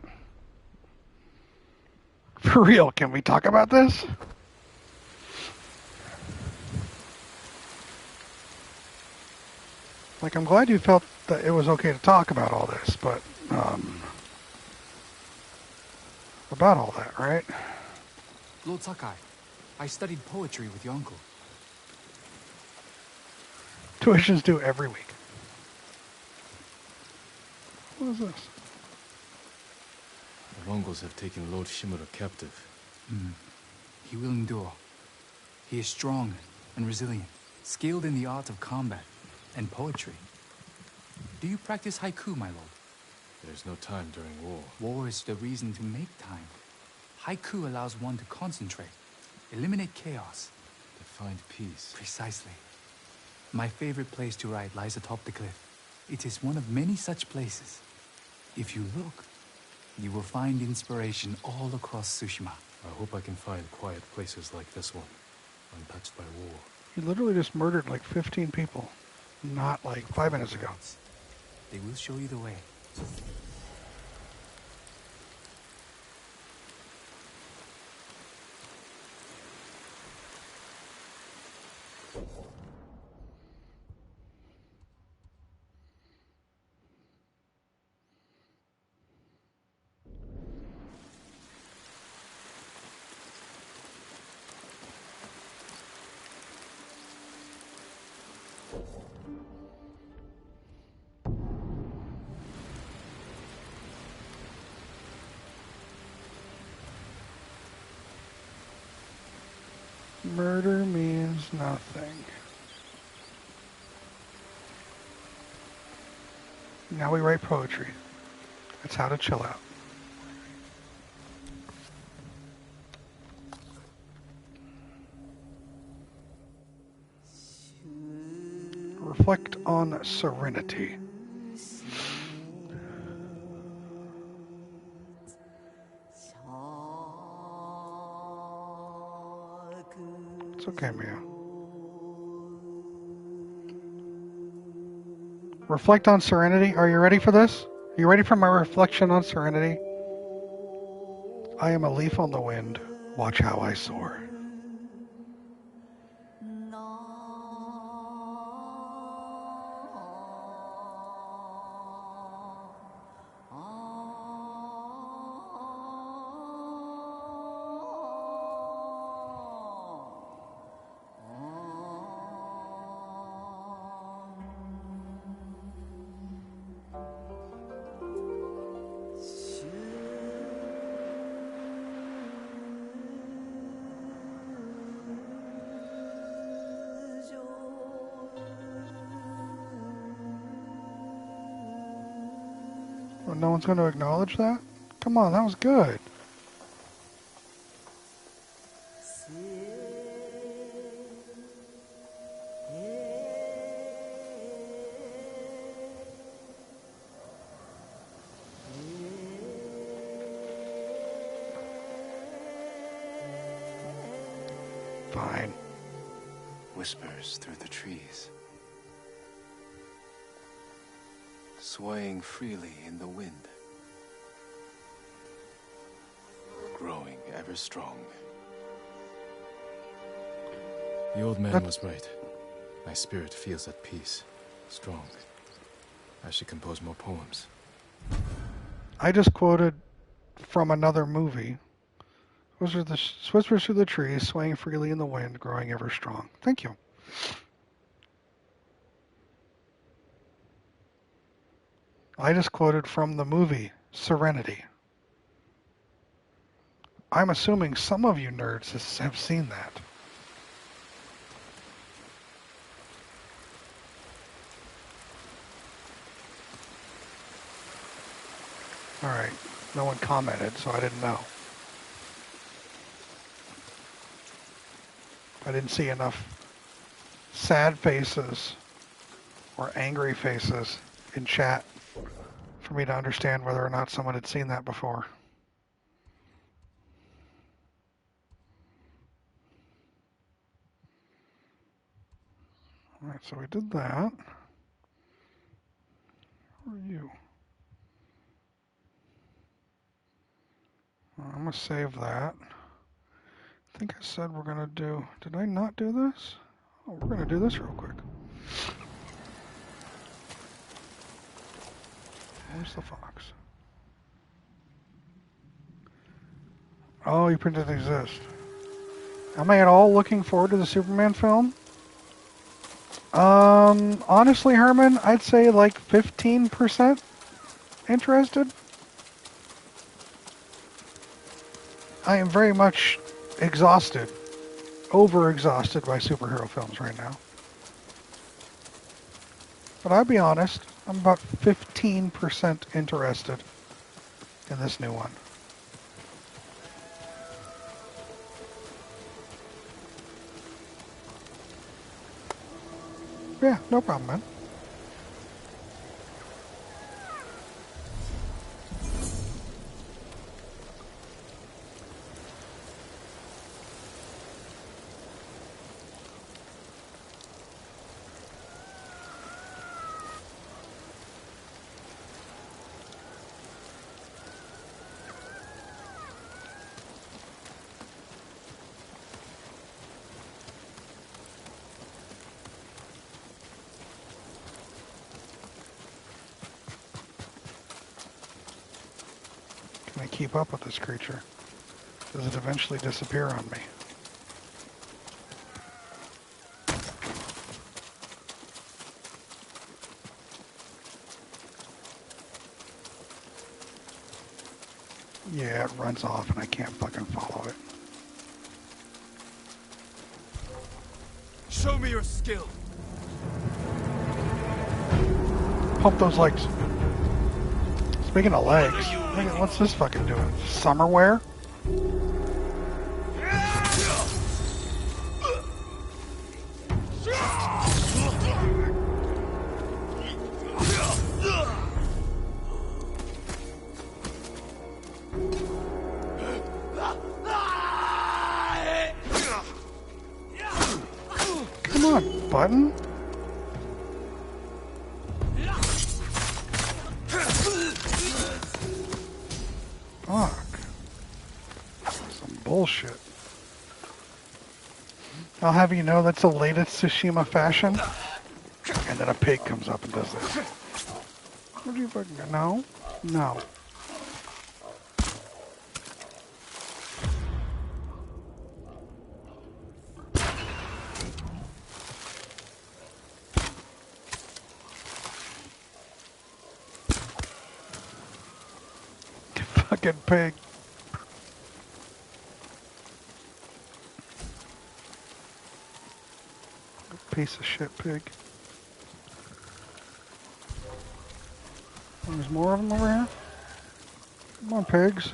For real, can we talk about this? Like, I'm glad you felt that it was okay to talk about all this, but, about all that, right? Lord Sakai, I studied poetry with your uncle. Tuition's due every week. What is this? The Mongols have taken Lord Shimura captive. He will endure. He is strong and resilient, skilled in the art of combat and poetry. Do you practice haiku, my lord? There's no time during war. War is the reason to make time. Haiku allows one to concentrate, eliminate chaos. To find peace. Precisely. My favorite place to write lies atop the cliff. It is one of many such places. If you look, you will find inspiration all across Tsushima. I hope I can find quiet places like this one, untouched by war. He literally just murdered like 15 people. Not like 5 minutes ago. They will show you the way. Murder means nothing. Now we write poetry. That's how to chill out. Reflect on serenity. It's okay, Mia. Reflect on serenity. Are you ready for this? Are you ready for my reflection on serenity? I am a leaf on the wind. Watch how I soar. Well, no one's going to acknowledge that? Come on, that was good. Fine. Whispers through the trees, swaying freely in the wind, growing ever strong. The old man was right. My spirit feels at peace, strong. I should compose more poems. I just quoted from another movie. Whispers through the trees, swaying freely in the wind, growing ever strong. Thank you. I just quoted from the movie Serenity. I'm assuming some of you nerds have seen that. Alright, no one commented, so I didn't know. I didn't see enough sad faces or angry faces in chat for me to understand whether or not someone had seen that before. Alright, so we did that. Who are you? I'm going to save that. I think I said we're going to do... Did I not do this? Oh, we're going to do this real quick. Where's the fox? Oh, you printed exist. Am I at all looking forward to the Superman film? Honestly, Herman, I'd say like 15% interested. I am very much exhausted, over-exhausted by superhero films right now. But I'll be honest, I'm about 15% interested in this new one. Yeah, no problem, man. Can I keep up with this creature? Does it eventually disappear on me? Yeah, it runs off and I can't fucking follow it. Show me your skill. Pump those legs. Speaking of legs, what's this fucking doing? Summer wear? Come on, button. Fuck. Some bullshit. I'll have you know that's the latest Tsushima fashion. And then a pig comes up and does this. What do you fucking... No? No. Fucking pig. Piece of shit pig. There's more of them over here. Come on, pigs.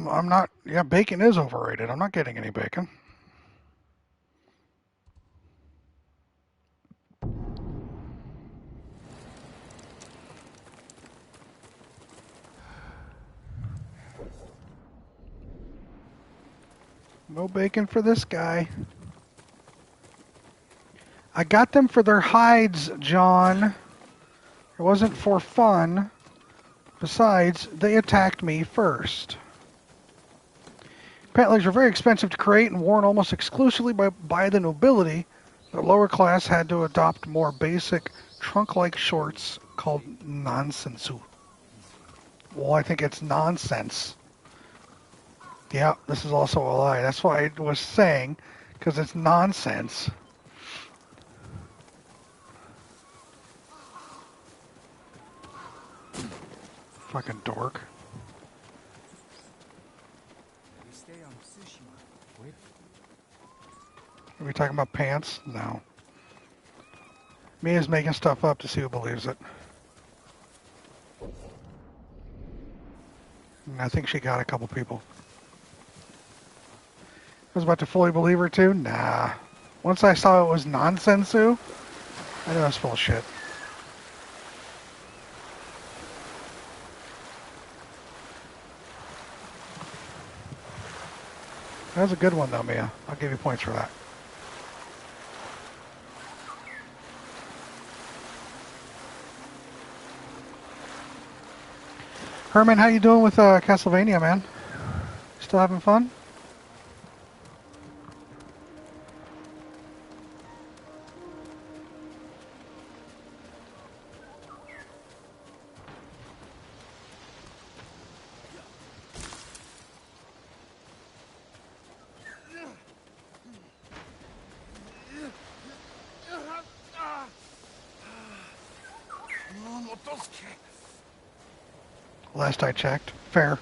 I'm not... Yeah, bacon is overrated. I'm not getting any bacon. No bacon for this guy. I got them for their hides, John. It wasn't for fun. Besides, they attacked me first. Pant legs were very expensive to create and worn almost exclusively by the nobility. The lower class had to adopt more basic trunk-like shorts called nonsensu. Well, I think it's nonsense. Yeah, this is also a lie. That's why I was saying, because it's nonsense. Fucking dork. We stay on Tsushima. Wait. Are we talking about pants? No. Mia's making stuff up to see who believes it. And I think she got a couple people. I was about to fully believe her too? Nah. Once I saw it was nonsensu, I knew it was full of shit. That was a good one though, Mia. I'll give you points for that. Herman, how you doing with Castlevania, man? Still having fun? Last I checked. Fair.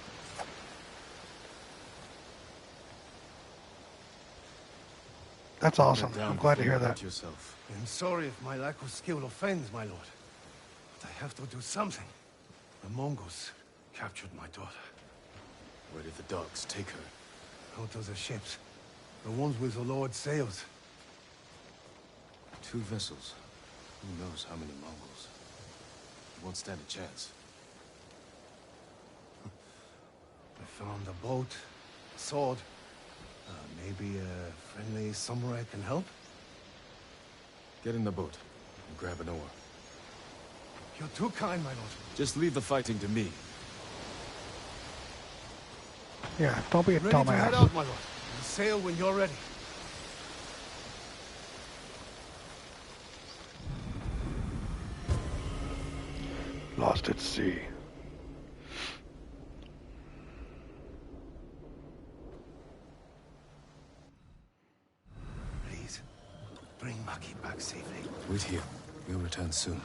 That's awesome. I'm glad to hear that. I'm sorry if my lack of skill offends, my lord. But I have to do something. The Mongols captured my daughter. Where did the dogs take her? Out of the ships. The ones with the Lord's sails. 2 vessels. Who knows how many Mongols? Won't stand a chance. I found a boat, a sword. Maybe a friendly samurai can help? Get in the boat and grab an oar. You're too kind, my lord. Just leave the fighting to me. Yeah, don't be a Ready to head dumbass. out, my lord. We'll sail when you're ready. Lost at sea. Taki back safely. Wait here. We'll return soon.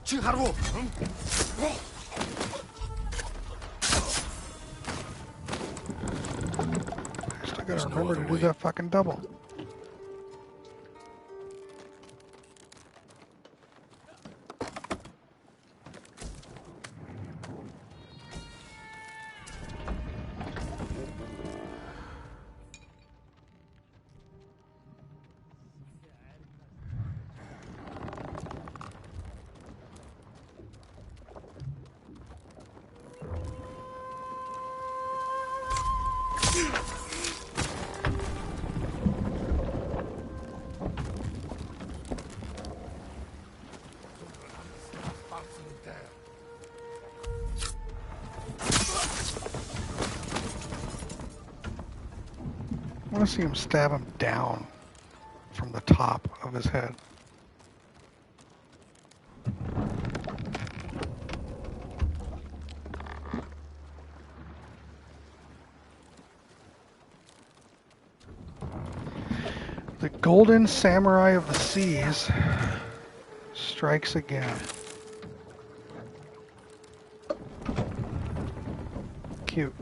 I gotta remember to do that fucking double. I want to see him stab him down from the top of his head. The golden samurai of the seas strikes again. Cute.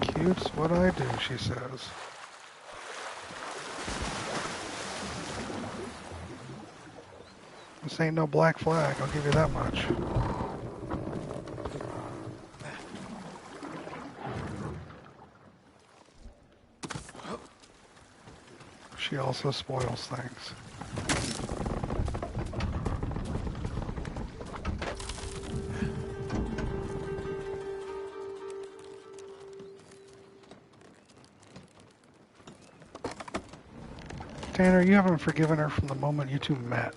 Cute's what I do, she says. This ain't no black flag, I'll give you that much. She also spoils things. Tanner, you haven't forgiven her from the moment you two met.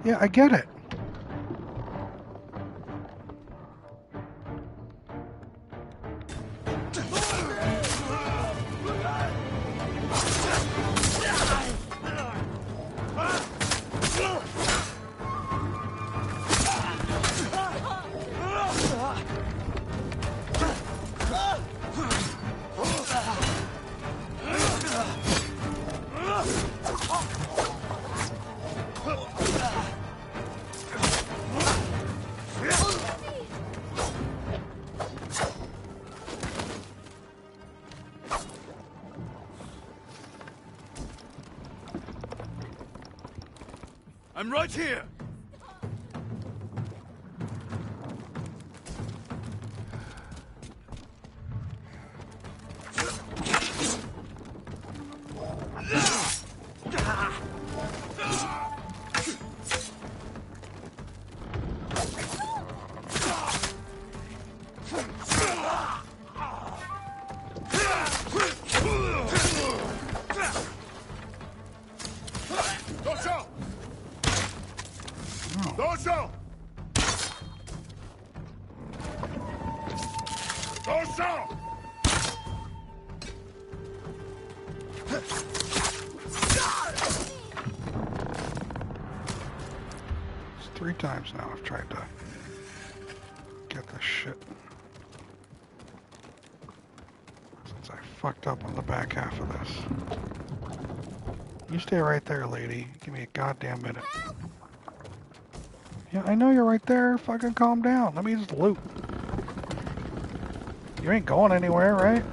Yeah, I get it. I'm right here! Dosho! Dosho! Dosho! It's 3 times now I've tried to get this shit. Since I fucked up on the back half of this. You stay right there, lady. Give me a goddamn minute. Yeah, I know you're right there. Fucking calm down. Let me just loot. You ain't going anywhere, right?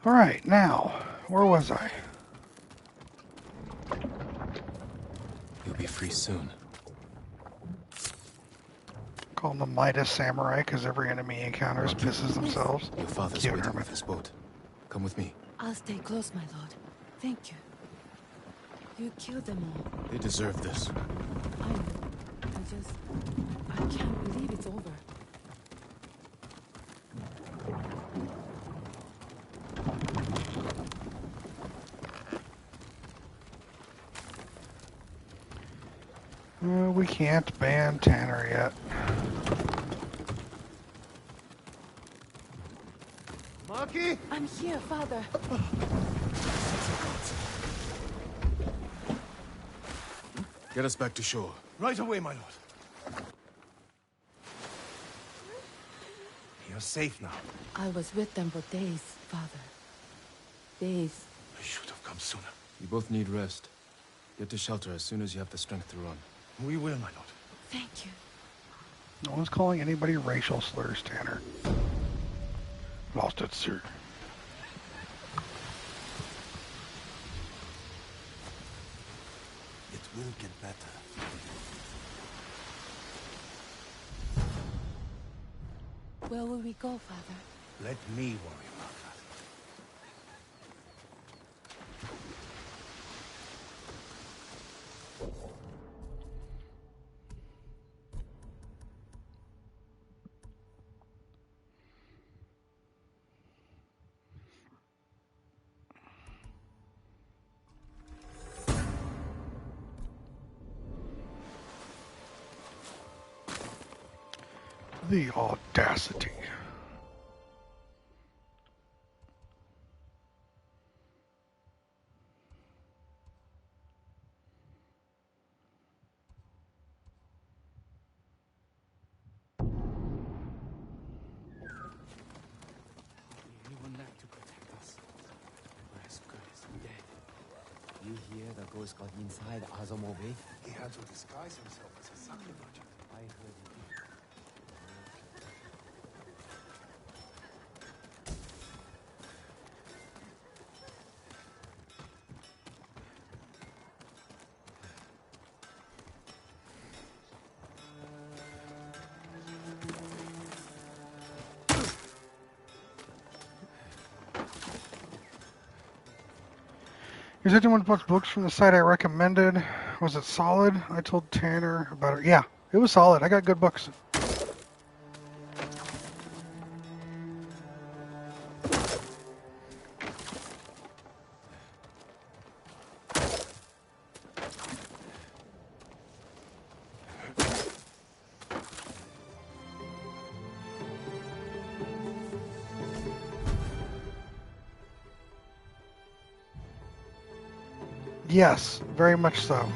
Alright, now, where was I? You'll be free soon. Call him the Midas Samurai because every enemy he encounters pisses themselves. Your father's Cute, waiting Herman. with his boat. Come with me. I'll stay close, my lord. Thank you. You killed them all. They deserve this. I know. I can't believe it's over. We can't ban Tanner yet. Maki? I'm here, father. Get us back to shore. Right away, my lord. You're safe now. I was with them for days, father. Days. I should have come sooner. You both need rest. Get to shelter as soon as you have the strength to run. We will, my lord. Thank you. No one's calling anybody racial slurs, Tanner. Lost it, sir. It will get better. Where will we go, father? Let me worry about that. The audacity. Anyone left to protect us? We're as good as dead. You hear the ghost got inside Azamo Bay? He had to disguise himself as a sake merchant. I heard it. Here's anyone books from the site I recommended. Was it solid? I told Tanner about it. Yeah, it was solid. I got good books. Yes, very much so.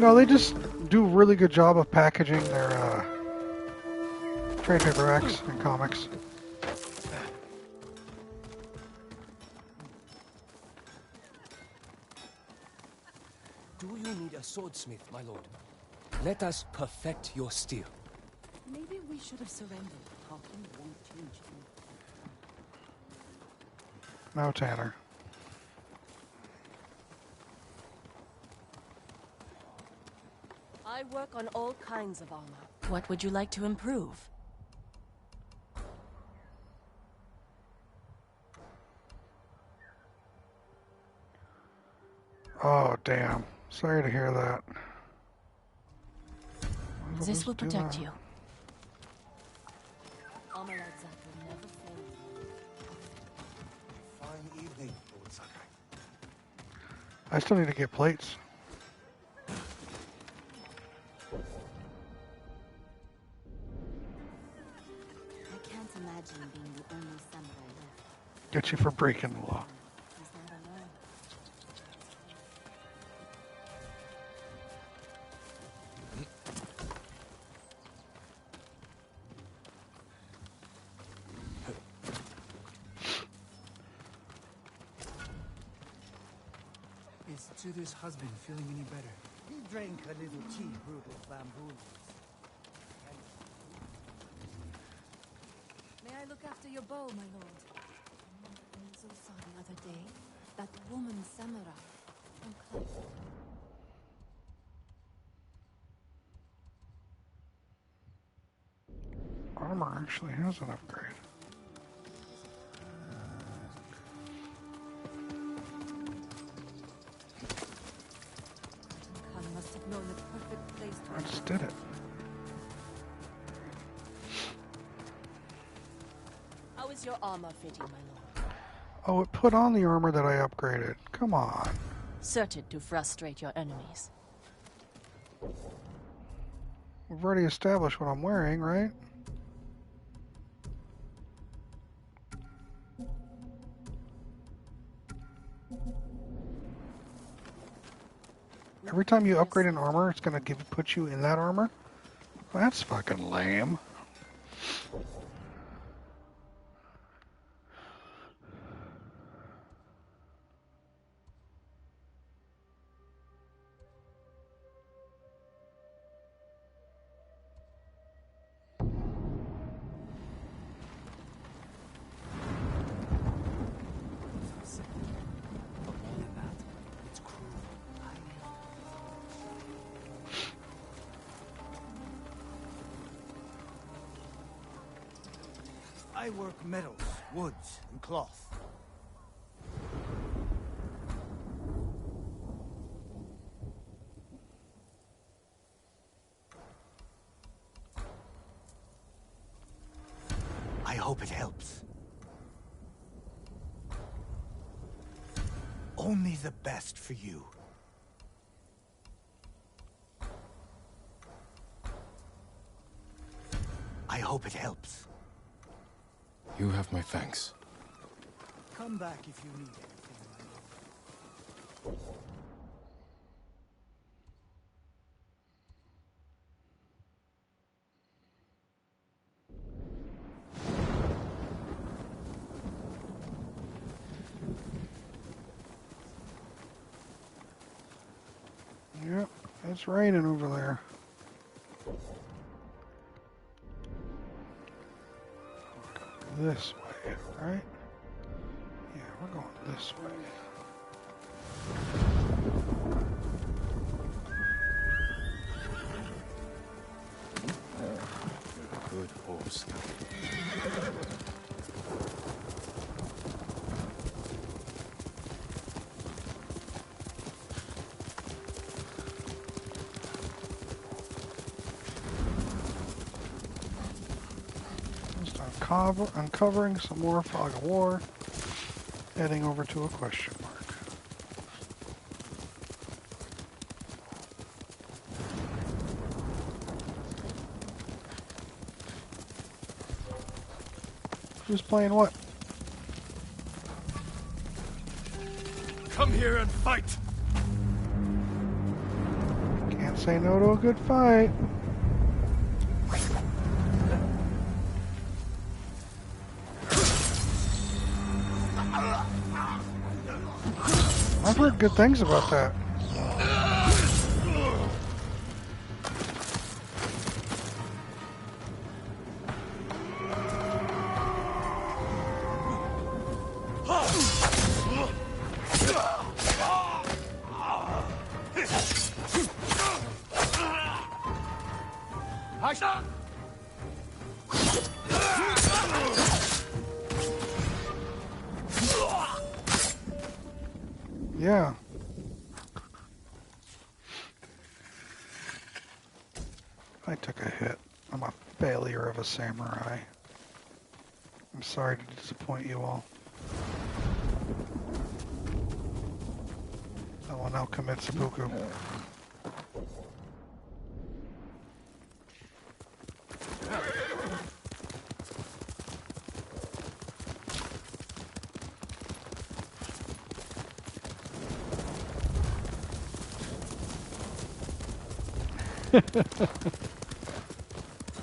No, they just do a really good job of packaging their trade paperbacks and comics. Do you need a swordsmith, my lord? Let us perfect your steel. Maybe we should have surrendered. Talking won't change anything. No, Tanner. I work on all kinds of armor. What would you like to improve? Oh, damn. Sorry to hear that. This will protect you. Fine evening, Lord Sakai. I still need to get plates. I can't imagine being the only samurai left. Get you for breaking the law. He's not alone. Is Tsuru's husband feeling any better? He drank a little tea brewed with bamboo leaves. May I look after your bow, my lord? I also saw the other day that woman samurai from Cliff. Armor actually has an upgrade. Khan must have known the perfect place to I just did it. How is your armor fitting, my lord? Oh, it put on the armor that I upgraded. Come on. Certain to frustrate your enemies. We've already established what I'm wearing, right? Every time you upgrade an armor, it's gonna put you in that armor? That's fucking lame. I work metals, woods, and cloth. I hope it helps. Only the best for you. I hope it helps. You have my thanks. Come back if you need anything, my lord. Yep, it's raining over there. This way, right? Yeah, we're going this way. Good horse. Uncovering some more fog of war, heading over to a question mark. Who's playing what? Come here and fight! Can't Can't say no to a good fight. I've heard good things about that. Yeah. I took a hit. I'm a failure of a samurai. I'm sorry to disappoint you all. I will now commit seppuku.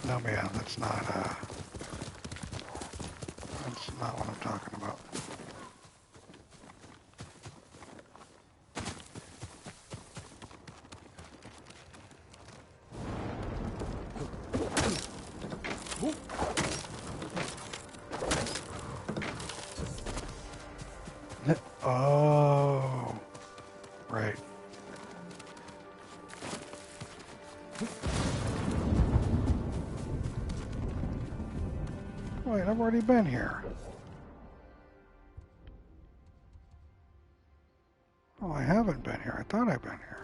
No, man, that's not what I'm talking about. Oh, right. Wait, I've already been here. Oh, I haven't been here. I thought I'd been here.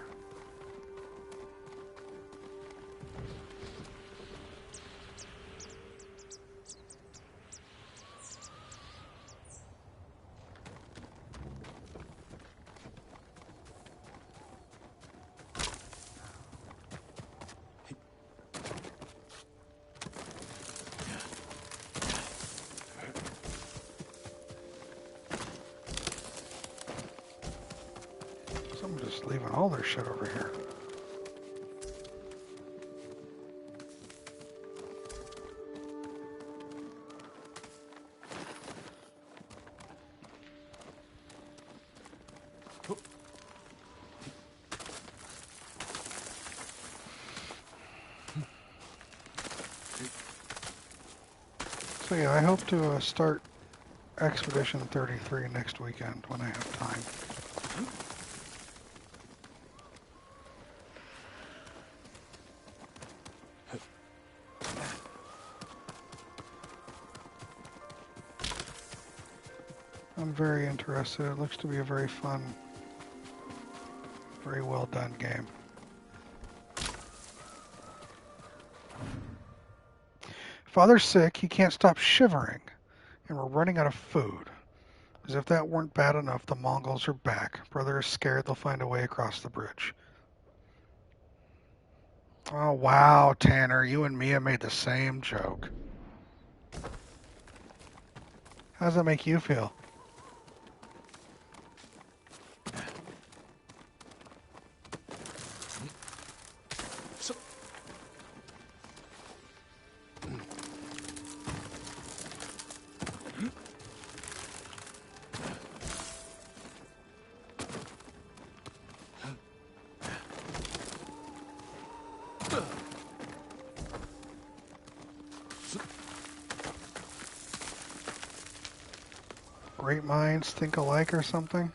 Someone's just leaving all their shit over here. So yeah, I hope to start Expedition 33 next weekend when I have time. I'm very interested. It looks to be a very fun, very well done game. Father's sick, he can't stop shivering, and we're running out of food. As if that weren't bad enough, the Mongols are back. Brother is scared they'll find a way across the bridge. Oh, wow, Tanner, you and Mia made the same joke. How does that make you feel? Great minds think alike or something?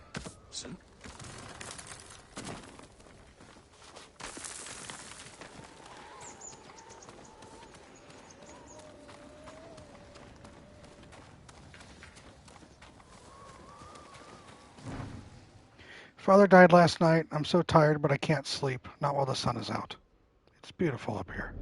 Father died last night. I'm so tired, but I can't sleep. Not while the sun is out. It's beautiful up here.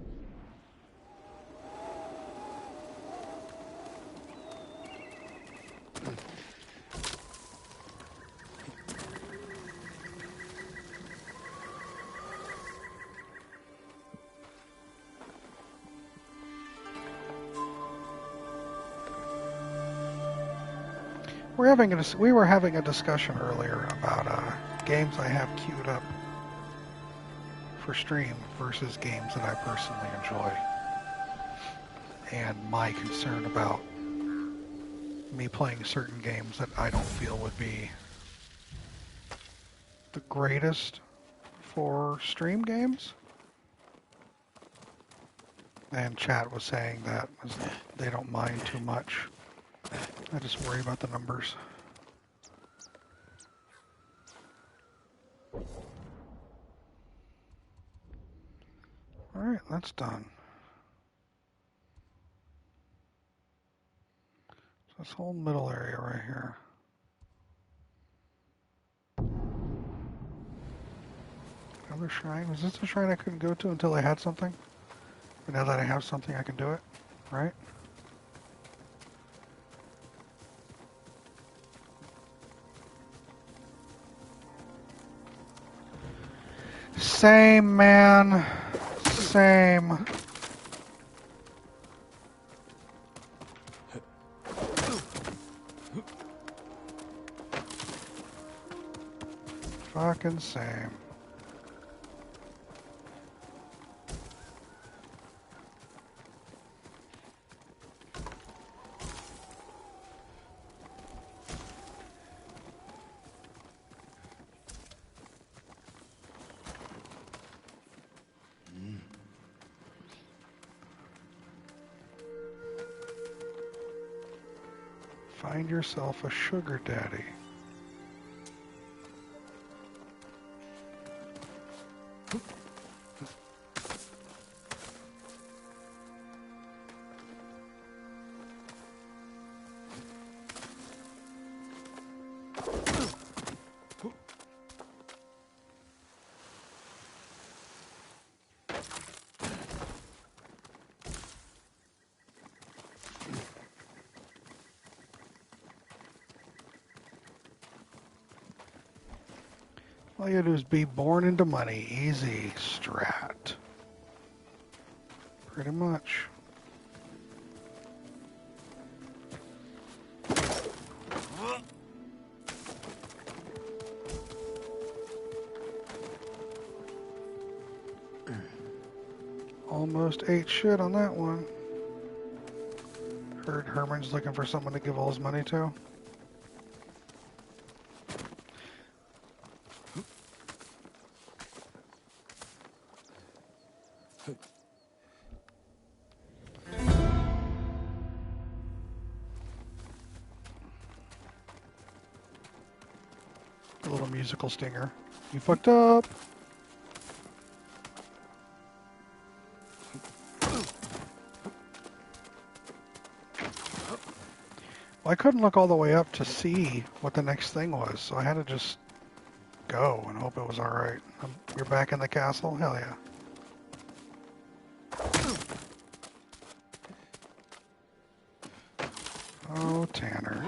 We were having a discussion earlier about games I have queued up for stream versus games that I personally enjoy. And my concern about me playing certain games that I don't feel would be the greatest for stream games. And chat was saying that they don't mind too much. I just worry about the numbers. Alright, that's done. So this whole middle area right here. Another shrine? Was this a shrine I couldn't go to until I had something? But now that I have something, I can do it, right? Same, man. Same. Fucking same. Find yourself a sugar daddy. All you gotta do is be born into money. Easy strat. Pretty much. Almost ate shit on that one. Heard Herman's looking for someone to give all his money to. A little musical stinger. You fucked up. Well, I couldn't look all the way up to see what the next thing was, so I had to just go and hope it was alright. You're back in the castle? Hell yeah. Oh, Tanner.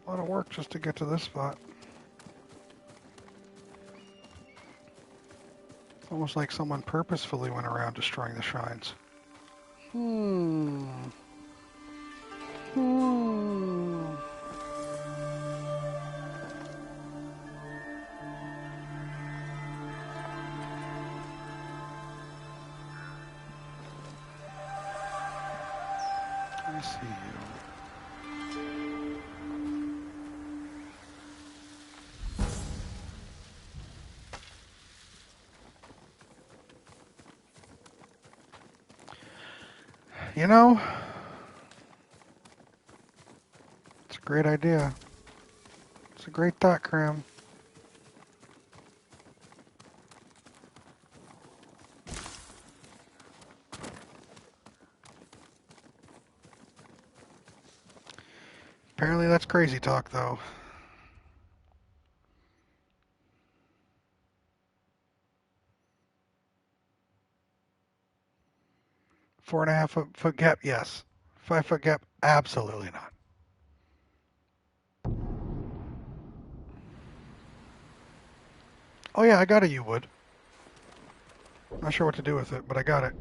A lot of work just to get to this spot. It's almost like someone purposefully went around destroying the shrines. I see you. You know, it's a great idea. It's a great thought, Cram. Apparently that's crazy talk, though. Four and a half foot gap, yes. 5 foot gap, absolutely not. Oh yeah, I got a yew wood. Not sure what to do with it, but I got it.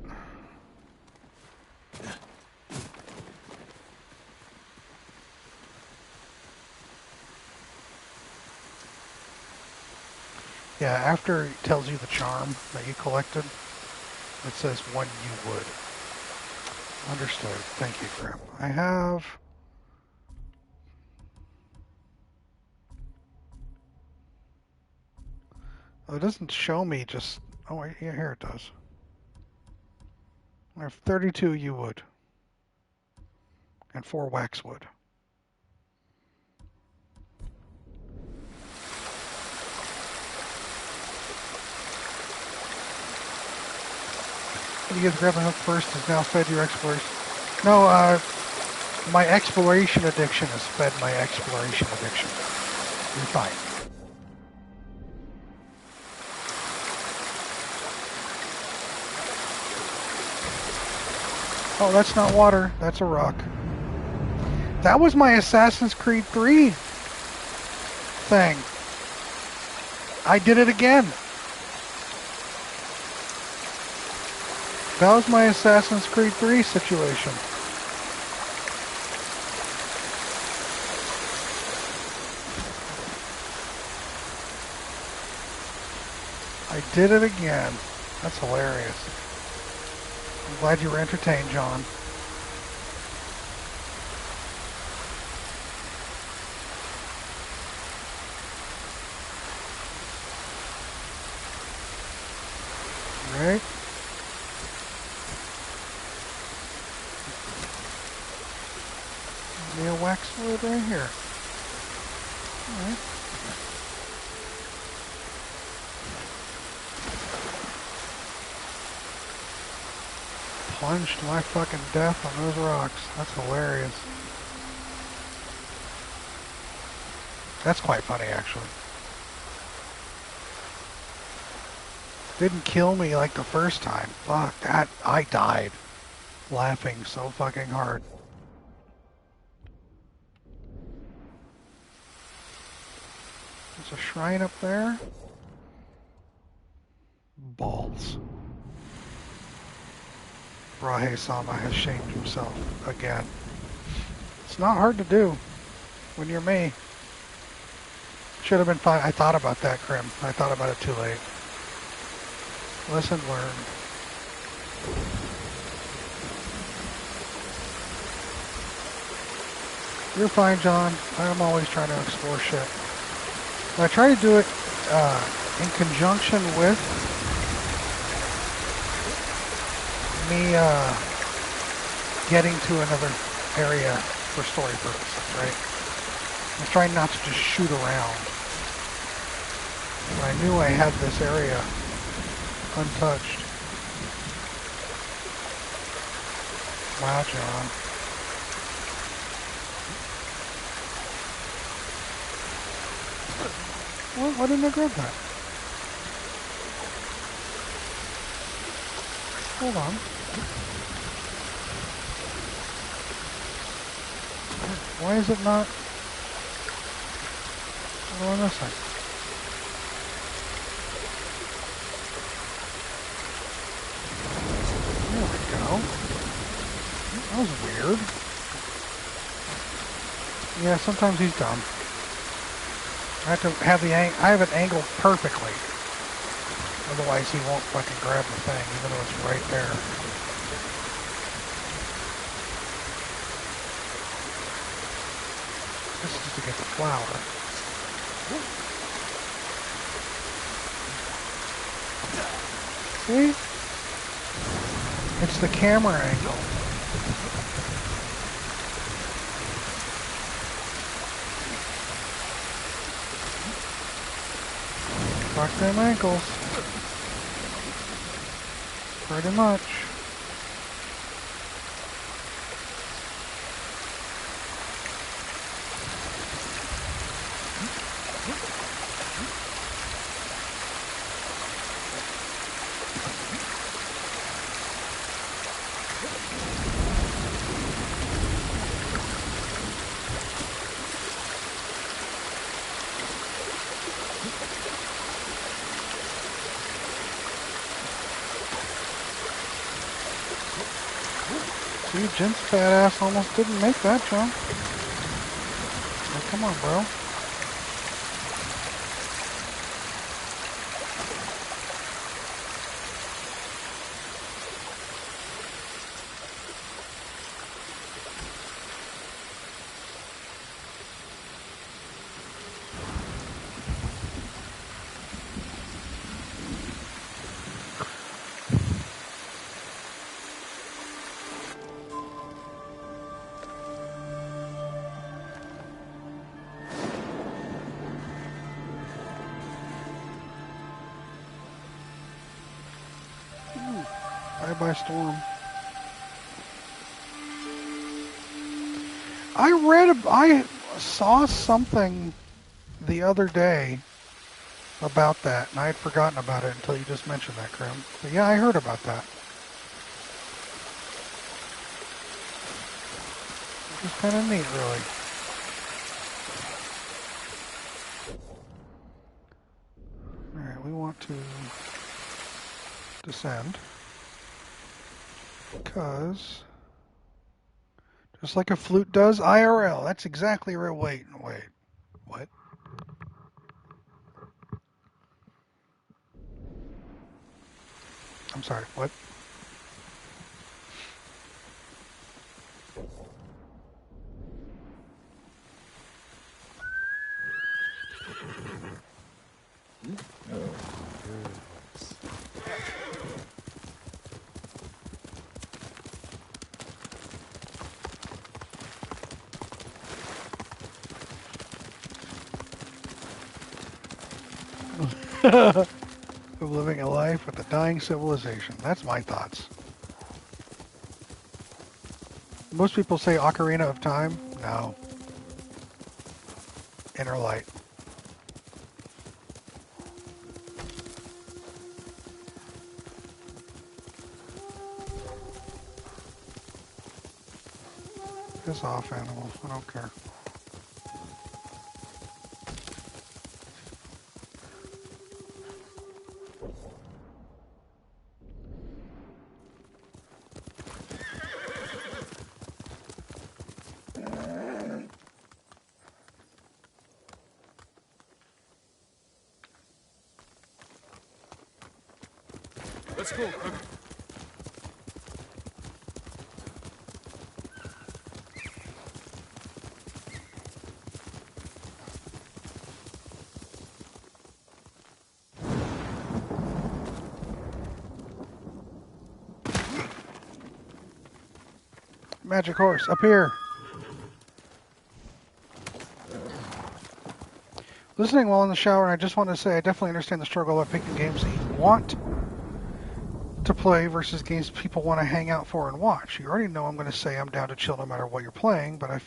Yeah, after it tells you the charm that you collected, it says 1 yew wood. Understood. Thank you, Grim. I have... Oh, it doesn't show me just... Oh, wait, yeah, here it does. I have 32 yew wood. And 4 waxwood. You get the grappling hook first has now fed your exploration. No, my exploration addiction has fed my exploration addiction. You're fine. Oh, that's not water. That's a rock. That was my Assassin's Creed 3 thing. I did it again. That was my Assassin's Creed 3 situation. I did it again. That's hilarious. I'm glad you were entertained, John. Right? A waxwood right here. Alright. Plunged to my fucking death on those rocks. That's hilarious. That's quite funny, actually. Didn't kill me like the first time. Fuck, that, I died laughing so fucking hard. There's a shrine up there. Balls. Rahe-sama has shamed himself again. It's not hard to do when you're me. Should have been fine. I thought about that, Grim. I thought about it too late. Lesson learned. You're fine, John. I'm always trying to explore shit. I try to do it in conjunction with me getting to another area for story purposes, right? I'm trying not to just shoot around. But I knew I had this area untouched. Wow, John. Well, why didn't I grab that? Hold on. Why is it not? What am I missing? There we go. That was weird. Yeah, sometimes he's dumb. I have to have I have it angled perfectly. Otherwise he won't fucking grab the thing, even though it's right there. This is to get the flower. See? It's the camera angle. Fuck them ankles. Pretty much. See, Jin's badass almost didn't make that jump. Oh, come on, bro. Bye-bye, Storm. I saw something the other day about that, and I had forgotten about it until you just mentioned that, Grim. But yeah, I heard about that. It's kind of neat, really. Alright, we want to descend. Because, just like a flute does IRL, that's exactly right. Wait. What? I'm sorry, what? Of living a life with a dying civilization. That's my thoughts. Most people say Ocarina of Time. No. Inner Light. Piss off, animals. I don't care. Let's go, quick. Magic horse, up here. Listening while in the shower, and I just want to say I definitely understand the struggle about picking games that you want to play versus games people want to hang out for and watch. You already know I'm going to say I'm down to chill no matter what you're playing, but I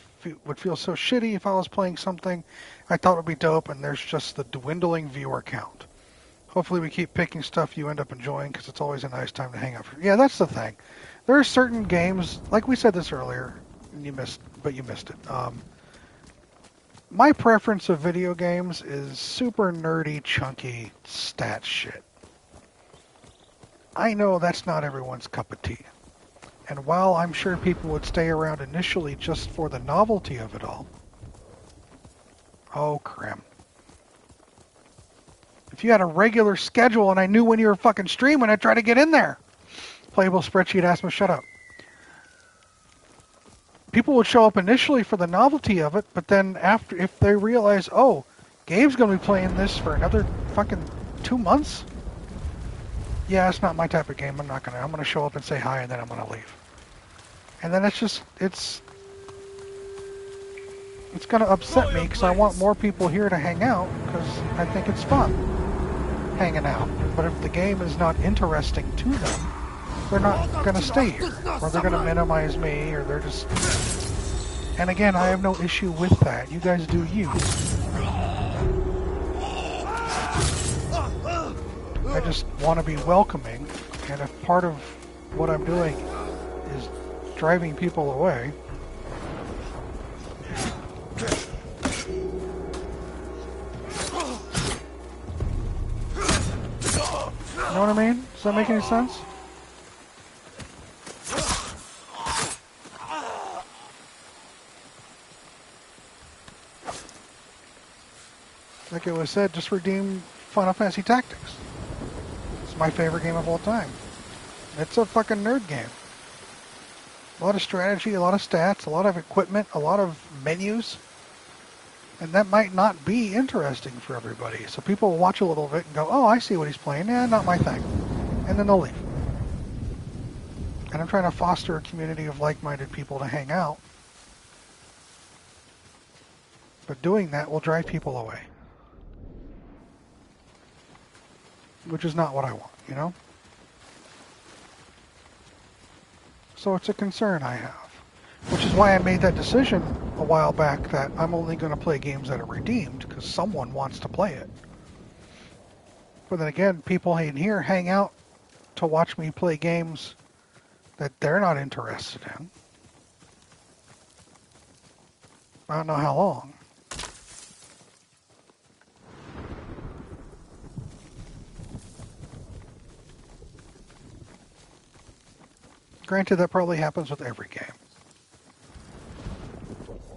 would feel so shitty if I was playing something I thought would be dope and there's just the dwindling viewer count. Hopefully we keep picking stuff you end up enjoying because it's always a nice time to hang out for. Yeah, that's the thing. There are certain games, like we said this earlier, and you missed it. My preference of video games is super nerdy, chunky stat shit. I know that's not everyone's cup of tea. And while I'm sure people would stay around initially just for the novelty of it all, oh, crap. If you had a regular schedule and I knew when you were fucking streaming, I'd try to get in there. Playable spreadsheet asked me, shut up. People would show up initially for the novelty of it, but then after, if they realize, oh, Gabe's going to be playing this for another fucking 2 months? Yeah, it's not my type of game. I'm going to show up and say hi and then I'm going to leave. And then it's going to upset me because I want more people here to hang out because I think it's fun hanging out. But if the game is not interesting to them, they're not going to stay here. Or they're going to minimize me, or they're just... And again, I have no issue with that. You guys do you. I just want to be welcoming, and if part of what I'm doing is driving people away... You know what I mean? Does that make any sense? Like it was said, just redeem Final Fantasy Tactics. It's my favorite game of all time. It's a fucking nerd game. A lot of strategy, a lot of stats, a lot of equipment, a lot of menus. And that might not be interesting for everybody. So people will watch a little bit and go, oh, I see what he's playing. Yeah, not my thing. And then they'll leave. And I'm trying to foster a community of like-minded people to hang out. But doing that will drive people away. Which is not what I want, you know? So it's a concern I have. Which is why I made that decision a while back that I'm only going to play games that are redeemed because someone wants to play it. But then again, people in here hang out to watch me play games that they're not interested in. I don't know how long. Granted, that probably happens with every game.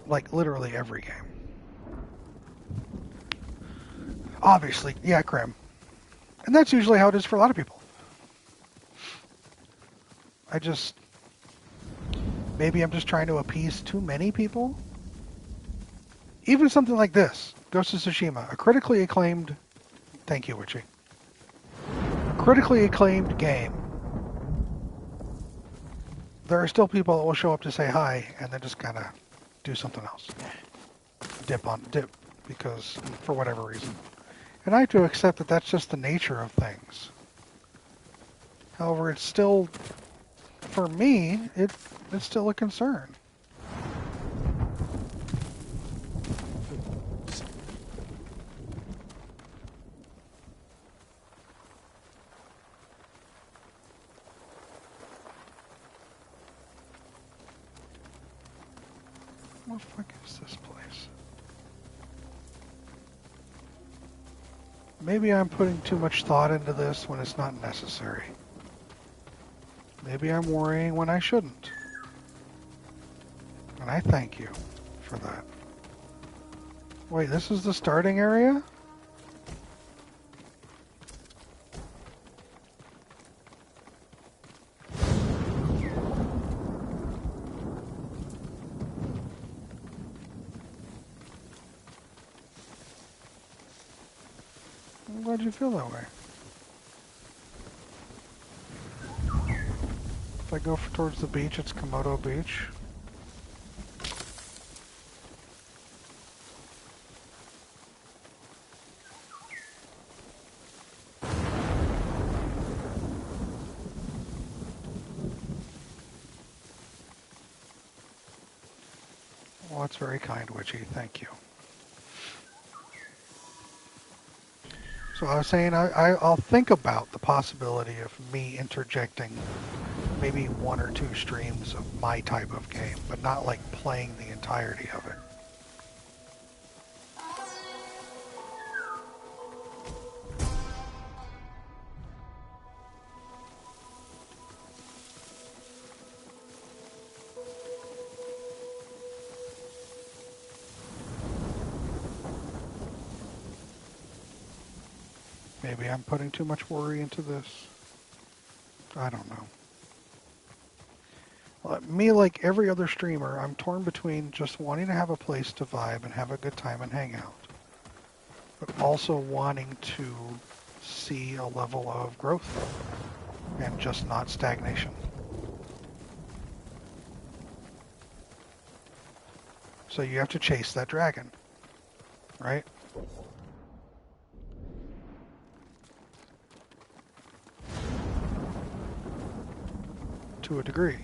Like, literally every game. Obviously, yeah, Krim. And that's usually how it is for a lot of people. Maybe I'm just trying to appease too many people? Even something like this, Ghost of Tsushima, a critically acclaimed, thank you, Witchy, a critically acclaimed game. There are still people that will show up to say hi and then just kind of do something else. Dip, because, for whatever reason. And I have to accept that that's just the nature of things. However, it's still, for me, it's still a concern. What the fuck is this place? Maybe I'm putting too much thought into this when it's not necessary. Maybe I'm worrying when I shouldn't. And I thank you for that. Wait, this is the starting area? I'm glad you feel that way. If I go towards the beach, it's Komodo Beach. Well, that's very kind, Witchy. Thank you. So I was saying I'll think about the possibility of me interjecting maybe one or two streams of my type of game, but not like playing the entirety of it. Maybe I'm putting too much worry into this. I don't know. Me, like every other streamer, I'm torn between just wanting to have a place to vibe and have a good time and hang out, but also wanting to see a level of growth and just not stagnation. So you have to chase that dragon, right? To a degree.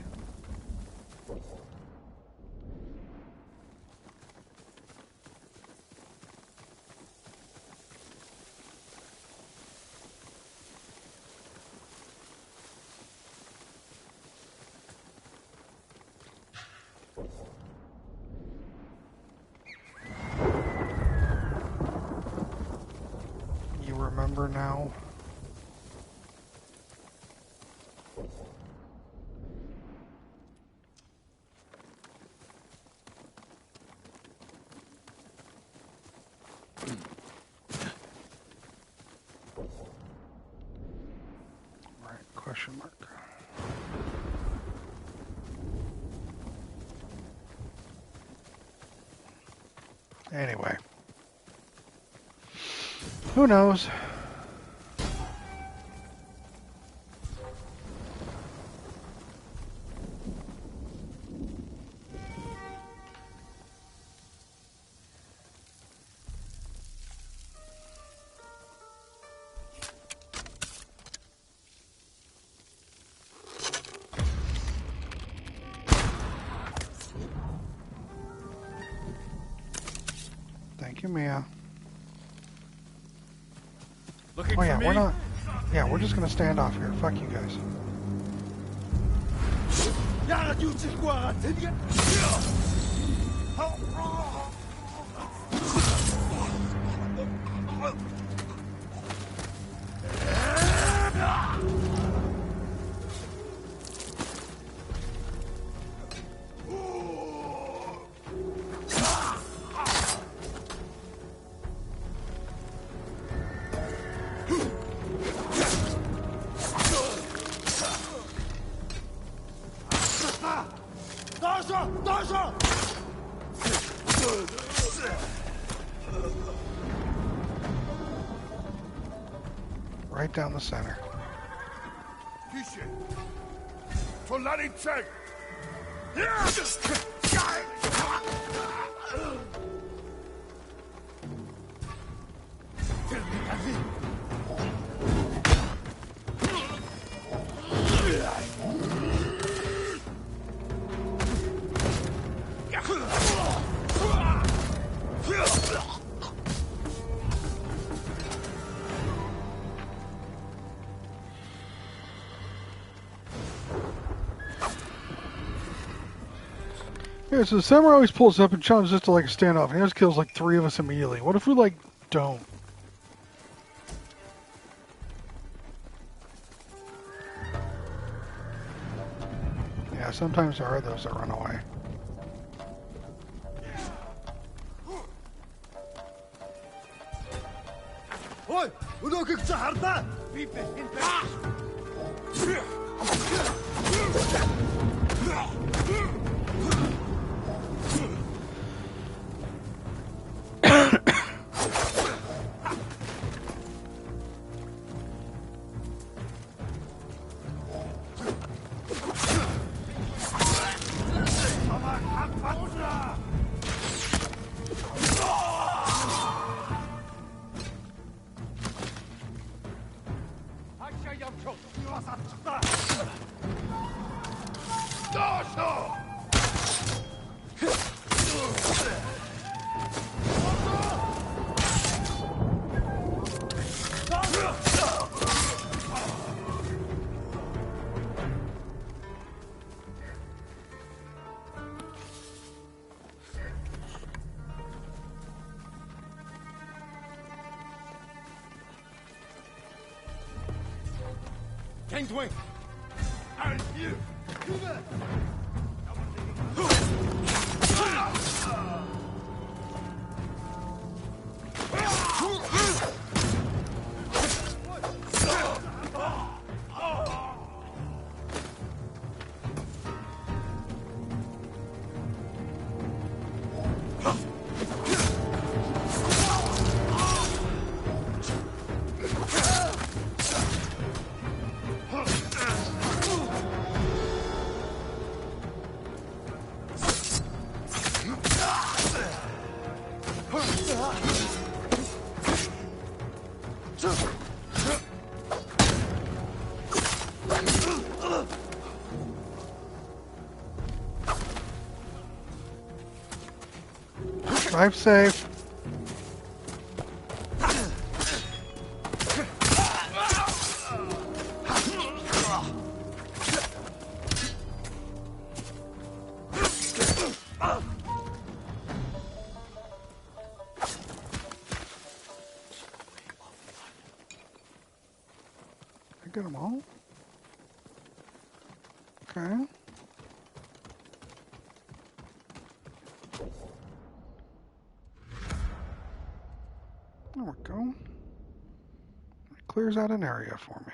You remember now? Anyway. Who knows? Thank you, Mia. Looking oh yeah, for me? we're not. Yeah, we're just gonna stand off here. Fuck you guys. Right down the center. Yeah, so the samurai always pulls up and challenges us to like a standoff, and he just kills like 3 of us immediately. What if we like don't? Yeah, sometimes there are those that run away. Oi, Kingswing! And you! Drive safe. I get them all? Okay. There we go. It clears out an area for me.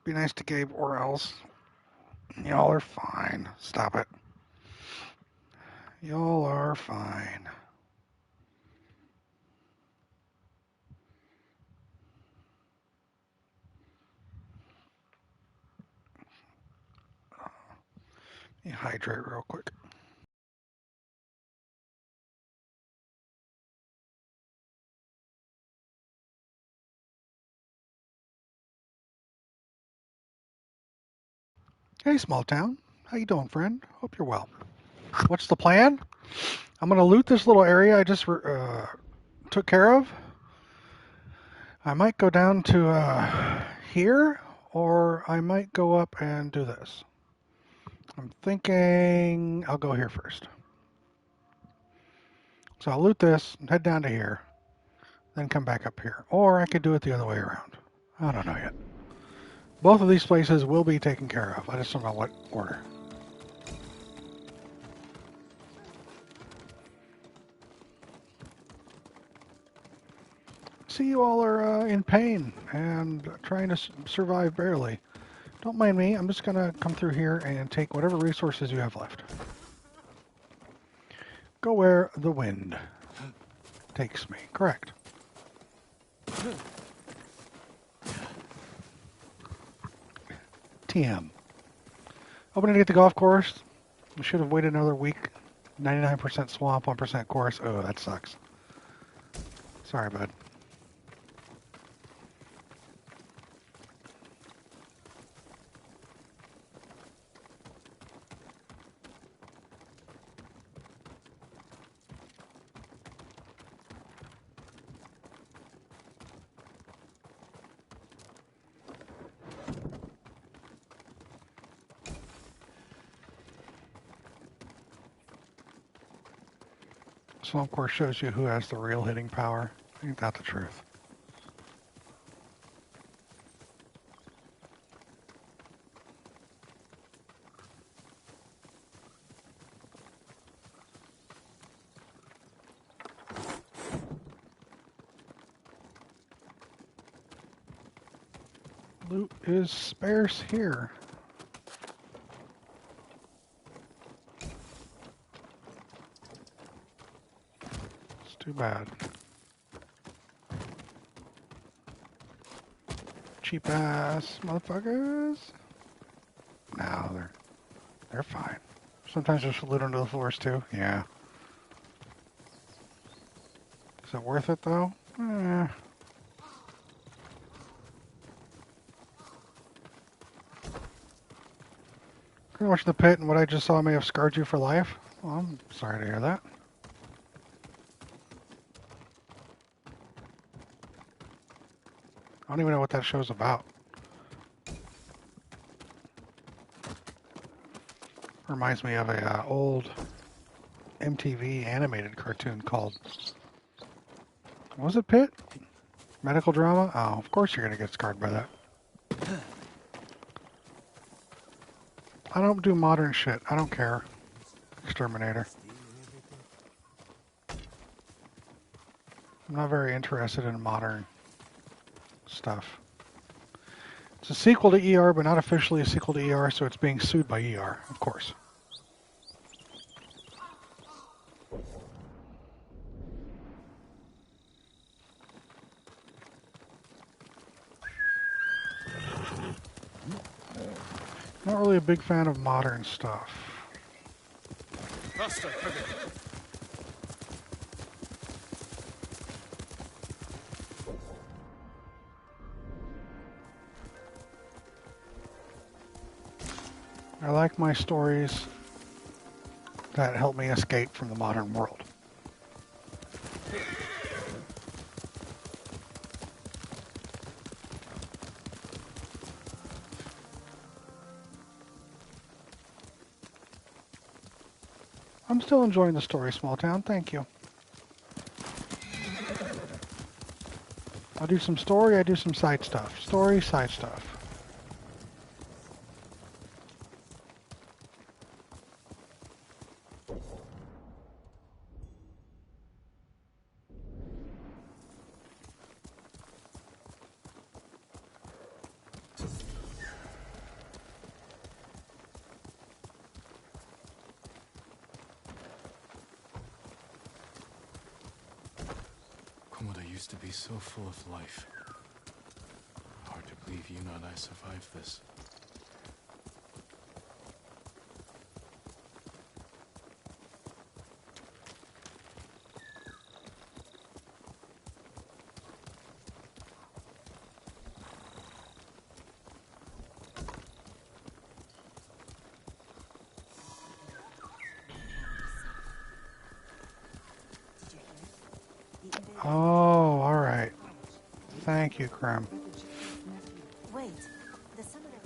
Be nice to Gabe or else. Y'all are fine. Stop it. Y'all are fine. Let me hydrate real quick. Hey, small town. How you doing, friend? Hope you're well. What's the plan? I'm going to loot this little area I just took care of. I might go down to here, or I might go up and do this. I'm thinking I'll go here first. So I'll loot this, head down to here, then come back up here. Or I could do it the other way around. I don't know yet. Both of these places will be taken care of. I just don't know what order. See, you all are in pain and trying to survive barely. Don't mind me. I'm just going to come through here and take whatever resources you have left. Go where the wind takes me. Correct. TM. Opening to get the golf course. We should have waited another week. 99% swamp, 1% course. Oh, that sucks. Sorry, bud. Swamp course shows you who has the real hitting power. Ain't that the truth? Loot is sparse here. It's too bad. Cheap ass motherfuckers. No, they're fine. Sometimes just loot under the floors too. Yeah. Is it worth it though? Pretty much the pit and what I just saw may have scarred you for life. Well, I'm sorry to hear that. I don't even know what that show's about. Reminds me of a old MTV animated cartoon called, what was it, Pit? Medical drama? Oh, of course you're going to get scarred by that. I don't do modern shit. I don't care. Exterminator. I'm not very interested in modern stuff. It's a sequel to ER, but not officially a sequel to ER, so it's being sued by ER, of course. Not really a big fan of modern stuff. Faster, quicker. I like my stories that help me escape from the modern world. I'm still enjoying the story, small town. Thank you. I do some story, I do some side stuff. Story, side stuff. used to be so full of life. Hard to believe you and I survived this. Oh, all right. Thank you, Krem. Wait, the summoner.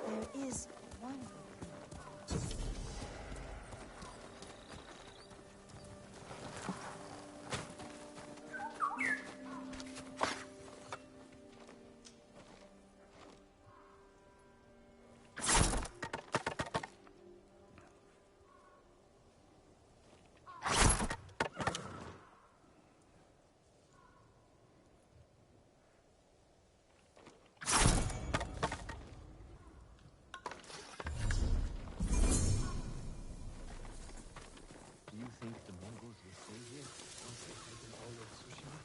There is one. Do you think the Mongols will stay here once they've taken all of Tsushima?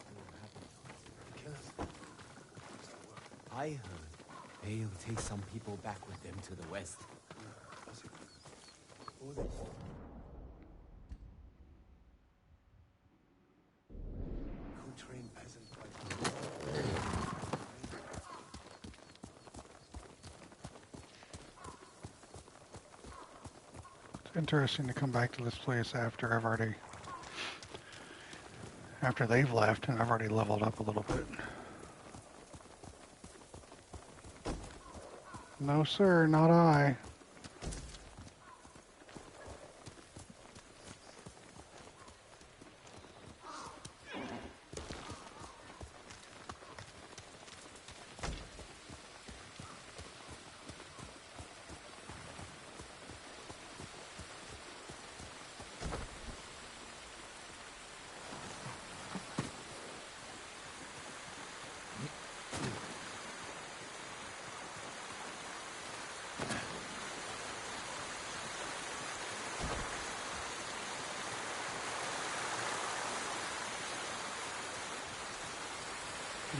What will happen? Kill us. I heard they'll take some people back with them to the west. Who trained peasant It's interesting to come back to this place after they've left and I've already leveled up a little bit. No, sir, not I.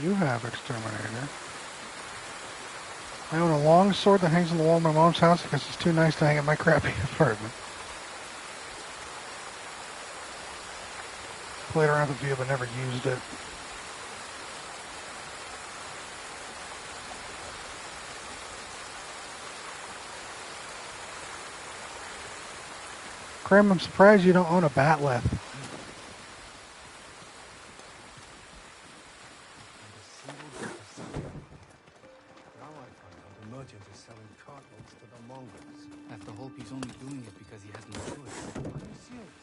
You have exterminator. I own a long sword that hangs on the wall of my mom's house because it's too nice to hang in my crappy apartment. Played around with the view but never used it. Krem, I'm surprised you don't own a batleth. After Hope, he's only doing it because he has no choice. Are you serious?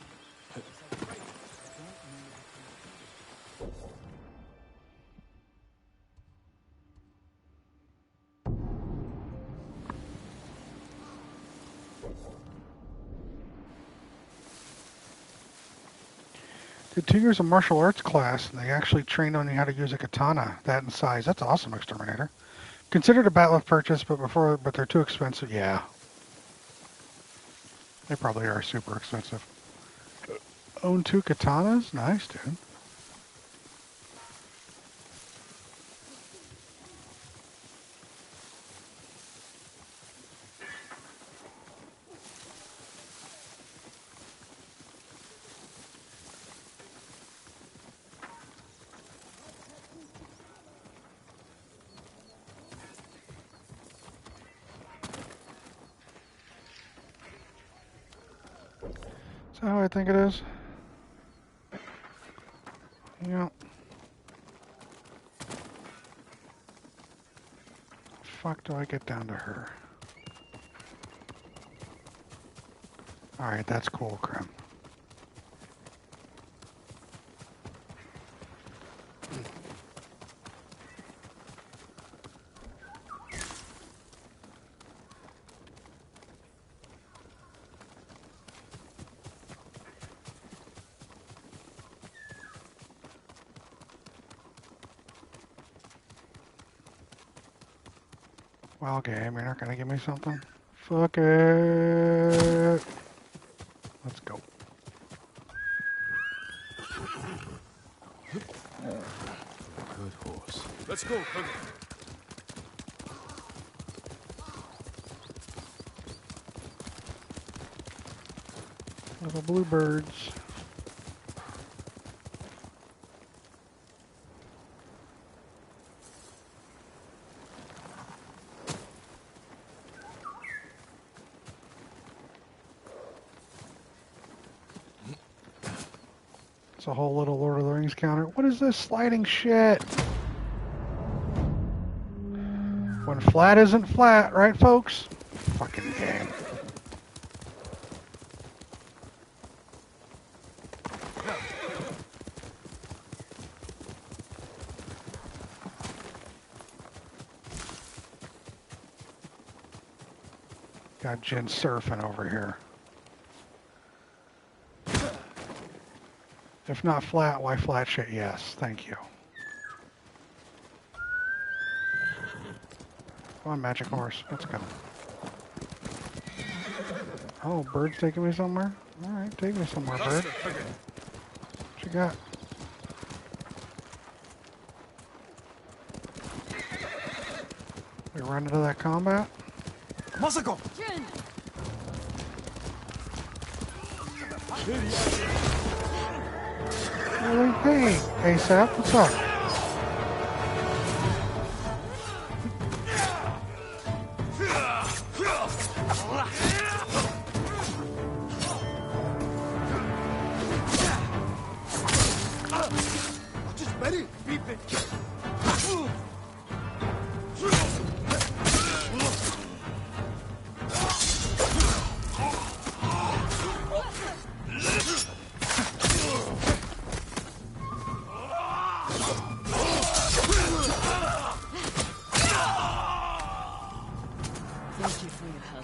Did 2 years of martial arts class, and they actually trained on you how to use a katana that in size. That's awesome, exterminator. Considered a batleth purchase, but they're too expensive. Yeah, they probably are super expensive. Own 2 katanas? Nice, dude. Is that how I think it is? Yeah. Fuck do I get down to her? Alright, that's cool, Krem. Well, game, you're not gonna give me something? Fuck it. Let's go. Good horse. Let's go, Colonel. Little bluebirds. It's a whole little Lord of the Rings counter. What is this sliding shit? When flat isn't flat, right, folks? Fucking game. Got Jin surfing over here. If not flat, why flat shit? Yes, thank you. Come on, magic horse. Let's go. Oh, bird's taking me somewhere? Alright, take me somewhere, bird. What you got? We run into that combat? Masako! Jin! Really? Hey, ASAP, what's up?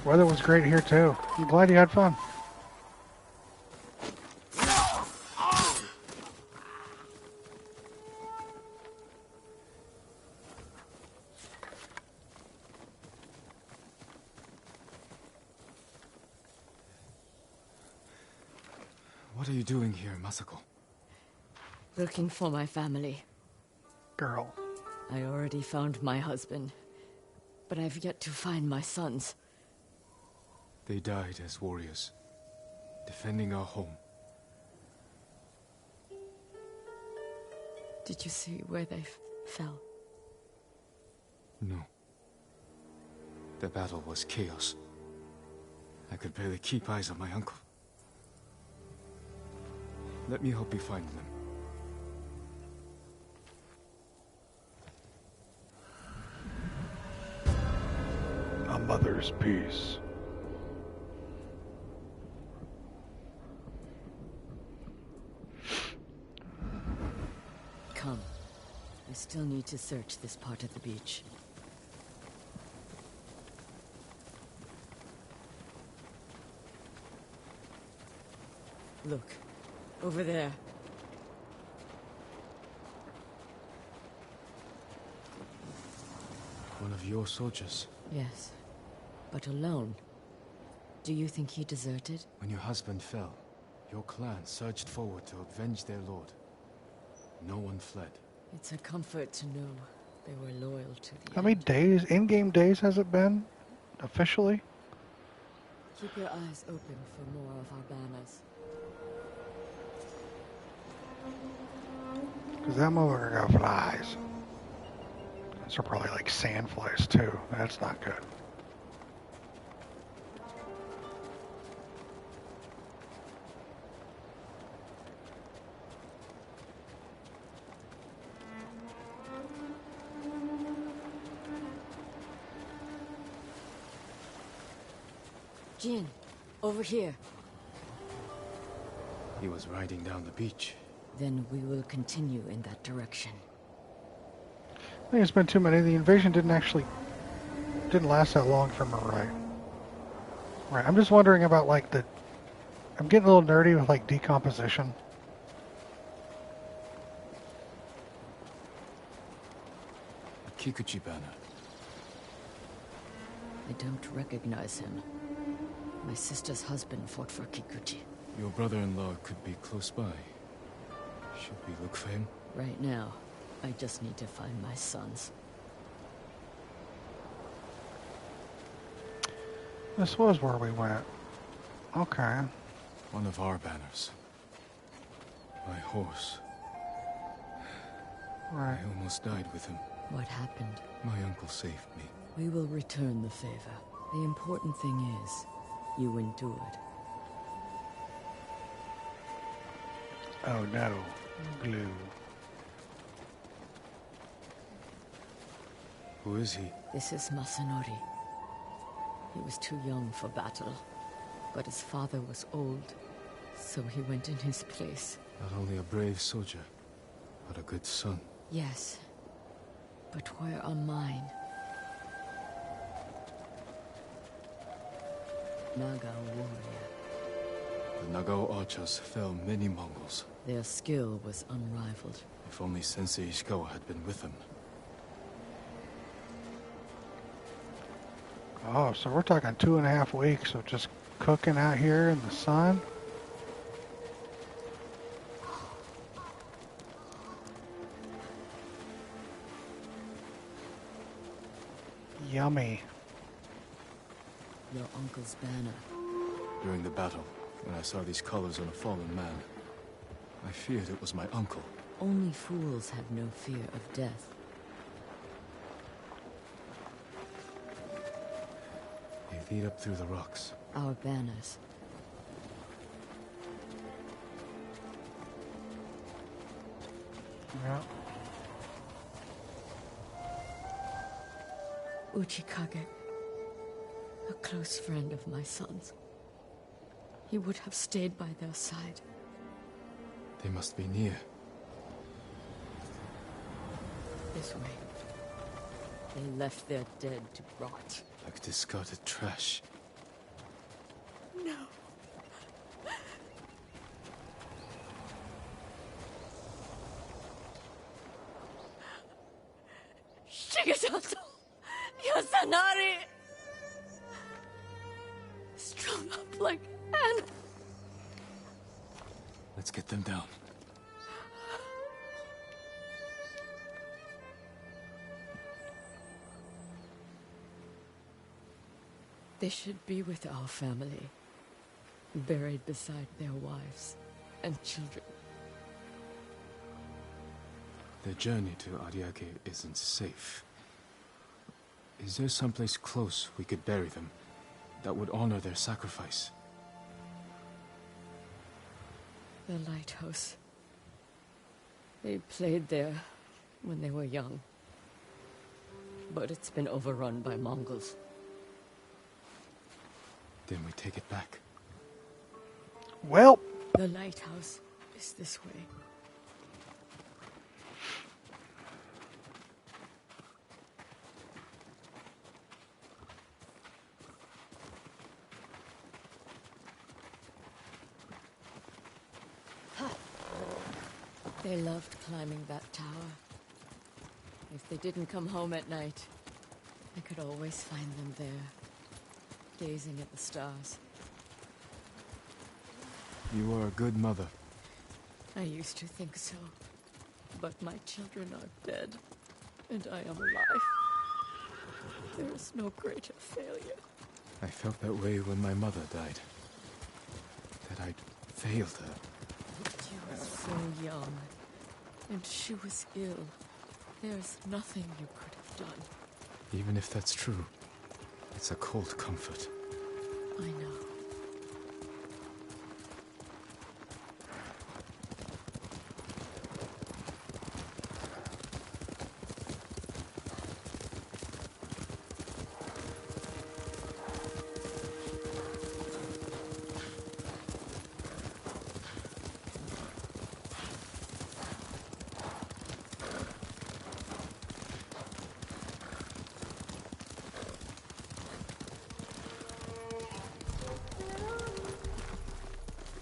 Weather was great here too. I'm glad you had fun. What are you doing here, Masako? Looking for my family. Girl. I already found my husband, but I've yet to find my sons. They died as warriors, defending our home. Did you see where they fell? No. The battle was chaos. I could barely keep eyes on my uncle. Let me help you find them. A mother's peace. Come. I still need to search this part of the beach. Look. Over there. One of your soldiers. Yes. But alone. Do you think he deserted? When your husband fell, your clan surged forward to avenge their lord. No one fled. It's a comfort to know they were loyal to the How many days, in-game days has it been? Officially? Keep your eyes open for more of our banners. Because that motherfucker got flies. Those are probably like sand flies too. That's not good. Jin, over here. He was riding down the beach. Then we will continue in that direction. I think it's been too many. The invasion didn't last that long from her, right? Right. I'm just wondering about like I'm getting a little nerdy with like decomposition. A Kikuchi banner. I don't recognize him. My sister's husband fought for Kikuchi. Your brother-in-law could be close by. Should we look for him? Right now, I just need to find my sons. This was where we went. Okay. One of our banners. My horse. Right. I almost died with him. What happened? My uncle saved me. We will return the favor. The important thing is, you endured. Oh no. Glue. Who is he? This is Masanori. He was too young for battle, but his father was old, so he went in his place. Not only a brave soldier, but a good son. Yes, but where are mine? Naga warrior. The Nagao archers fell many Mongols. Their skill was unrivaled. If only Sensei Ishikawa had been with them. Oh, so we're talking 2.5 weeks of just cooking out here in the sun? Yummy. Your uncle's banner. During the battle, when I saw these colors on a fallen man, I feared it was my uncle. Only fools have no fear of death. They lead up through the rocks. Our banners. Yeah. Uchikage. A close friend of my son's. He would have stayed by their side. They must be near. This way. They left their dead to rot. Like discarded trash. No. Shigesato! Yasanari! Strung up like an... Let's get them down. They should be with our family, buried beside their wives and children. The journey to Ariake isn't safe. Is there someplace close we could bury them that would honor their sacrifice? The lighthouse. They played there when they were young. But it's been overrun by Mongols. Then we take it back. Well, the lighthouse is this way. They loved climbing that tower. If they didn't come home at night, I could always find them there, gazing at the stars. You are a good mother. I used to think so. But my children are dead, and I am alive. There is no greater failure. I felt that way when my mother died. That I'd failed her. You were so young, and she was ill. There's nothing you could have done. Even if that's true, it's a cold comfort. I know.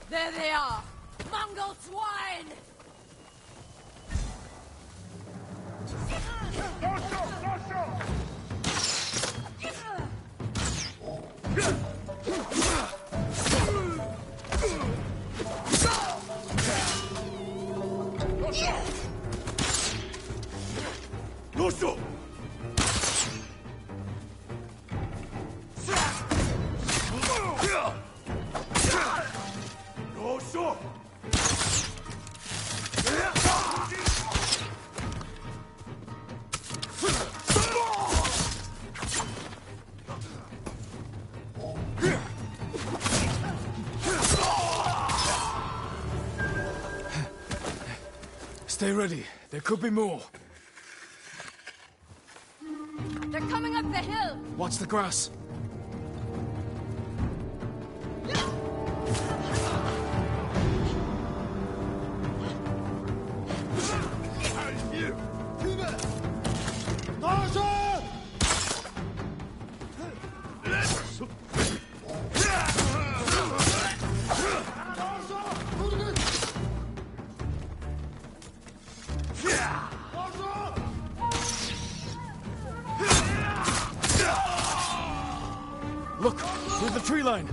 There they are! Mongol swine! Doshou! Doshou! Stay ready. There could be more. They're coming up the hill! Watch the grass. Look, through the tree line.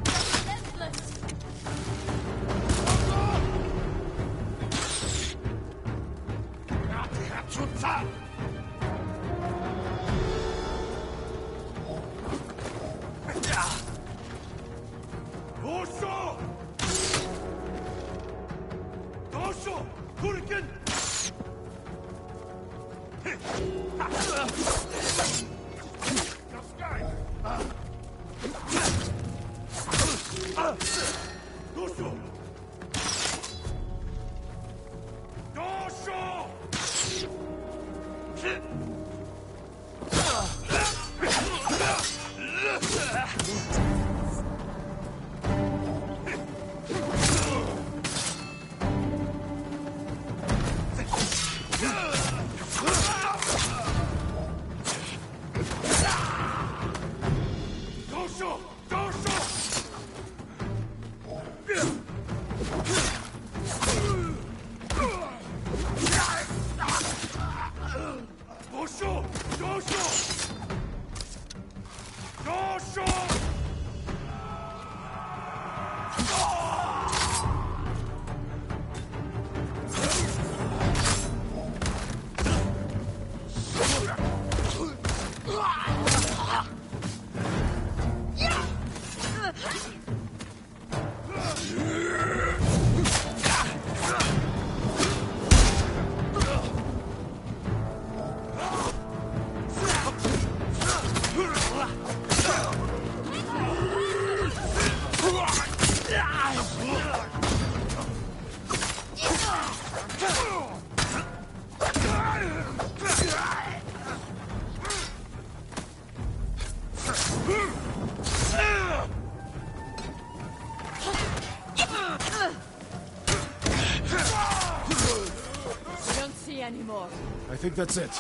Anymore. I think that's it.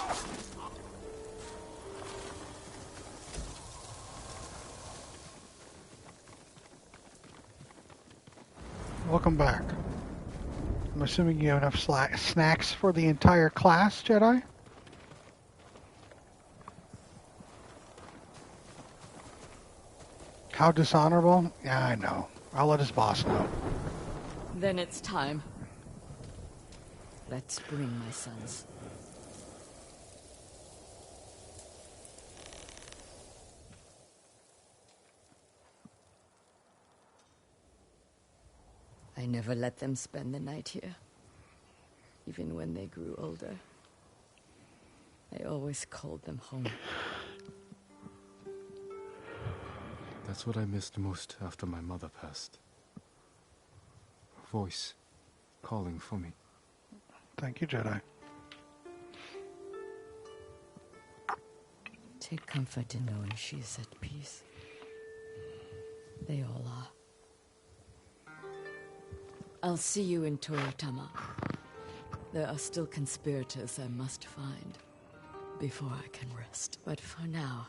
Welcome back. I'm assuming you have enough snacks for the entire class, Jedi? How dishonorable? Yeah, I know. I'll let his boss know. Then it's time. Let's bring my sons. I never let them spend the night here. Even when they grew older. I always called them home. That's what I missed most after my mother passed. Her voice calling for me. Thank you, Jedi. Take comfort in knowing she is at peace. They all are. I'll see you in Toyotama. There are still conspirators I must find before I can rest. But for now,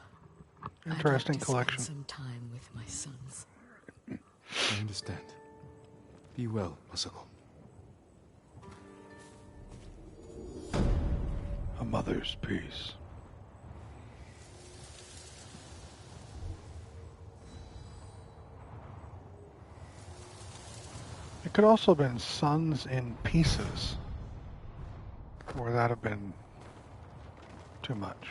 interesting I'd like to collection. spend some time with my sons. I understand. Be well, Masako. A mother's peace. It could also have been Sons in Pieces. Or that have been too much.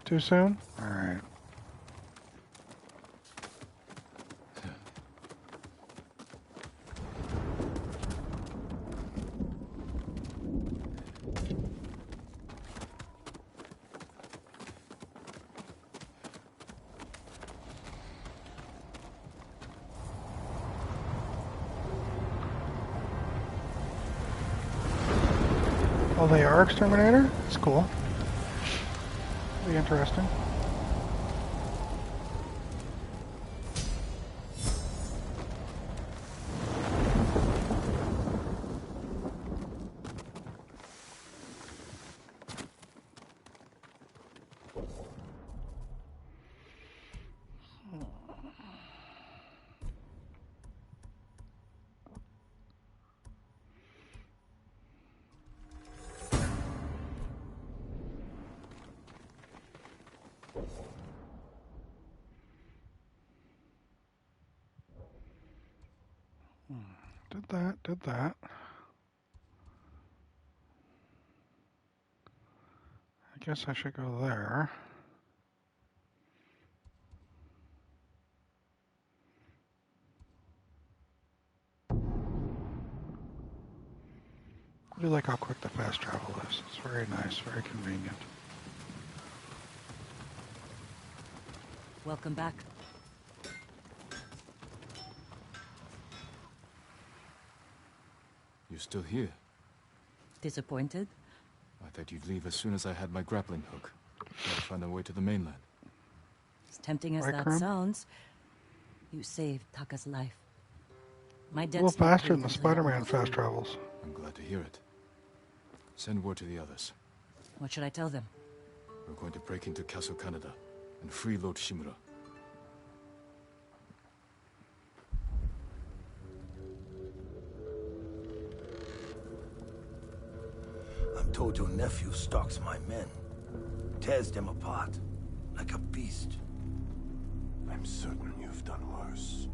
Too soon? All right. Oh, they are exterminator? That's cool. Be interesting. Did that. I guess I should go there. I really like how quick the fast travel is. It's very nice, very convenient. Welcome back. You're still here? Disappointed? I thought you'd leave as soon as I had my grappling hook. Gotta find a way to the mainland. As tempting as Right, that Krim? sounds, you saved Taka's life. My A debt's little not faster paid than the until you're Spider-Man almost fast free. travels. I'm glad to hear it. Send word to the others. What should I tell them? We're going to break into Castle Canada and free Lord Shimura. I'm told your nephew stalks my men. Tears them apart. Like a beast. I'm certain you've done worse.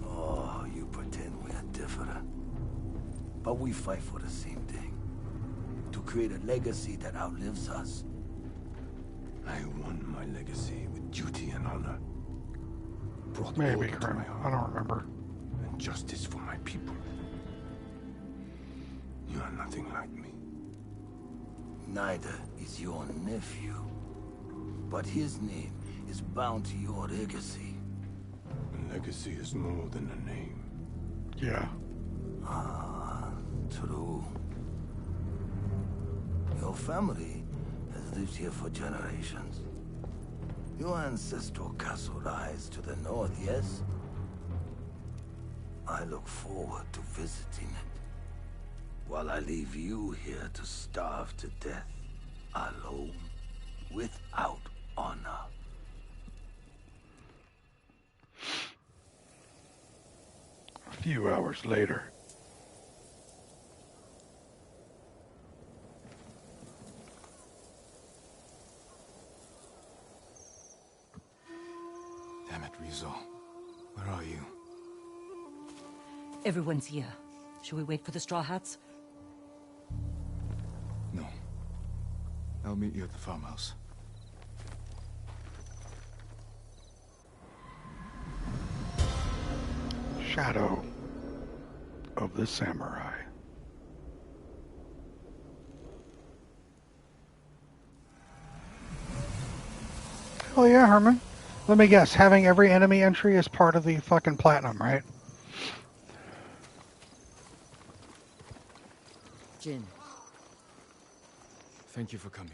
Oh, you pretend we're different. But we fight for the same thing. To create a legacy that outlives us. I won my legacy with duty and honor. Brought Maybe, order to Krim. my I home. don't remember. And justice for my people. You are nothing like me. Neither is your nephew. But his name is bound to your legacy. A legacy is more than a name. Yeah. Ah, true. Your family has lived here for generations. Your ancestral castle lies to the north, yes? I look forward to visiting it. While I leave you here to starve to death, alone, without honor. A few hours later. Damn it, Rizal. Where are you? Everyone's here. Should we wait for the Straw Hats? No. I'll meet you at the farmhouse. Shadow of the Samurai. Oh yeah, Herman. Let me guess, having every enemy entry is part of the fucking platinum, right? Jin, Thank you for coming.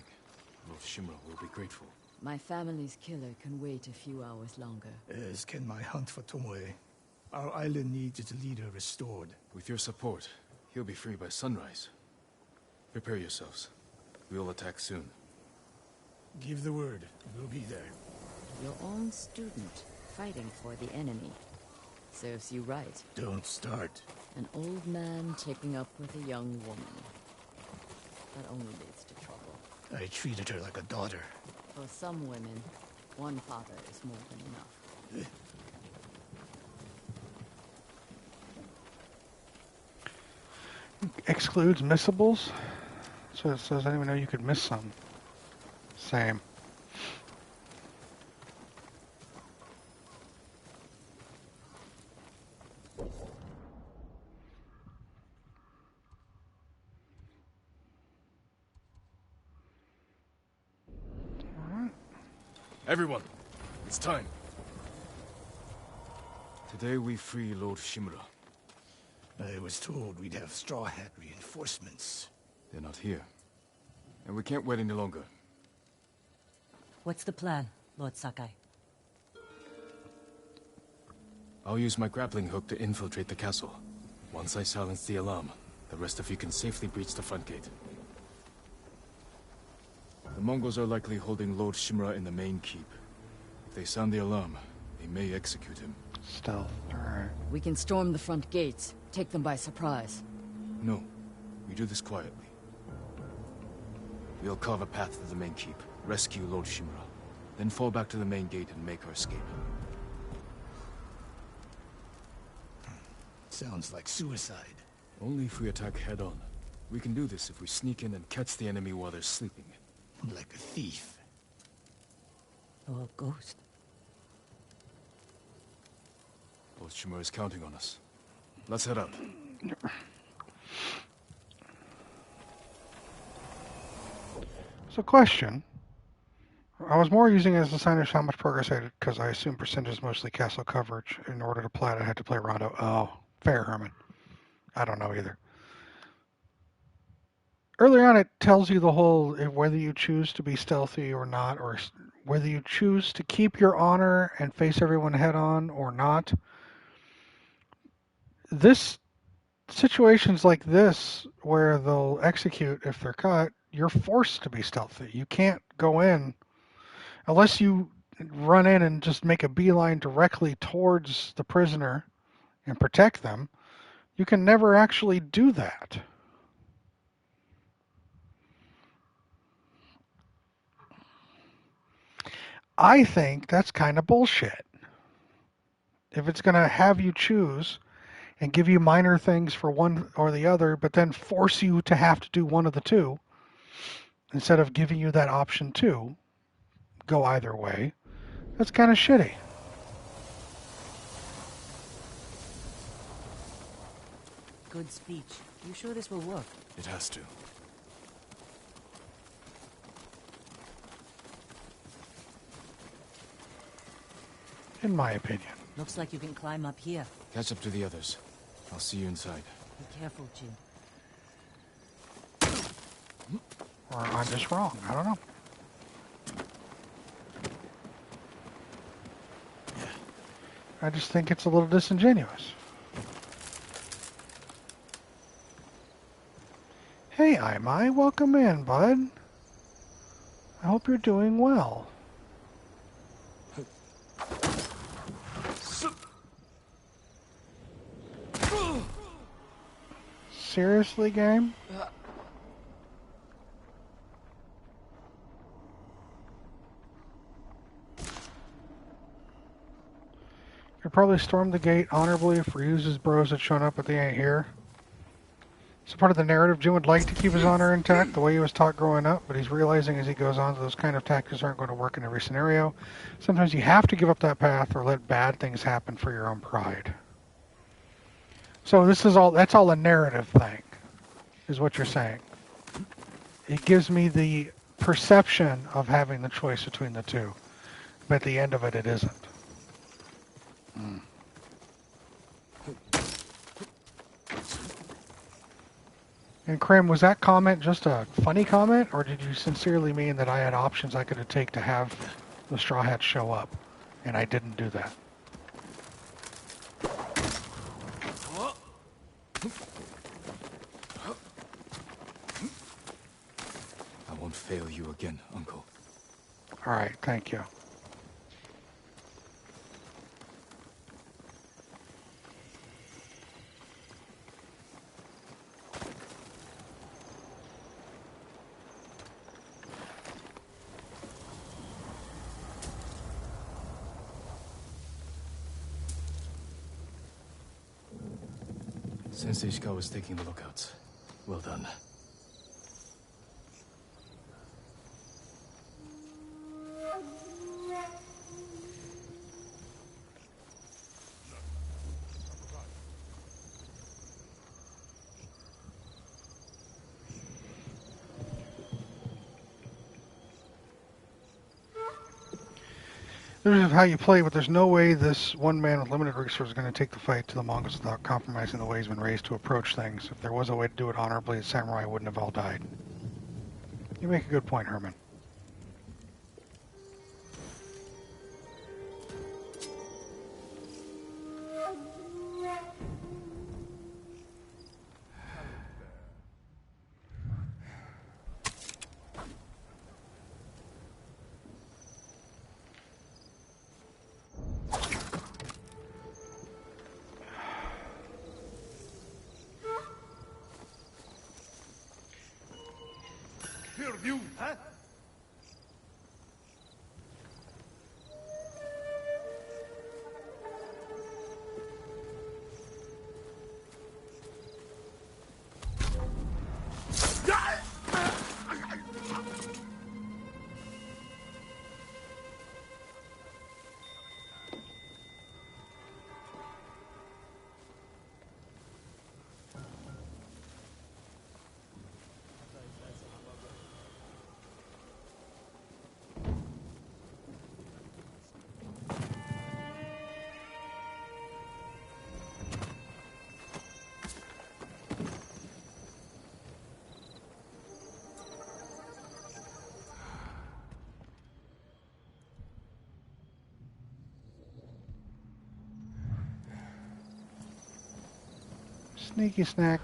Lord Shimura will be grateful. my family's killer can wait a few hours longer. As can my hunt for Tomoe. Our island needs its leader restored. With your support, he'll be free by sunrise. Prepare yourselves. We'll attack soon. Give the word. We'll be there. Your own student, fighting for the enemy. Serves you right. Don't start. An old man taking up with a young woman. That only leads to trouble. I treated her like a daughter. For some women, One father is more than enough. Excludes missables? So it says I didn't even know you could miss some. Same. Everyone, it's time. Today we free Lord Shimura. I was told we'd have Straw Hat reinforcements. They're not here. And we can't wait any longer. What's the plan, Lord Sakai? I'll use my grappling hook to infiltrate the castle. Once I silence the alarm, the rest of you can safely breach the front gate. The Mongols are likely holding Lord Shimura in the main keep. If they sound the alarm, they may execute him. Stealth, alright. We can storm the front gates, take them by surprise. No, we do this quietly. We'll carve a path to the main keep, rescue Lord Shimura, then fall back to the main gate and make our escape. Sounds like suicide. Only if we attack head-on. We can do this if we sneak in and catch the enemy while they're sleeping. Like a thief. Or a ghost. Lord Shimura is counting on us. Let's head out. So question. I was more using it as a sign of how much progress I had, because I assume percentage is mostly castle coverage. In order to plat, I had to play Rondo. Oh, fair, Herman. I don't know either. Earlier on, it tells you the whole, whether you choose to be stealthy or not, or whether you choose to keep your honor and face everyone head on or not. This situations like this, where they'll execute if they're caught, you're forced to be stealthy. You can't go in unless you run in and just make a beeline directly towards the prisoner and protect them. You can never actually do that. I think that's kind of bullshit. If it's going to have you choose and give you minor things for one or the other, but then force you to have to do one of the two, instead of giving you that option to go either way, that's kind of shitty. Good speech. You sure this will work? It has to. In my opinion. Looks like you can climb up here. Catch up to the others. I'll see you inside. Be careful, Jin. Or I'm just wrong. I don't know. I just think it's a little disingenuous. Hey, Imai, welcome in, bud. I hope you're doing well. Seriously, game? Could probably storm the gate honorably if Ryu's bros had shown up, but they ain't here. So part of the narrative, Jin would like to keep his honor intact the way he was taught growing up, but he's realizing as he goes on that those kind of tactics aren't going to work in every scenario. Sometimes you have to give up that path or let bad things happen for your own pride. So this is all, that's all a narrative thing, is what you're saying. It gives me the perception of having the choice between the two, but at the end of it, it isn't. And Krim, was that comment just a funny comment, or did you sincerely mean that I had options I could take to have the Straw Hats show up, and I didn't do that? I won't fail you again, Uncle. All right, thank you. Sensei Ishikawa was taking the lookouts. Well done. This is how you play, but there's no way this one man with limited resources is going to take the fight to the Mongols without compromising the way he's been raised to approach things. If there was a way to do it honorably, the samurai wouldn't have all died. You make a good point, Herman. Here, you! Huh? Sneaky snack.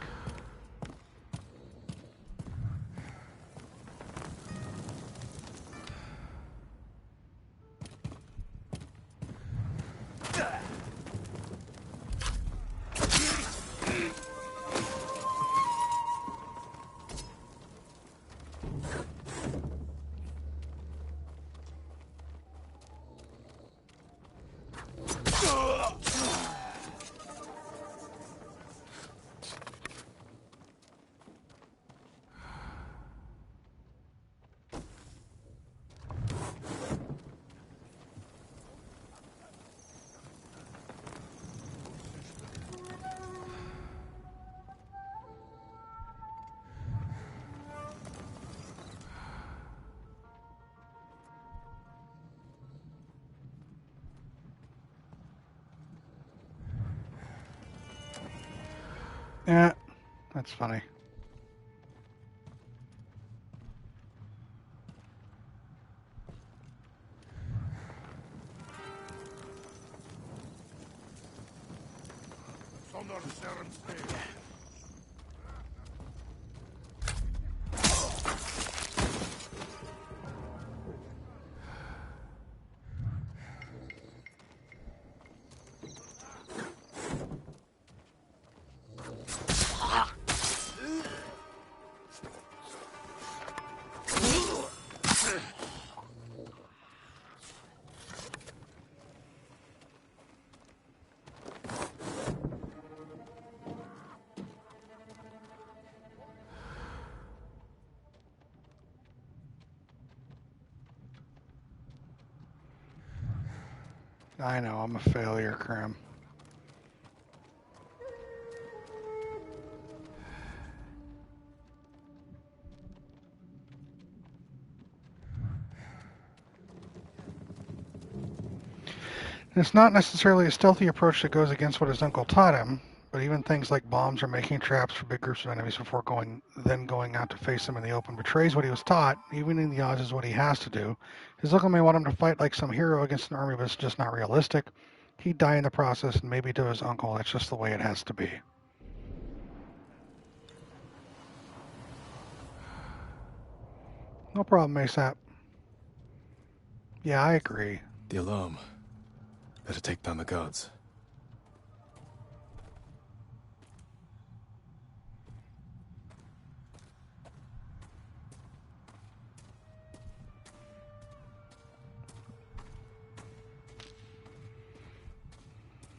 Yeah, that's funny. I know, I'm a failure, Krim. It's not necessarily a stealthy approach that goes against what his uncle taught him, but even things like bombs or making traps for big groups of enemies before going out to face them in the open betrays what he was taught. Even in the odds is what he has to do. His uncle may want him to fight like some hero against an army, but it's just not realistic. He'd die in the process, and maybe to his uncle, that's just the way it has to be. No problem, ASAP. Yeah, I agree. The alarm. Better take down the guards.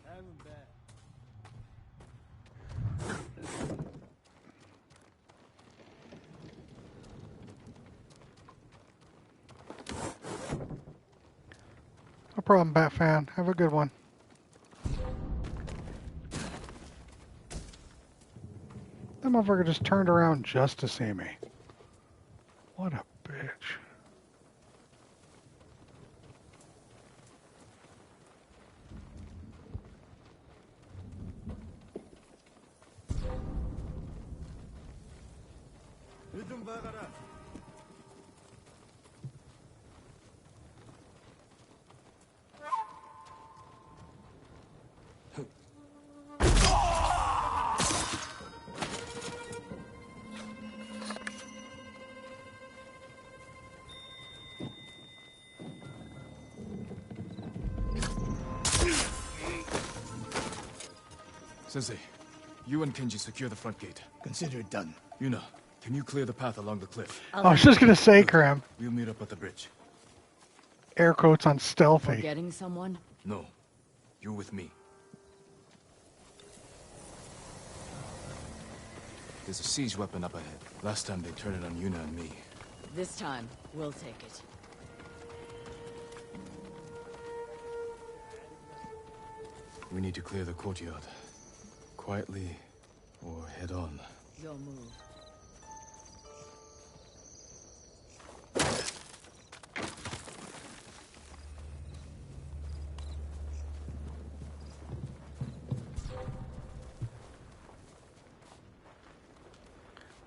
Have him back. problem, Bat fan. Have a good one. That motherfucker just turned around just to see me. What a bitch. Sensei, you and Kenji secure the front gate. Consider it done. Yuna, can you clear the path along the cliff? I was just gonna say, Graham. We'll meet up at the bridge. Air quotes on stealthy. Forgetting someone? No. You're with me. There's a siege weapon up ahead. Last time they turned it on Yuna and me. This time, we'll take it. We need to clear the courtyard. Quietly, or head on. Your move.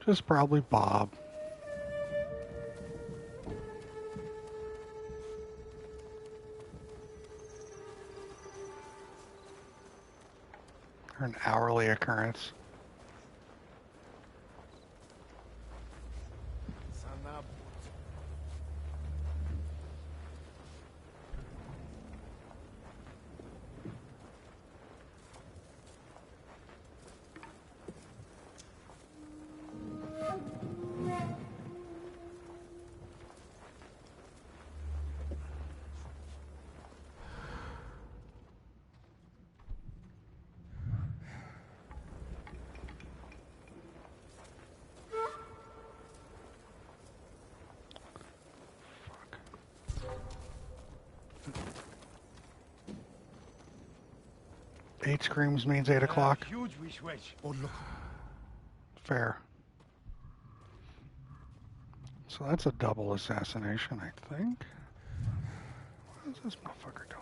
Just probably Bob. Or an hourly occurrence. Eight screams means 8 o'clock. Huge wish wish. Oh look. Fair. So that's a double assassination, I think. What is this motherfucker doing?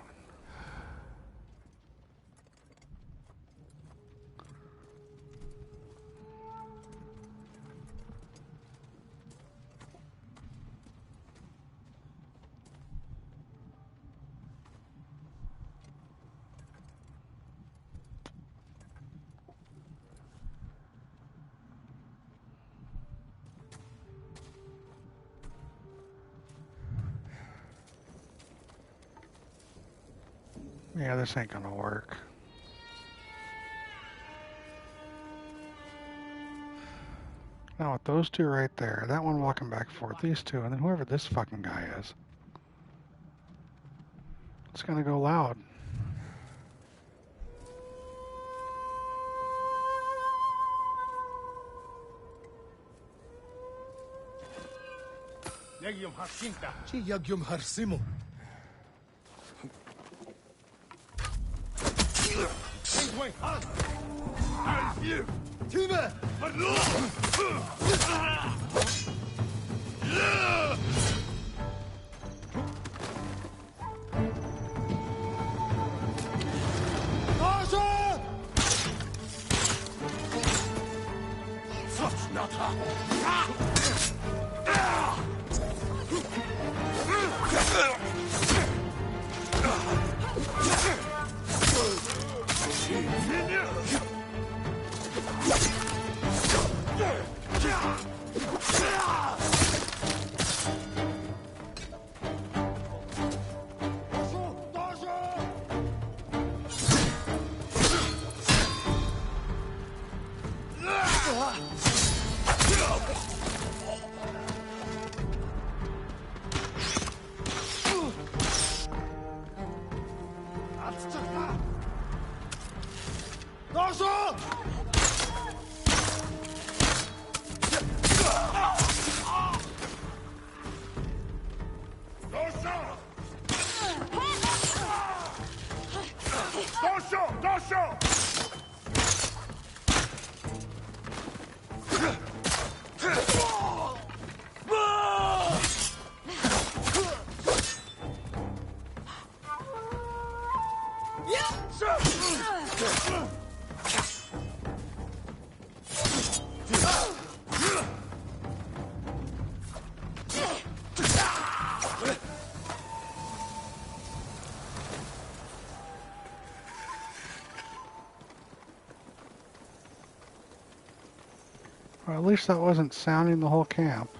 Yeah, this ain't gonna work. Now with those two right there, that one walking back and forth, these two, and then whoever this fucking guy is. It's gonna go loud. Yagyum Harsinta. Chi Yagyum Harsimo. Wait, Tina! Well, at least that wasn't sounding the whole camp.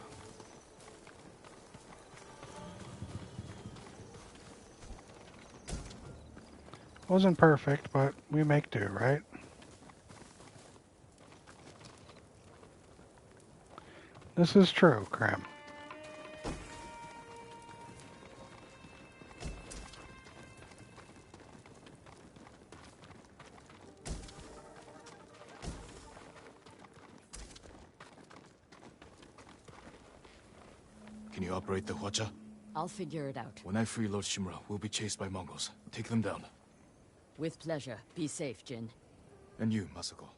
Wasn't perfect, but we make do, right? This is true, Krim. Can you operate the Hwacha? I'll figure it out. When I free Lord Shimura, we'll be chased by Mongols. Take them down. With pleasure. Be safe, Jin. And you, Masako.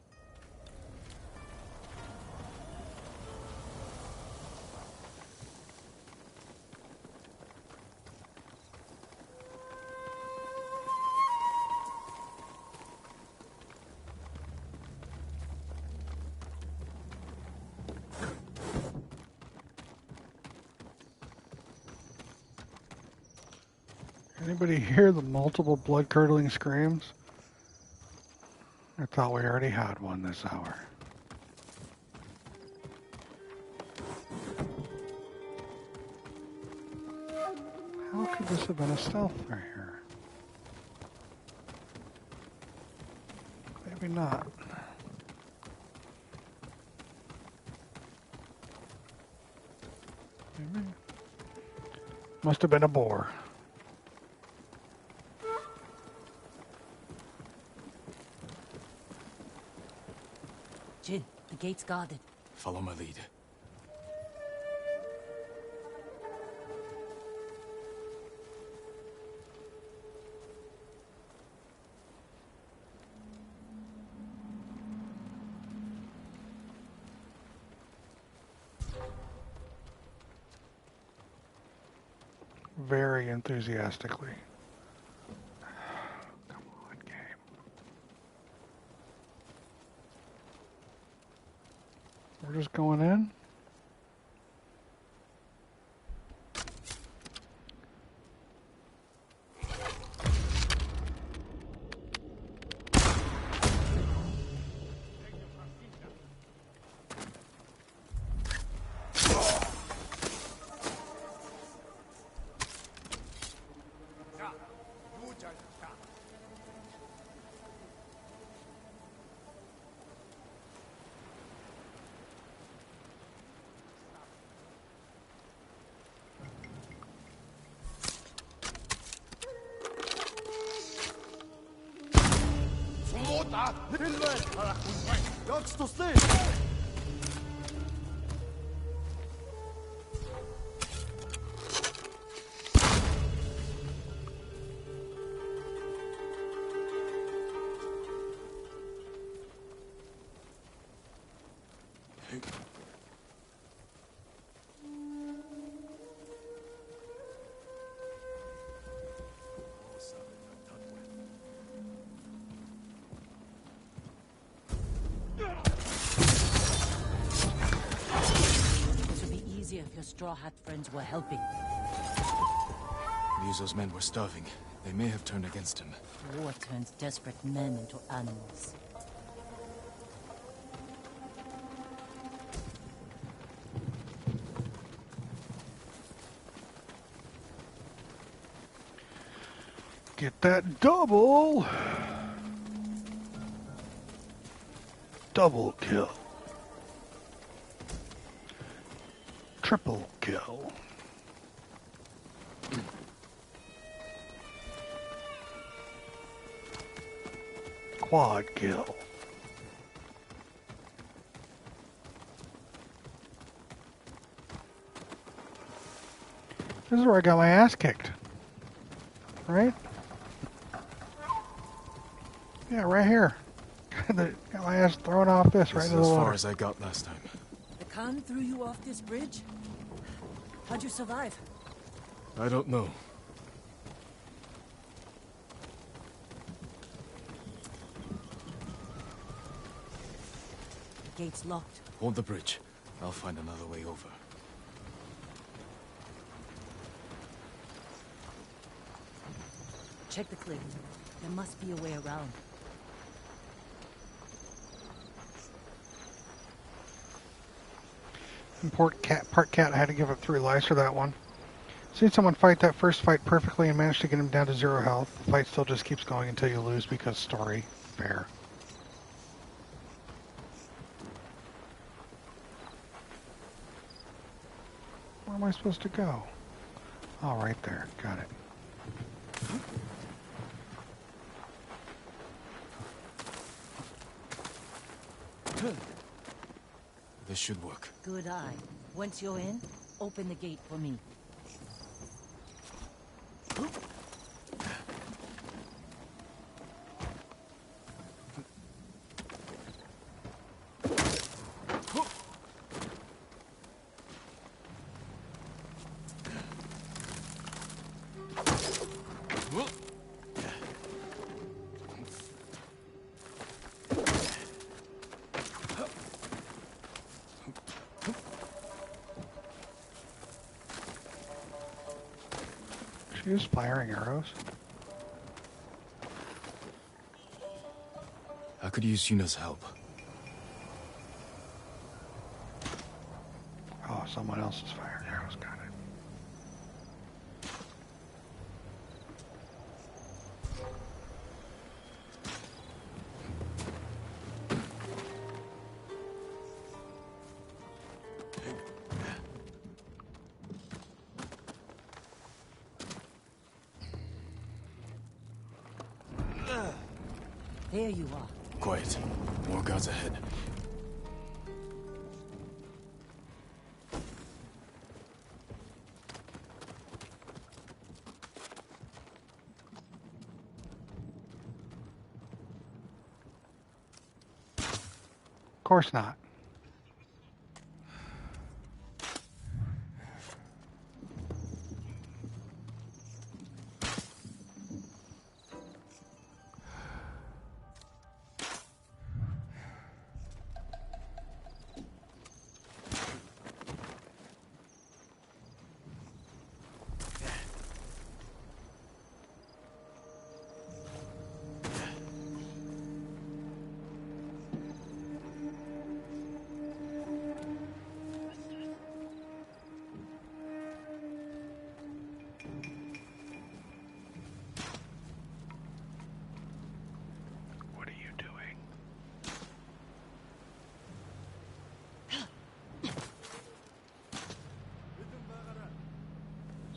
Anybody hear the multiple blood-curdling screams? I thought we already had one this hour. How could this have been a stealth right here? Maybe not. Maybe. Must have been a boar. Jin, the gate's guarded. Follow my lead. Very enthusiastically. Come on, game. We're just going in? This would be easier if your Straw Hat friends were helping. Ryuzo's men were starving. They may have turned against him. War turns desperate men into animals. Get that double! Double kill. Triple kill. Quad kill. This is where I got my ass kicked. Right? Yeah, right here. Got my ass thrown off this right This into is the as water. far as I got last time. The Khan threw you off this bridge? How'd you survive? I don't know. The gate's locked. Hold the bridge. I'll find another way over. Check the cliff. There must be a way around. Part cat, I had to give up 3 lives for that one. Seen someone fight that first fight perfectly and managed to get him down to 0 health. The fight still just keeps going until you lose because story. Fair. Where am I supposed to go? Oh, right there. Got it. This should work. Good eye. Once you're in, open the gate for me. She was firing arrows. I could use Yuna's help. Oh, someone else is firing arrows. Got it. There you are. Quiet. More guards ahead. Of course not.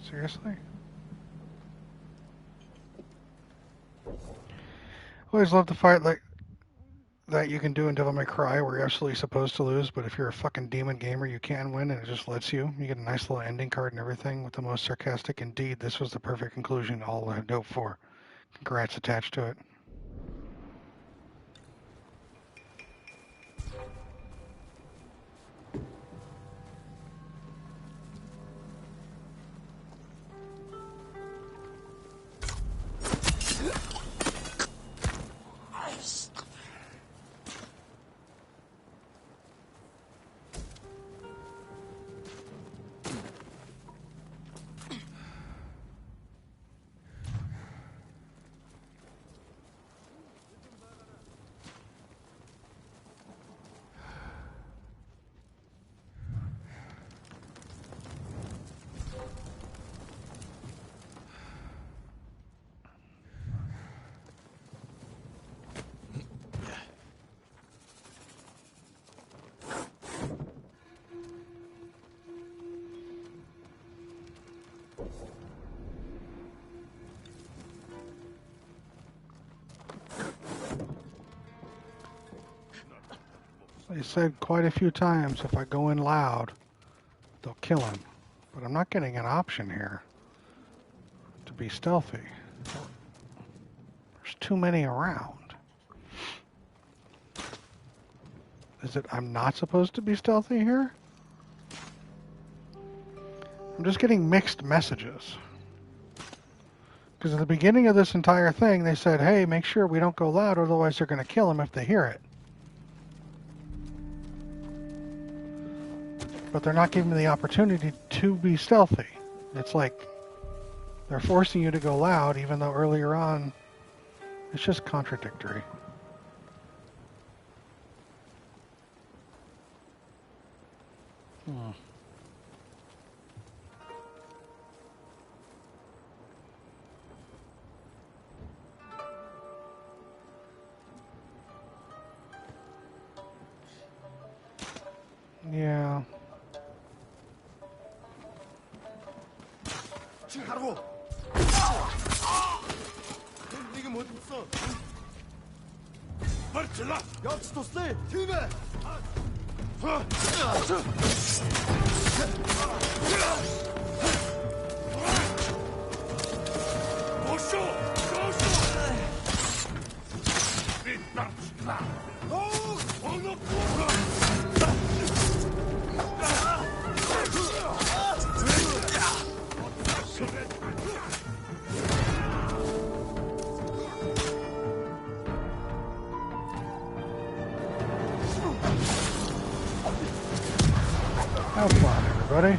Seriously? Always love the fight like that you can do in Devil May Cry where you're absolutely supposed to lose, but if you're a fucking demon gamer, you can win and it just lets you. You get a nice little ending card and everything with the most sarcastic. Indeed, this was the perfect conclusion all I had hoped for. Congrats attached to it. They said quite a few times if I go in loud, they'll kill him. But I'm not getting an option here to be stealthy. There's too many around. Is it I'm not supposed to be stealthy here? I'm just getting mixed messages. Because at the beginning of this entire thing, they said, hey, make sure we don't go loud, otherwise they're going to kill him if they hear it. But they're not giving me the opportunity to be stealthy. It's like they're forcing you to go loud, even though earlier on, it's just contradictory. Yeah. 지금 가라고. 넌 이게 못 있어. 빨리 질러. 역시 또 세. 팀에. 오쇼. Have fun, everybody.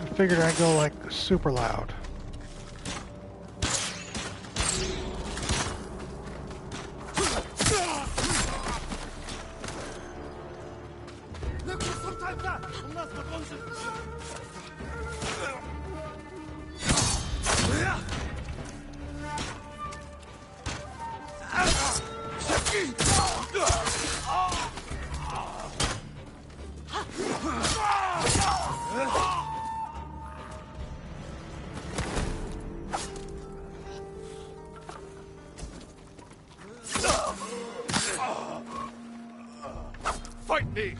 I figured I'd go like super loud. Fight me!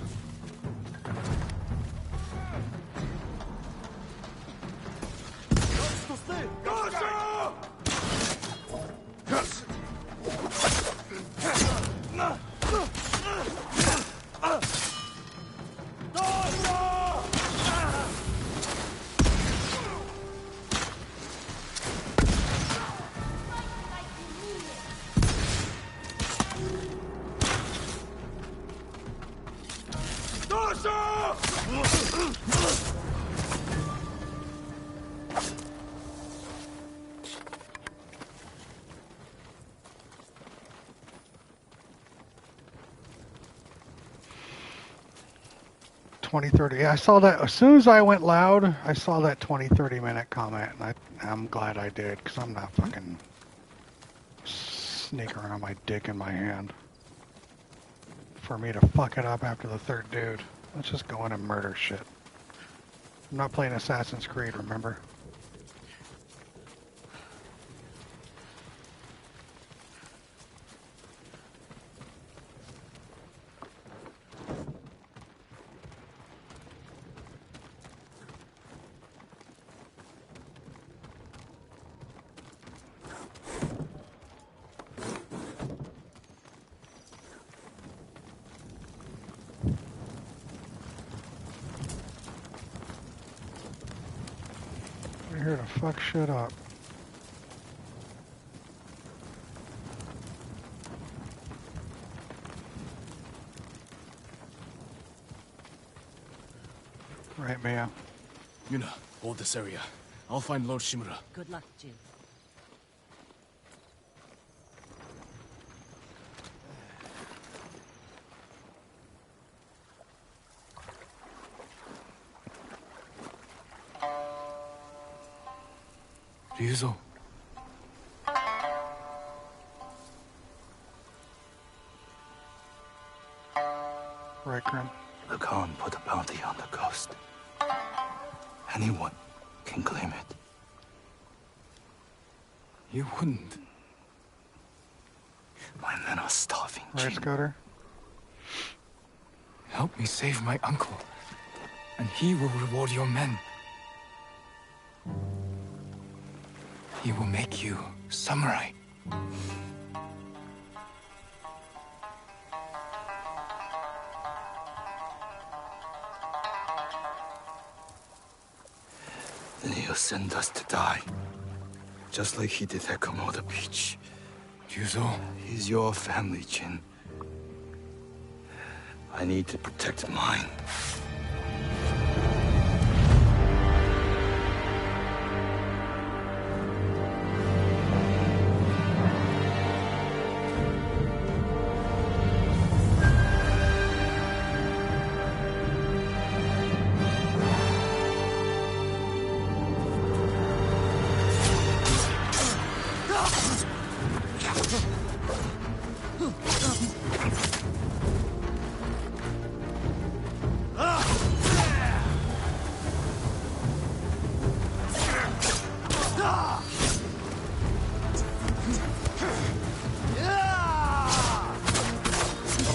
Yeah, I saw that as soon as I went loud. I saw that 20-30 minute comment, and I'm glad I did because I'm not fucking sneaking around my dick in my hand for me to fuck it up after the third dude. Let's just go in and murder shit. I'm not playing Assassin's Creed, remember? We're here to fuck shit up. Right, Mia. Yuna, hold this area. I'll find Lord Shimura. Good luck, Jin. Ryuzo. Right, Grim. The Khan put a bounty on the ghost. Anyone can claim it. You wouldn't. My men are starving, Right, Jin. Scooter? Help me save my uncle, and he will reward your men. He will make you samurai. Then he'll send us to die. Just like he did at Komoda Beach. Ryuzo? He's your family, Jin. I need to protect mine.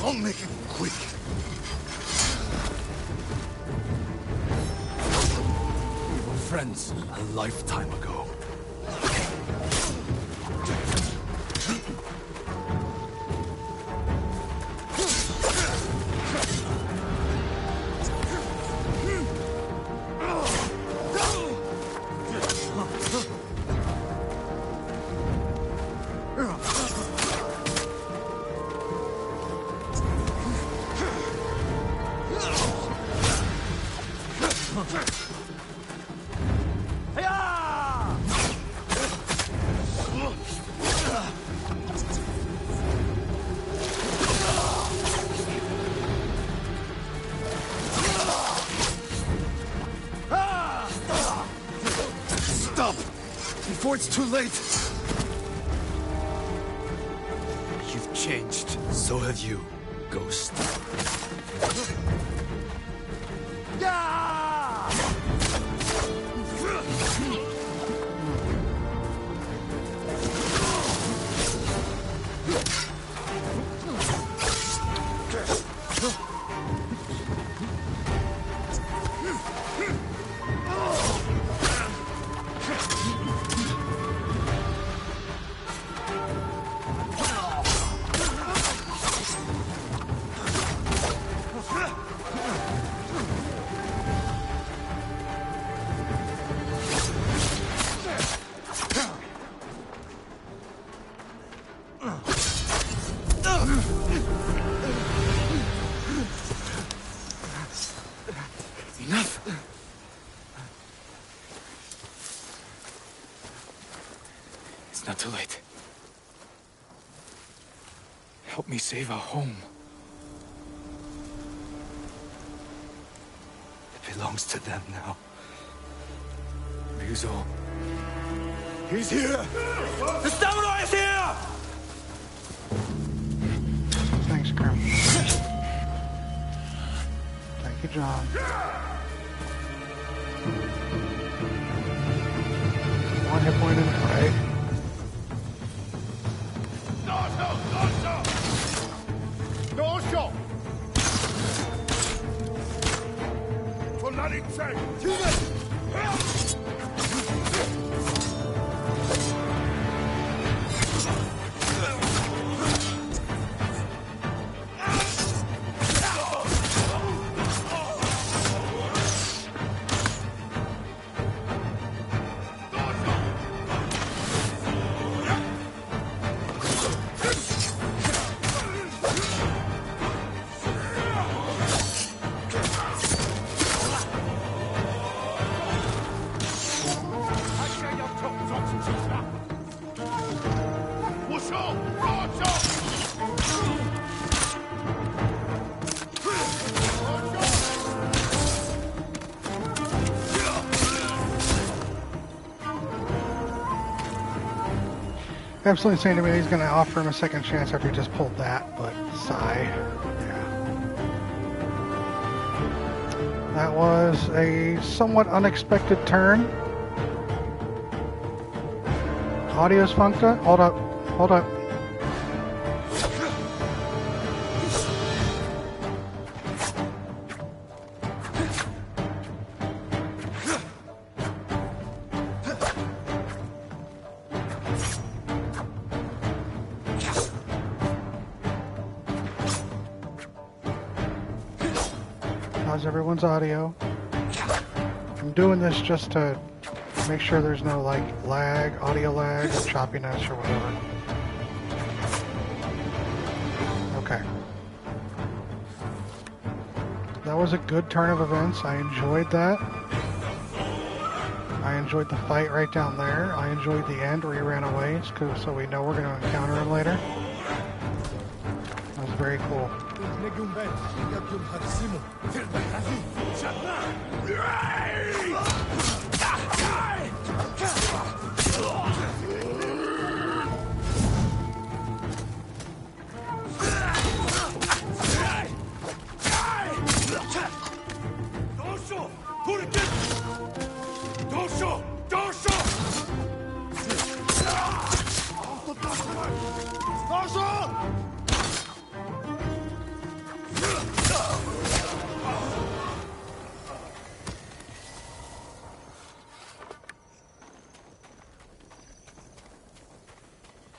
I'll make it quick. We were friends a lifetime ago. Stop! Before it's too late! You've changed. So have you, Ghost. Enough! It's not too late. Help me save our home. It belongs to them now. Ryuzo. He's here! The samurai is here! Thanks, Grim. Thank you, John. One hit point in it, right? Dosho! Tonari check! Absolutely saying to me he's going to offer him a second chance after he just pulled that, but sigh. Yeah. That was a somewhat unexpected turn. Audio's funked up. Hold up. Hold up. How's everyone's audio? I'm doing this just to make sure there's no like lag, audio lag, or choppiness or whatever. Okay. That was a good turn of events. I enjoyed that. I enjoyed the fight right down there. I enjoyed the end where he ran away, so we know we're going to encounter him later. That was very cool.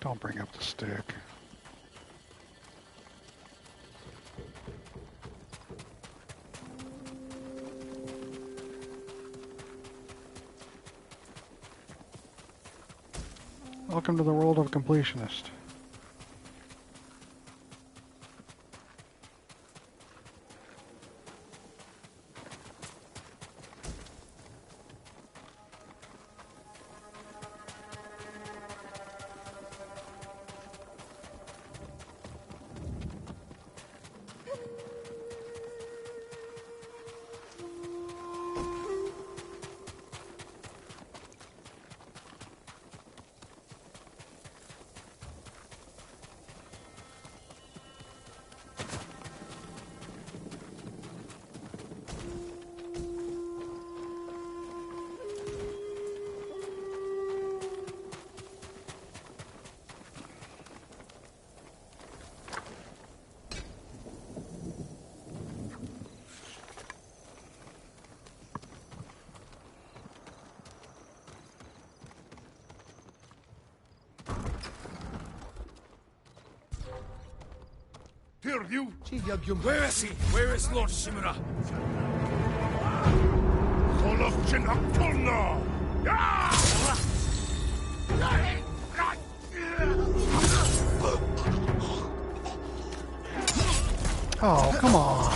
Don't bring up the stick. Welcome to the world of completionist. Here, you! Where is he? Where is Lord Shimura? Son of Chinakuna! Oh, come on.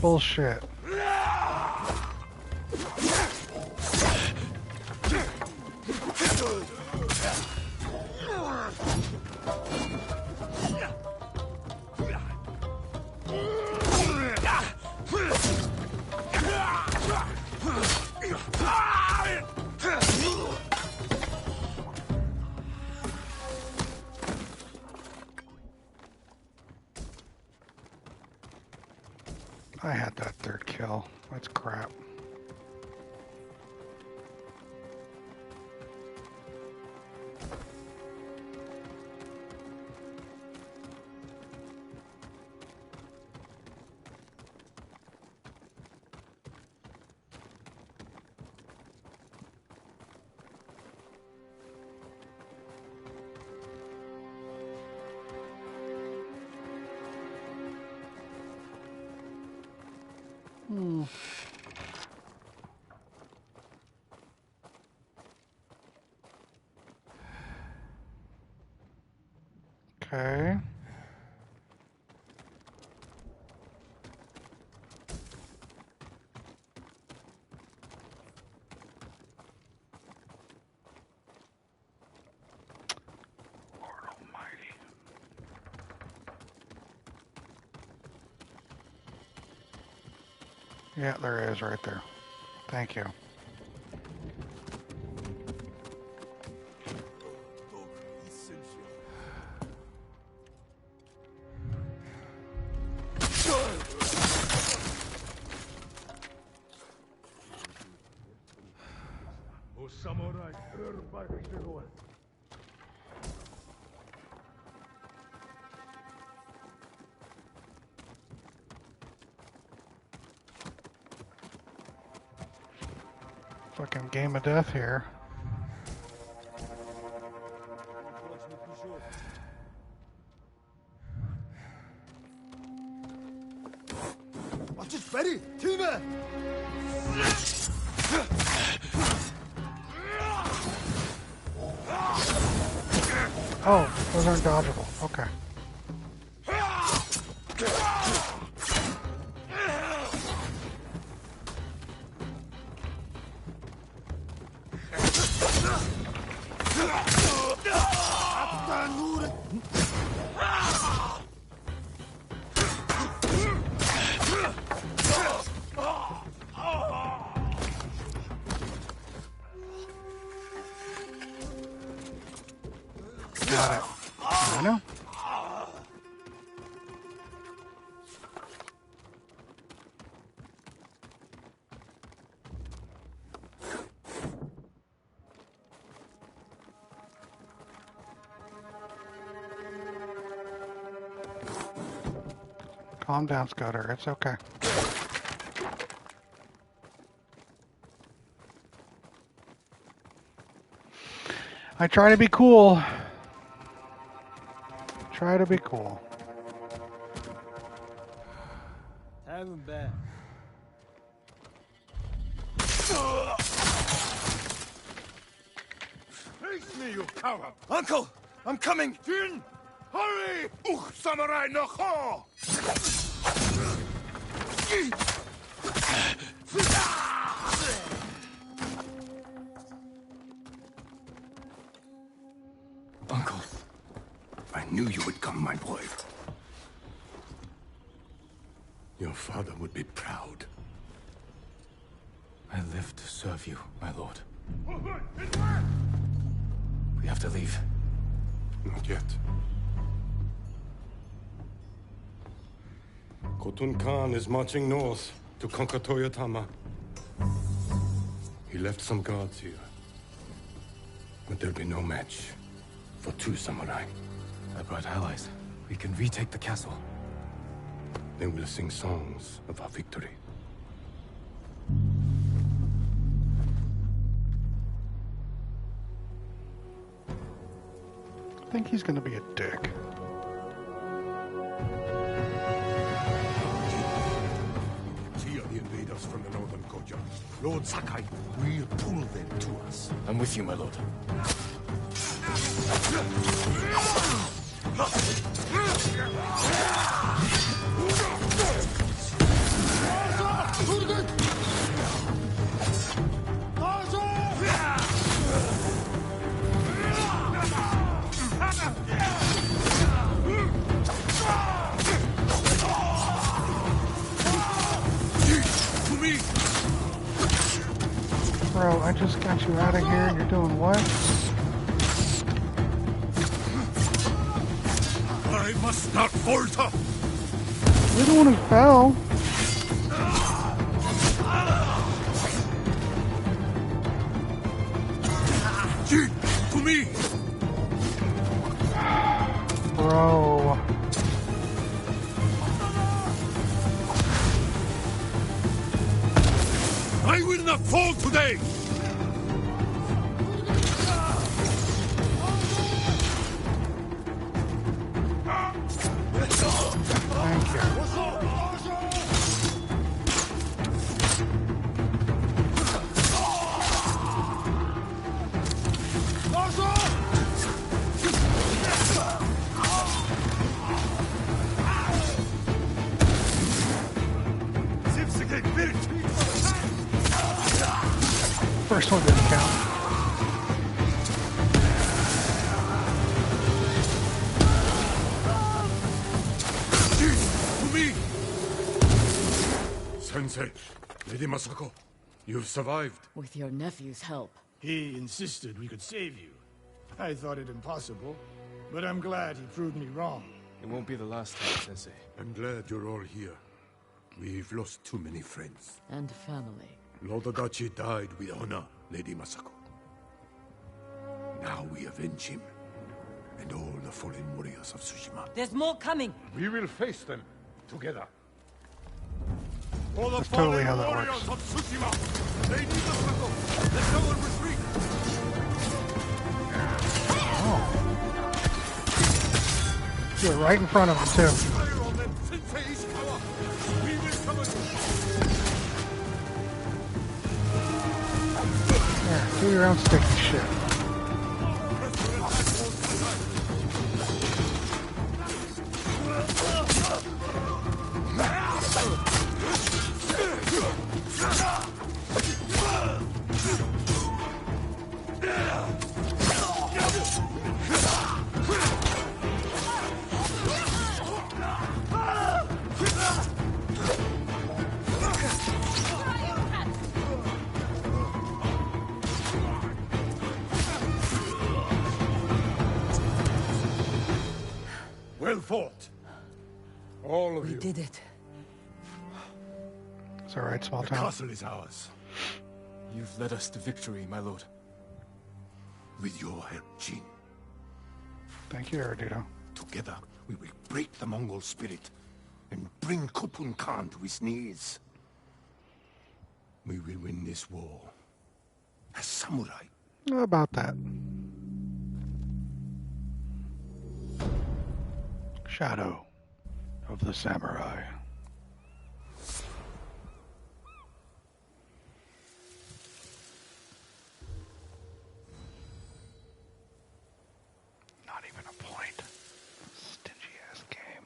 Bullshit. I had that third kill. That's crap. Okay. Lord Almighty. Yeah, there is right there. Thank you. samurai, hör bergsnivån. Fucking game of death here. Watch it, ready, Tina! Oh, those aren't dodgeable. Okay. Got it. I know. Calm down, Scudder. It's okay. I try to be cool. Try to be cool. Have him back. Face me, you coward! Uncle, I'm coming! Jin! Hurry! Samurai no ho! Uncle, I knew you would come, my boy. Your father would be proud. I live to serve you, my lord. We have to leave. Not yet. Khotun Khan is marching north to conquer Toyotama. He left some guards here. But there'll be no match for 2 samurai. I brought allies. We can retake the castle. They will sing songs of our victory. I think he's gonna be a dick. See the invaders from the northern Goja. Lord Sakai will pull them to us. I'm with you, my lord. Bro, I just got you out of here and you're doing what? I must not falter! You're the one who fell. Jin, to me! Bro. I will not fall today! Thank you. First one didn't count. Sensei, Lady Masako, you've survived. With your nephew's help. He insisted we could save you. I thought it impossible, but I'm glad he proved me wrong. It won't be the last time, Sensei. I'm glad you're all here. We've lost too many friends. And family. Lord Adachi died with honor, Lady Masako. Now we avenge him, and all the fallen warriors of Tsushima. There's more coming. We will face them together. For the That's fallen totally how that warriors works. of Tsushima, Lady Masako, let no one retreat. You're right in front of him, too. Fire on them, Sensei Ishikawa. We will cover you. There, do your own sticky shit. Well fought. All of you. We did it. It's alright, small The town. castle is ours. You've led us to victory, my lord. With your help, Jin. Thank you, Eruditu. Together, we will break the Mongol spirit and bring Khopun Khan to his knees. We will win this war as samurai. How about that? Shadow of the Samurai. Not even a point. Stingy ass game.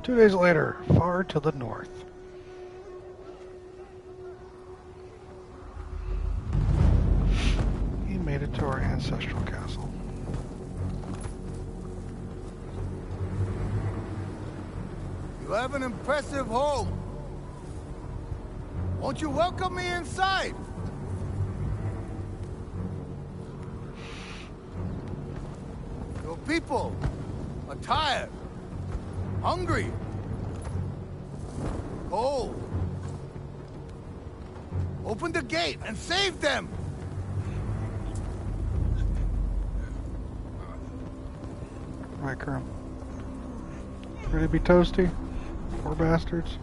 2 days later, far to the north. He made it to our ancestral castle. You have an impressive home. Won't you welcome me inside? Your people are tired, hungry, cold. Open the gate and save them! Right, Kerm. Ready to be toasty? Poor bastards.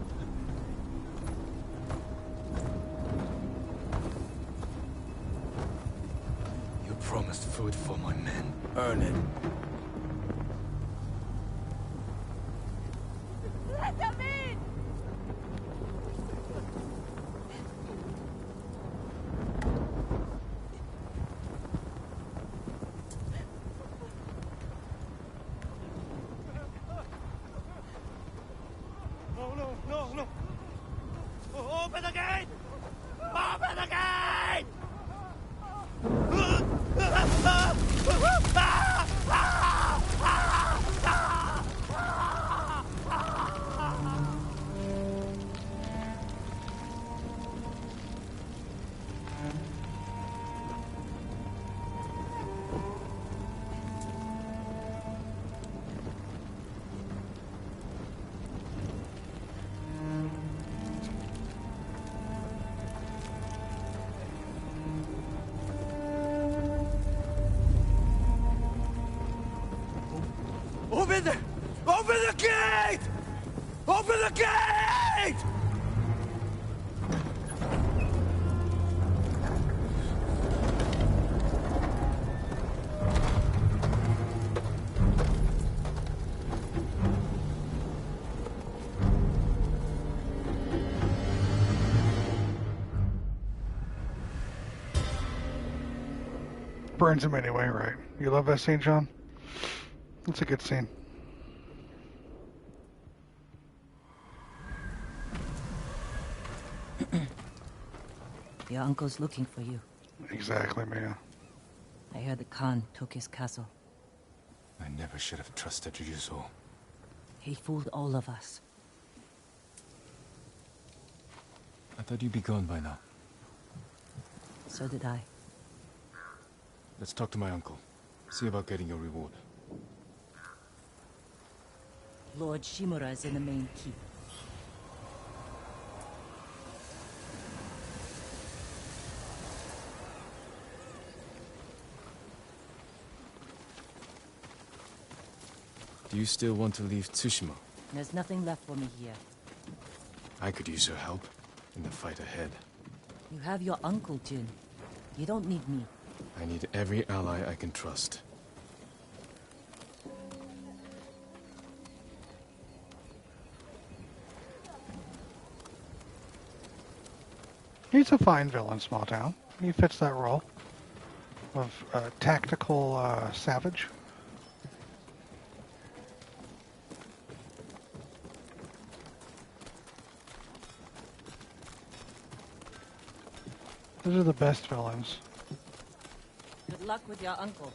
You promised food for my men. Earn it. Let them in! No. Open the gate! Open the gate! Open the gate! Open the gate! Burns him anyway, right? You love that scene, John? It's a good scene. Your uncle's looking for you. Exactly, Mia. I heard the Khan took his castle. I never should have trusted Ryuzo. He fooled all of us. I thought you'd be gone by now. So did I. Let's talk to my uncle. See about getting your reward. Lord Shimura is in the main keep. Do you still want to leave Tsushima? There's nothing left for me here. I could use your help in the fight ahead. You have your uncle, Jin. You don't need me. I need every ally I can trust. He's a fine villain, Small Town. He fits that role of tactical savage. Those are the best villains. Good luck with your uncle.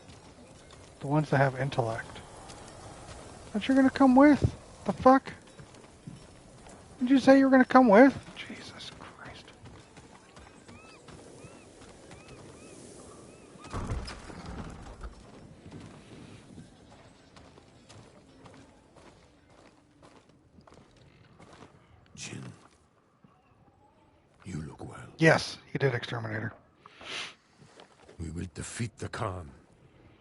The ones that have intellect. But you're gonna come with? The fuck? Did you say you were gonna come with? Jesus Christ. Jin, you look well. Yes, he did, Exterminator. We will defeat the Khan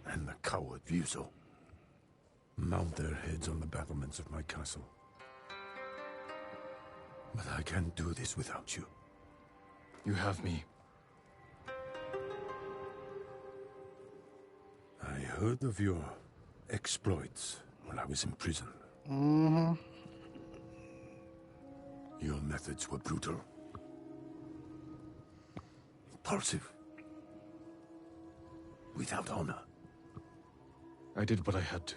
and the coward Ryuzo. Mount their heads on the battlements of my castle. But I can't do this without you. You have me. I heard of your exploits when I was in prison. Mm-hmm. Your methods were brutal. Impulsive. Without honor. I did what I had to.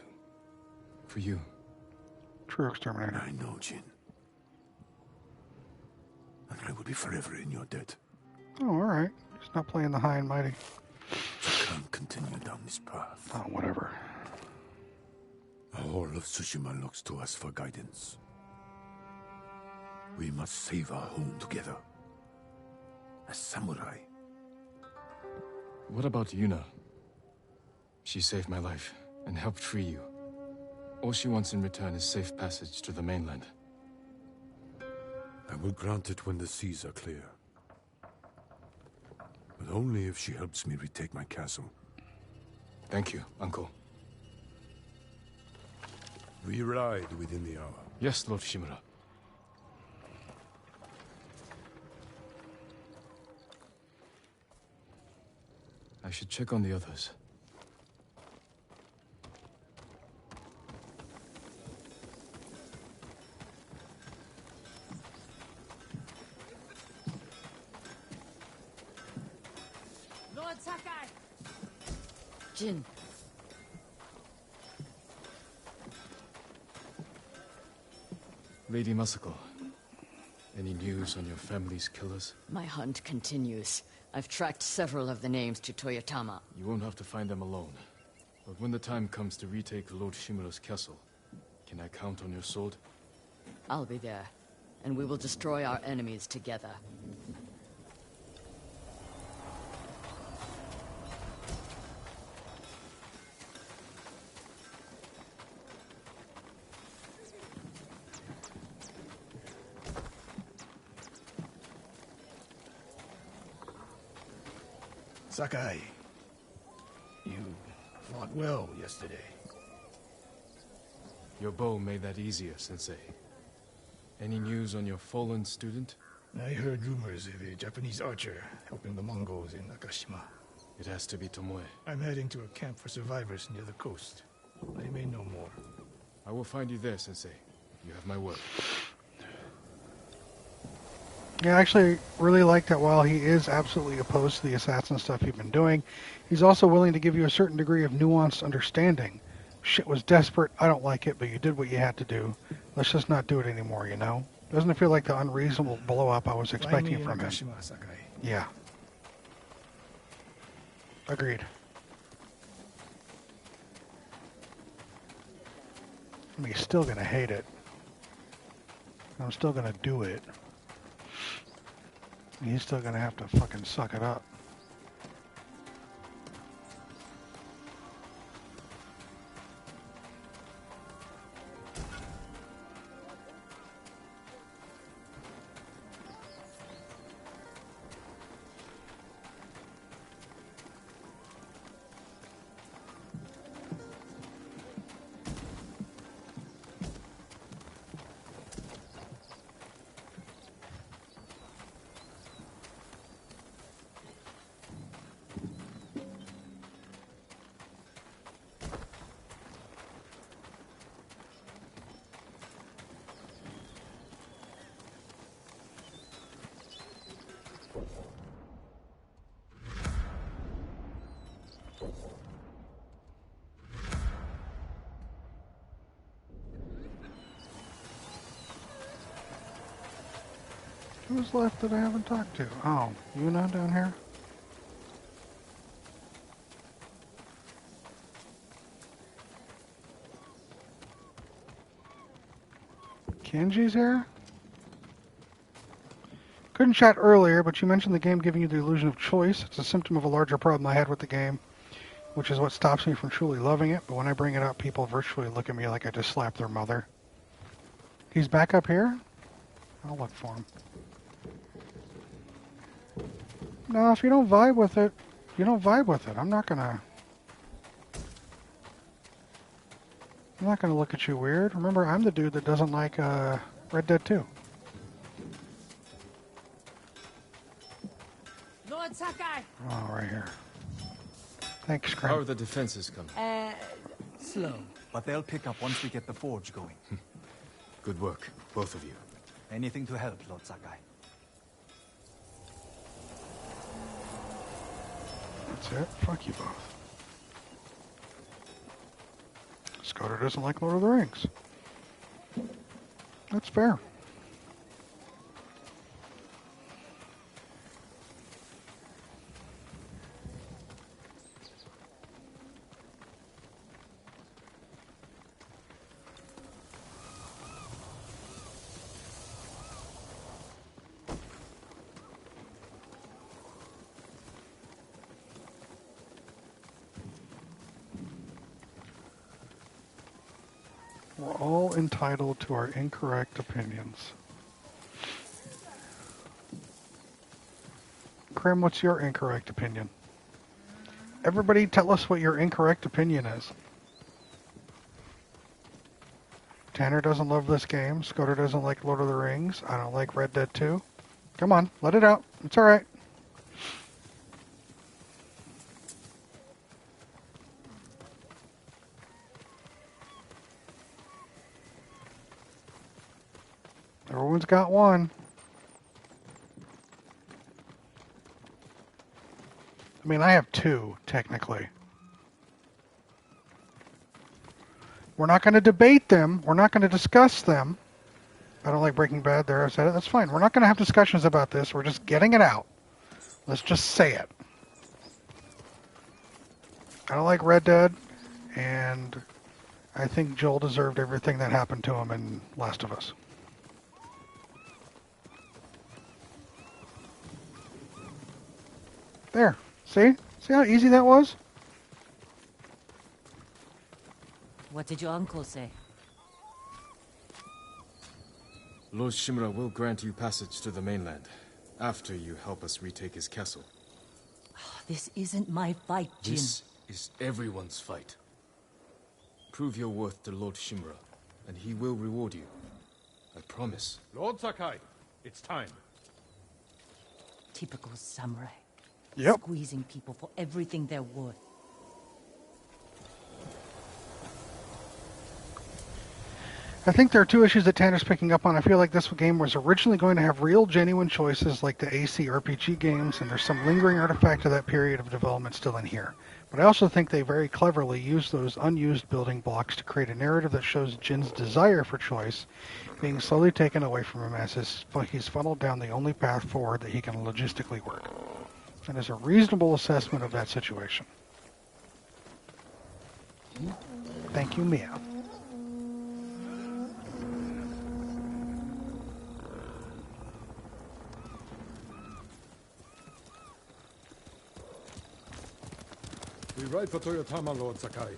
For you. True, Exterminator. I know, Jin. And I will be forever in your debt. Oh, alright. He's not playing the high and mighty. I can't continue down this path. Oh, whatever. All of Tsushima looks to us for guidance. We must save our home together. As samurai. What about Yuna? She saved my life and helped free you. All she wants in return is safe passage to the mainland. I will grant it when the seas are clear. But only if she helps me retake my castle. Thank you, Uncle. We ride within the hour. Yes, Lord Shimura. I should check on the others. Lord Sakai! Jin. Lady Masako, any news on your family's killers? My hunt continues. I've tracked several of the names to Toyotama. You won't have to find them alone. But when the time comes to retake Lord Shimura's castle, can I count on your sword? I'll be there, and we will destroy our enemies together. Sakai, you fought well yesterday. Your bow made that easier, Sensei. Any news on your fallen student? I heard rumors of a Japanese archer helping the Mongols in Nakashima. It has to be Tomoe. I'm heading to a camp for survivors near the coast. I may know more. I will find you there, Sensei. You have my word. Yeah, I actually really like that while he is absolutely opposed to the assassin stuff you've been doing, he's also willing to give you a certain degree of nuanced understanding. Shit was desperate, I don't like it, but you did what you had to do. Let's just not do it anymore, you know? Doesn't it feel like the unreasonable blow-up I was expecting from him? Sakai. Yeah. Agreed. I mean, he's still gonna hate it. I'm still gonna do it. He's still gonna have to fucking suck it up. Who's left that I haven't talked to? Oh, you not down here? Kenji's here? Couldn't chat earlier, but you mentioned the game giving you the illusion of choice. It's a symptom of a larger problem I had with the game, which is what stops me from truly loving it. But when I bring it up, people virtually look at me like I just slapped their mother. He's back up here? I'll look for him. No, if you don't vibe with it, you don't vibe with it. I'm not gonna look at you weird. Remember, I'm the dude that doesn't like Red Dead 2. Lord Sakai! Oh, right here. Thanks, Grim. How are the defenses coming? Slow. But they'll pick up once we get the forge going. Good work, both of you. Anything to help, Lord Sakai. That's it. Fuck you both. Scudder doesn't like Lord of the Rings. That's fair. We're all entitled to our incorrect opinions. Krim, what's your incorrect opinion? Everybody tell us what your incorrect opinion is. Tanner doesn't love this game. Scudder doesn't like Lord of the Rings. I don't like Red Dead 2. Come on, let it out. It's alright. Everyone's got one. I mean, I have two, technically. We're not going to debate them. We're not going to discuss them. I don't like Breaking Bad there. I said it. That's fine. We're not going to have discussions about this. We're just getting it out. Let's just say it. I don't like Red Dead, and I think Joel deserved everything that happened to him in Last of Us. There. See? See how easy that was? What did your uncle say? Lord Shimura will grant you passage to the mainland, after you help us retake his castle. This isn't my fight, Jin. This is everyone's fight. Prove your worth to Lord Shimura, and he will reward you. I promise. Lord Sakai, it's time. Typical samurai. Yep. Squeezing people for everything they're worth. I think there are two issues that Tanner's picking up on. I feel like this game was originally going to have real, genuine choices like the AC RPG games, and there's some lingering artifact of that period of development still in here. But I also think they very cleverly used those unused building blocks to create a narrative that shows Jin's desire for choice being slowly taken away from him as he's funneled down the only path forward that he can logistically work. That is a reasonable assessment of that situation. Thank you, Mia. Be right for Toyotama, Lord Sakai.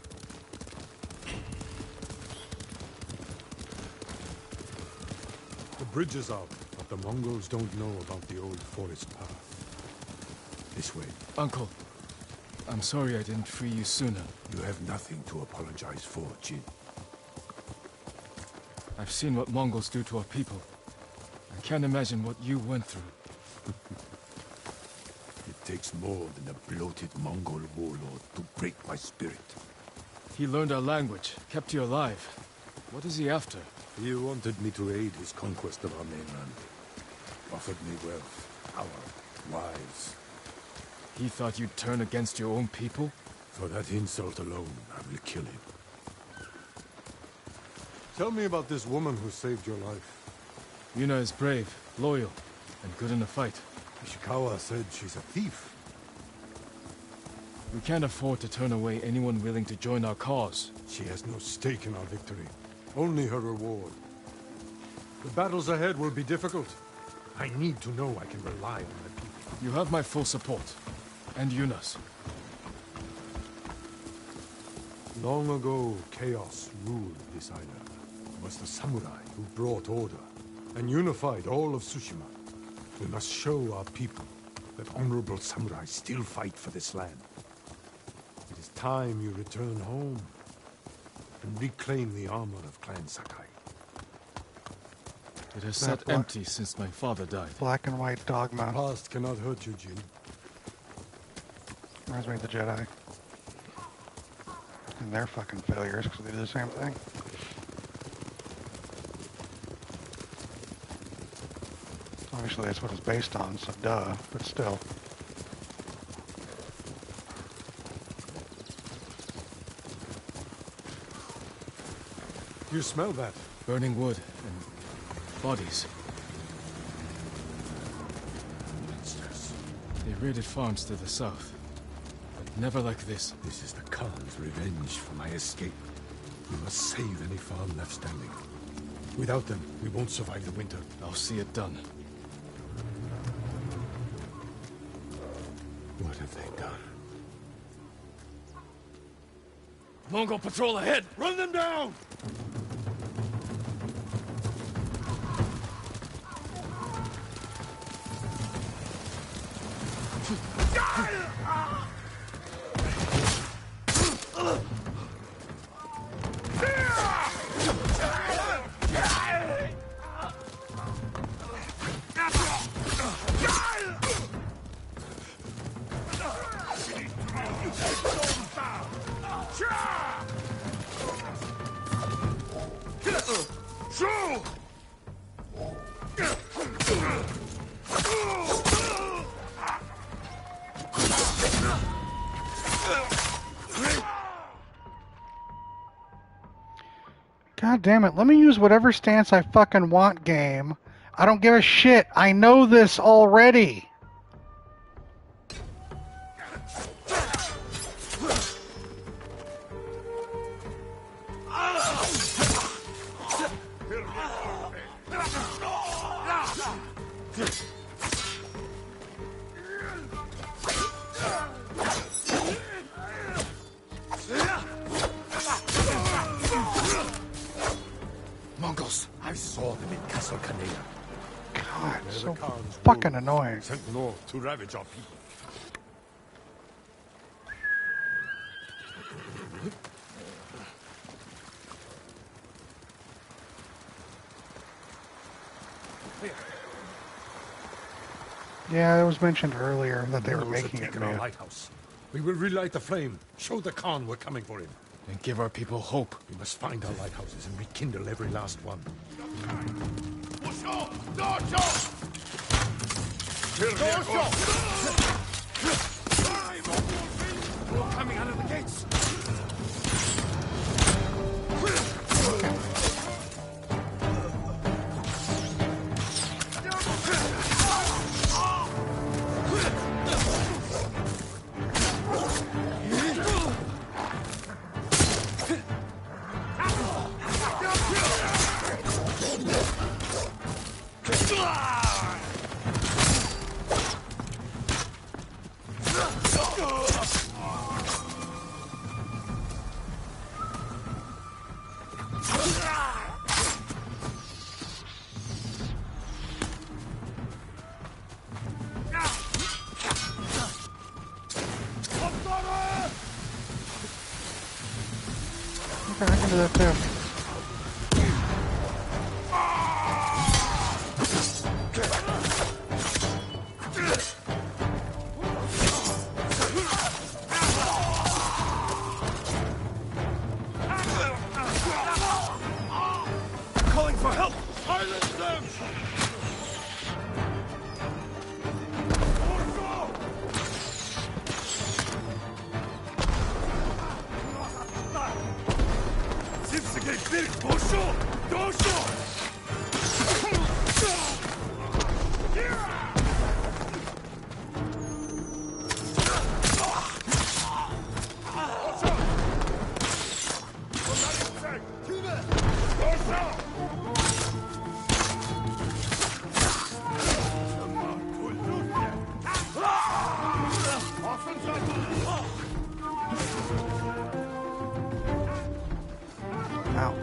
The bridge is out, but the Mongols don't know about the old forest path. This way. Uncle, I'm sorry I didn't free you sooner. You have nothing to apologize for, Jin. I've seen what Mongols do to our people. I can't imagine what you went through. It takes more than a bloated Mongol warlord to break my spirit. He learned our language, kept you alive. What is he after? He wanted me to aid his conquest of our mainland. Offered me wealth, power, wives. He thought you'd turn against your own people? For that insult alone, I will kill him. Tell me about this woman who saved your life. Yuna is brave, loyal, and good in a fight. Ishikawa said she's a thief. We can't afford to turn away anyone willing to join our cause. She has no stake in our victory. Only her reward. The battles ahead will be difficult. I need to know I can rely on my people. You have my full support. And Yuna's. Long ago, chaos ruled this island. It was the samurai who brought order and unified all of Tsushima. We must show our people that honorable samurai still fight for this land. It is time you return home and reclaim the armor of Clan Sakai. It has sat empty since my father died. Black and white dogma. The past cannot hurt you, Jin. Reminds me of the Jedi. And their fucking failures, because they do the same thing. Obviously that's what it's based on, so duh, but still. You smell that? Burning wood and bodies. Monsters. They raided farms to the south. But never like this. This is the Khan's revenge for my escape. We must save any farm left standing. Without them, we won't survive the winter. I'll see it done. What have they done? Mongol patrol ahead! Run them down! God damn it, let me use whatever stance I fucking want, game. I don't give a shit. I know this already. Mongols! I saw them in Castle Kaneda. God, so fucking annoying. Sent north to ravage our people. Yeah, it was mentioned earlier that they were Mongols have making it taken our new. lighthouse. We will relight the flame. Show the Khan we're coming for him. And give our people hope. We must find our lighthouses and rekindle every last one. We're coming out of the gates. Okay, I can do that too. Calling for help! Silence them! Ow.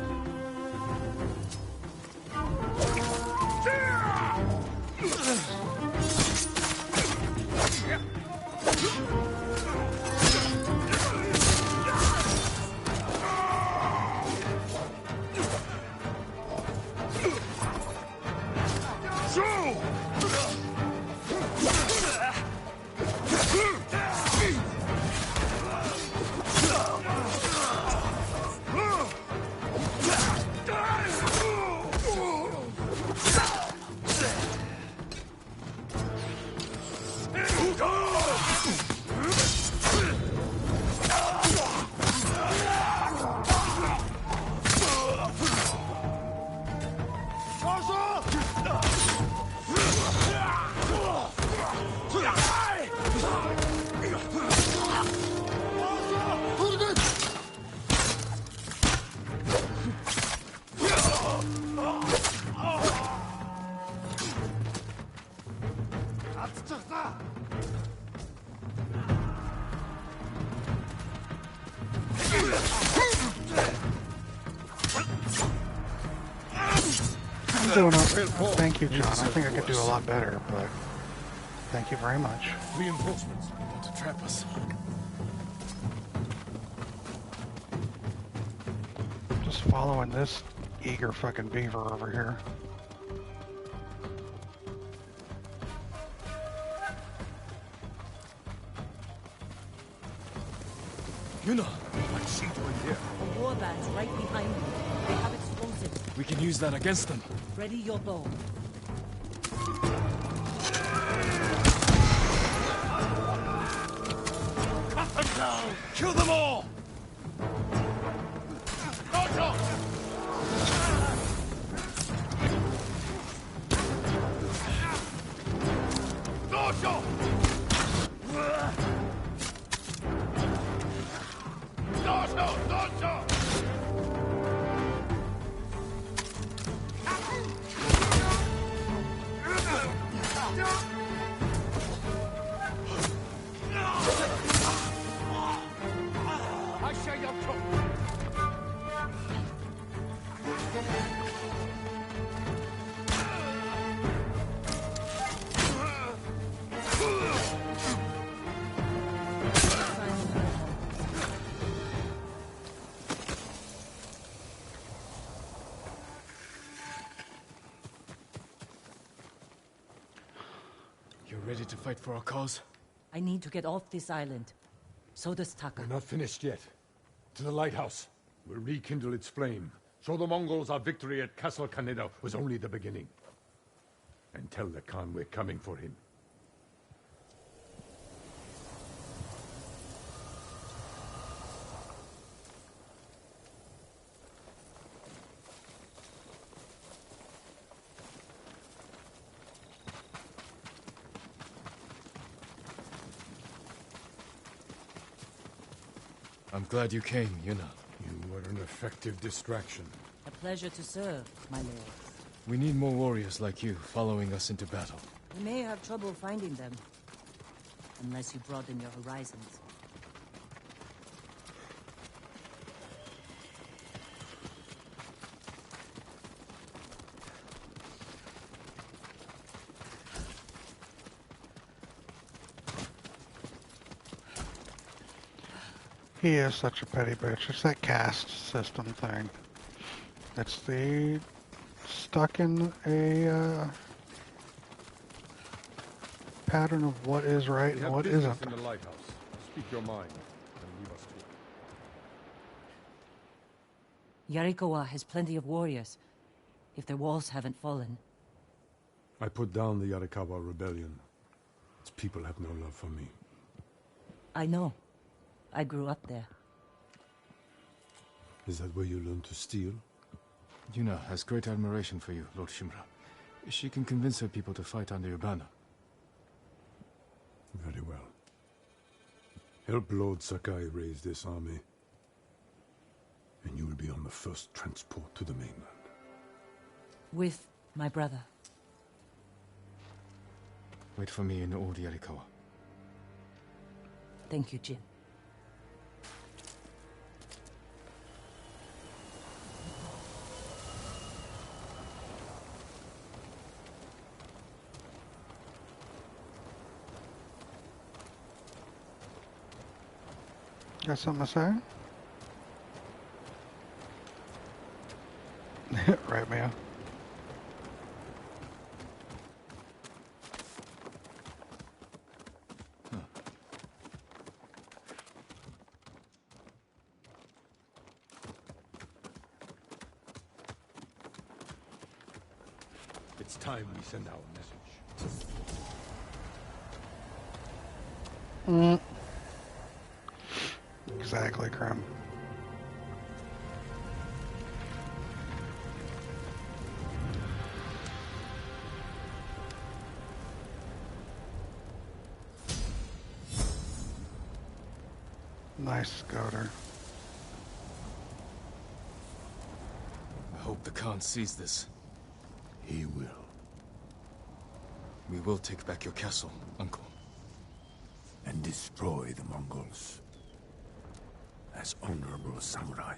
I'm doing okay. Thank you, John. I think I could do a lot better, but thank you very much. Reinforcements want to trap us. Just following this eager fucking beaver over here. Yuna, what's she doing here? A war band's right behind you. They have explosives. We can use that against them. Ready your bow. Cut them down! Kill them all! Dojo! Dojo! Dojo! Dojo! You're ready to fight for our cause? I need to get off this island. So does Taka. We're not finished yet. To the lighthouse. We'll rekindle its flame. Show the Mongols our victory at Castle Kaneda was only the beginning. And tell the Khan we're coming for him. I'm glad you came, Yuna. You were an effective distraction. A pleasure to serve, my lord. We need more warriors like you following us into battle. We may have trouble finding them. Unless you broaden your horizons. He is such a petty bitch. It's that caste system thing. It's the stuck in a pattern of what is right We and have what business isn't. in the lighthouse. Speak your mind and leave us to it. Yarikawa has plenty of warriors, if their walls haven't fallen. I put down the Yarikawa rebellion. Its people have no love for me. I know. I grew up there. Is that where you learned to steal? Yuna has great admiration for you, Lord Shimura. She can convince her people to fight under your banner. Very well. Help Lord Sakai raise this army, and you will be on the first transport to the mainland. With my brother. Wait for me in Old Yarikawa. Thank you, Jin. Got something to say? Right, man. It's time we send our message. Exactly, Krim. Nice scouter. I hope the Khan sees this. He will. We will take back your castle, Uncle. And destroy the Mongols. As honorable samurai.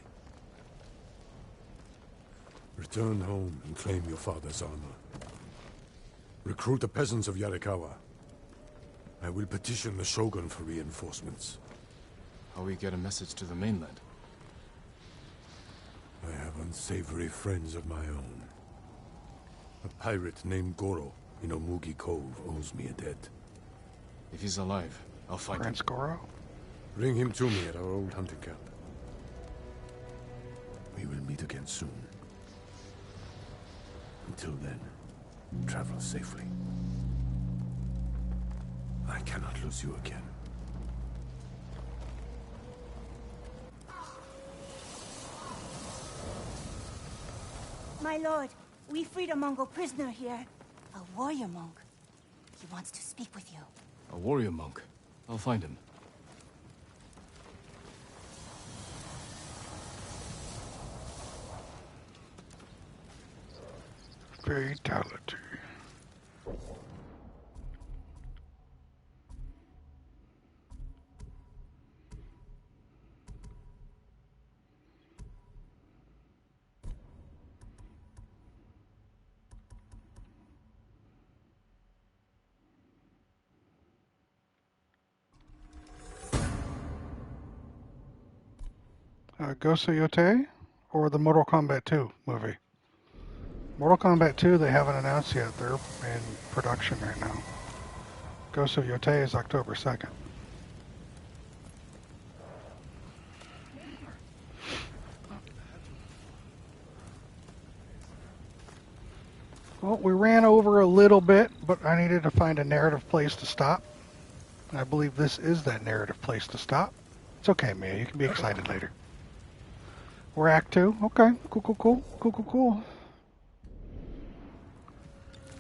Return home and claim your father's armor. Recruit the peasants of Yarikawa. I will petition the Shogun for reinforcements. How we get a message to the mainland? I have unsavory friends of my own. A pirate named Goro in Omugi Cove owes me a debt. If he's alive, I'll find him. Prince Goro? Bring him to me at our old hunting camp. We will meet again soon. Until then, travel safely. I cannot lose you again. My lord, we freed a Mongol prisoner here. A warrior monk. He wants to speak with you. A warrior monk. I'll find him. Fatality. Gosu Yote or the Mortal Kombat 2 movie? Mortal Kombat 2 they haven't announced yet. They're in production right now. Gosu Yote is October 2nd. Well, we ran over a little bit, but I needed to find a narrative place to stop. And I believe this is that narrative place to stop. It's okay, Mia. You can be excited later. We're Act 2. Okay. Cool.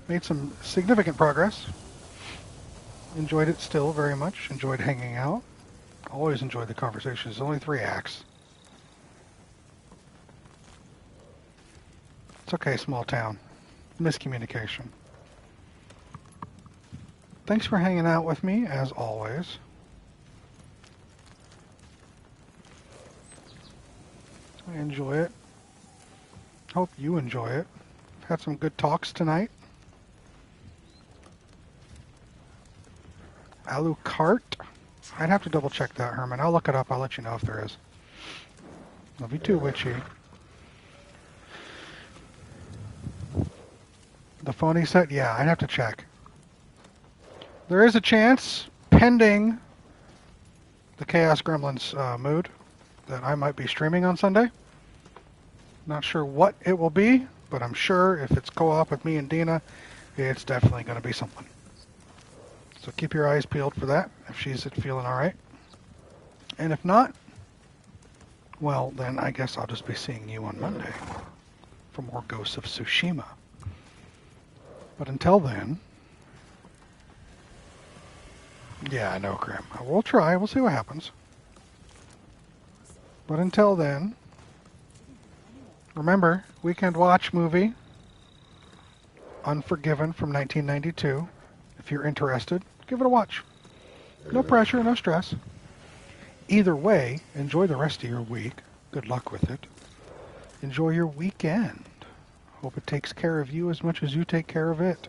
Made some significant progress. Enjoyed it still very much. Enjoyed hanging out. Always enjoyed the conversations. There's only 3 acts. It's okay, small town. Miscommunication. Thanks for hanging out with me, as always. I enjoy it. Hope you enjoy it. Had some good talks tonight. Alucard. I'd have to double check that, Herman. I'll look it up. I'll let you know if there is. Love you too, Witchy. The phony set? Yeah, I'd have to check. There is a chance, pending the Chaos Gremlins mood, that I might be streaming on Sunday. Not sure what it will be, but I'm sure if it's co-op with me and Dina, it's definitely going to be something. So keep your eyes peeled for that, if she's feeling alright. And if not, well, then I guess I'll just be seeing you on Monday for more Ghosts of Tsushima. But until then... Yeah, I know, Grim. We'll try. We'll see what happens. But until then, remember, Weekend Watch movie, Unforgiven from 1992. If you're interested, give it a watch. No pressure, no stress. Either way, enjoy the rest of your week. Good luck with it. Enjoy your weekend. Hope it takes care of you as much as you take care of it.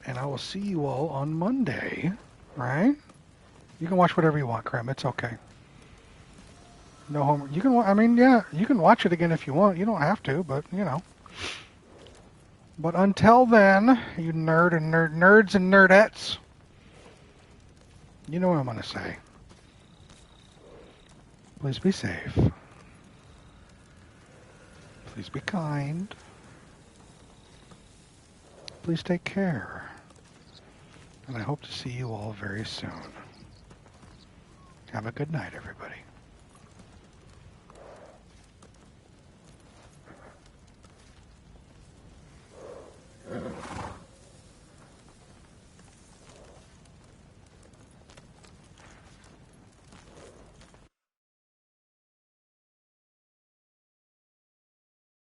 And I will see you all on Monday, right? You can watch whatever you want, Krem. It's okay. No homework. You can. I mean, yeah, you can watch it again if you want. You don't have to, but you know. But until then, you nerds and nerdettes, you know what I'm gonna say. Please be safe. Please be kind. Please take care. And I hope to see you all very soon. Have a good night, everybody.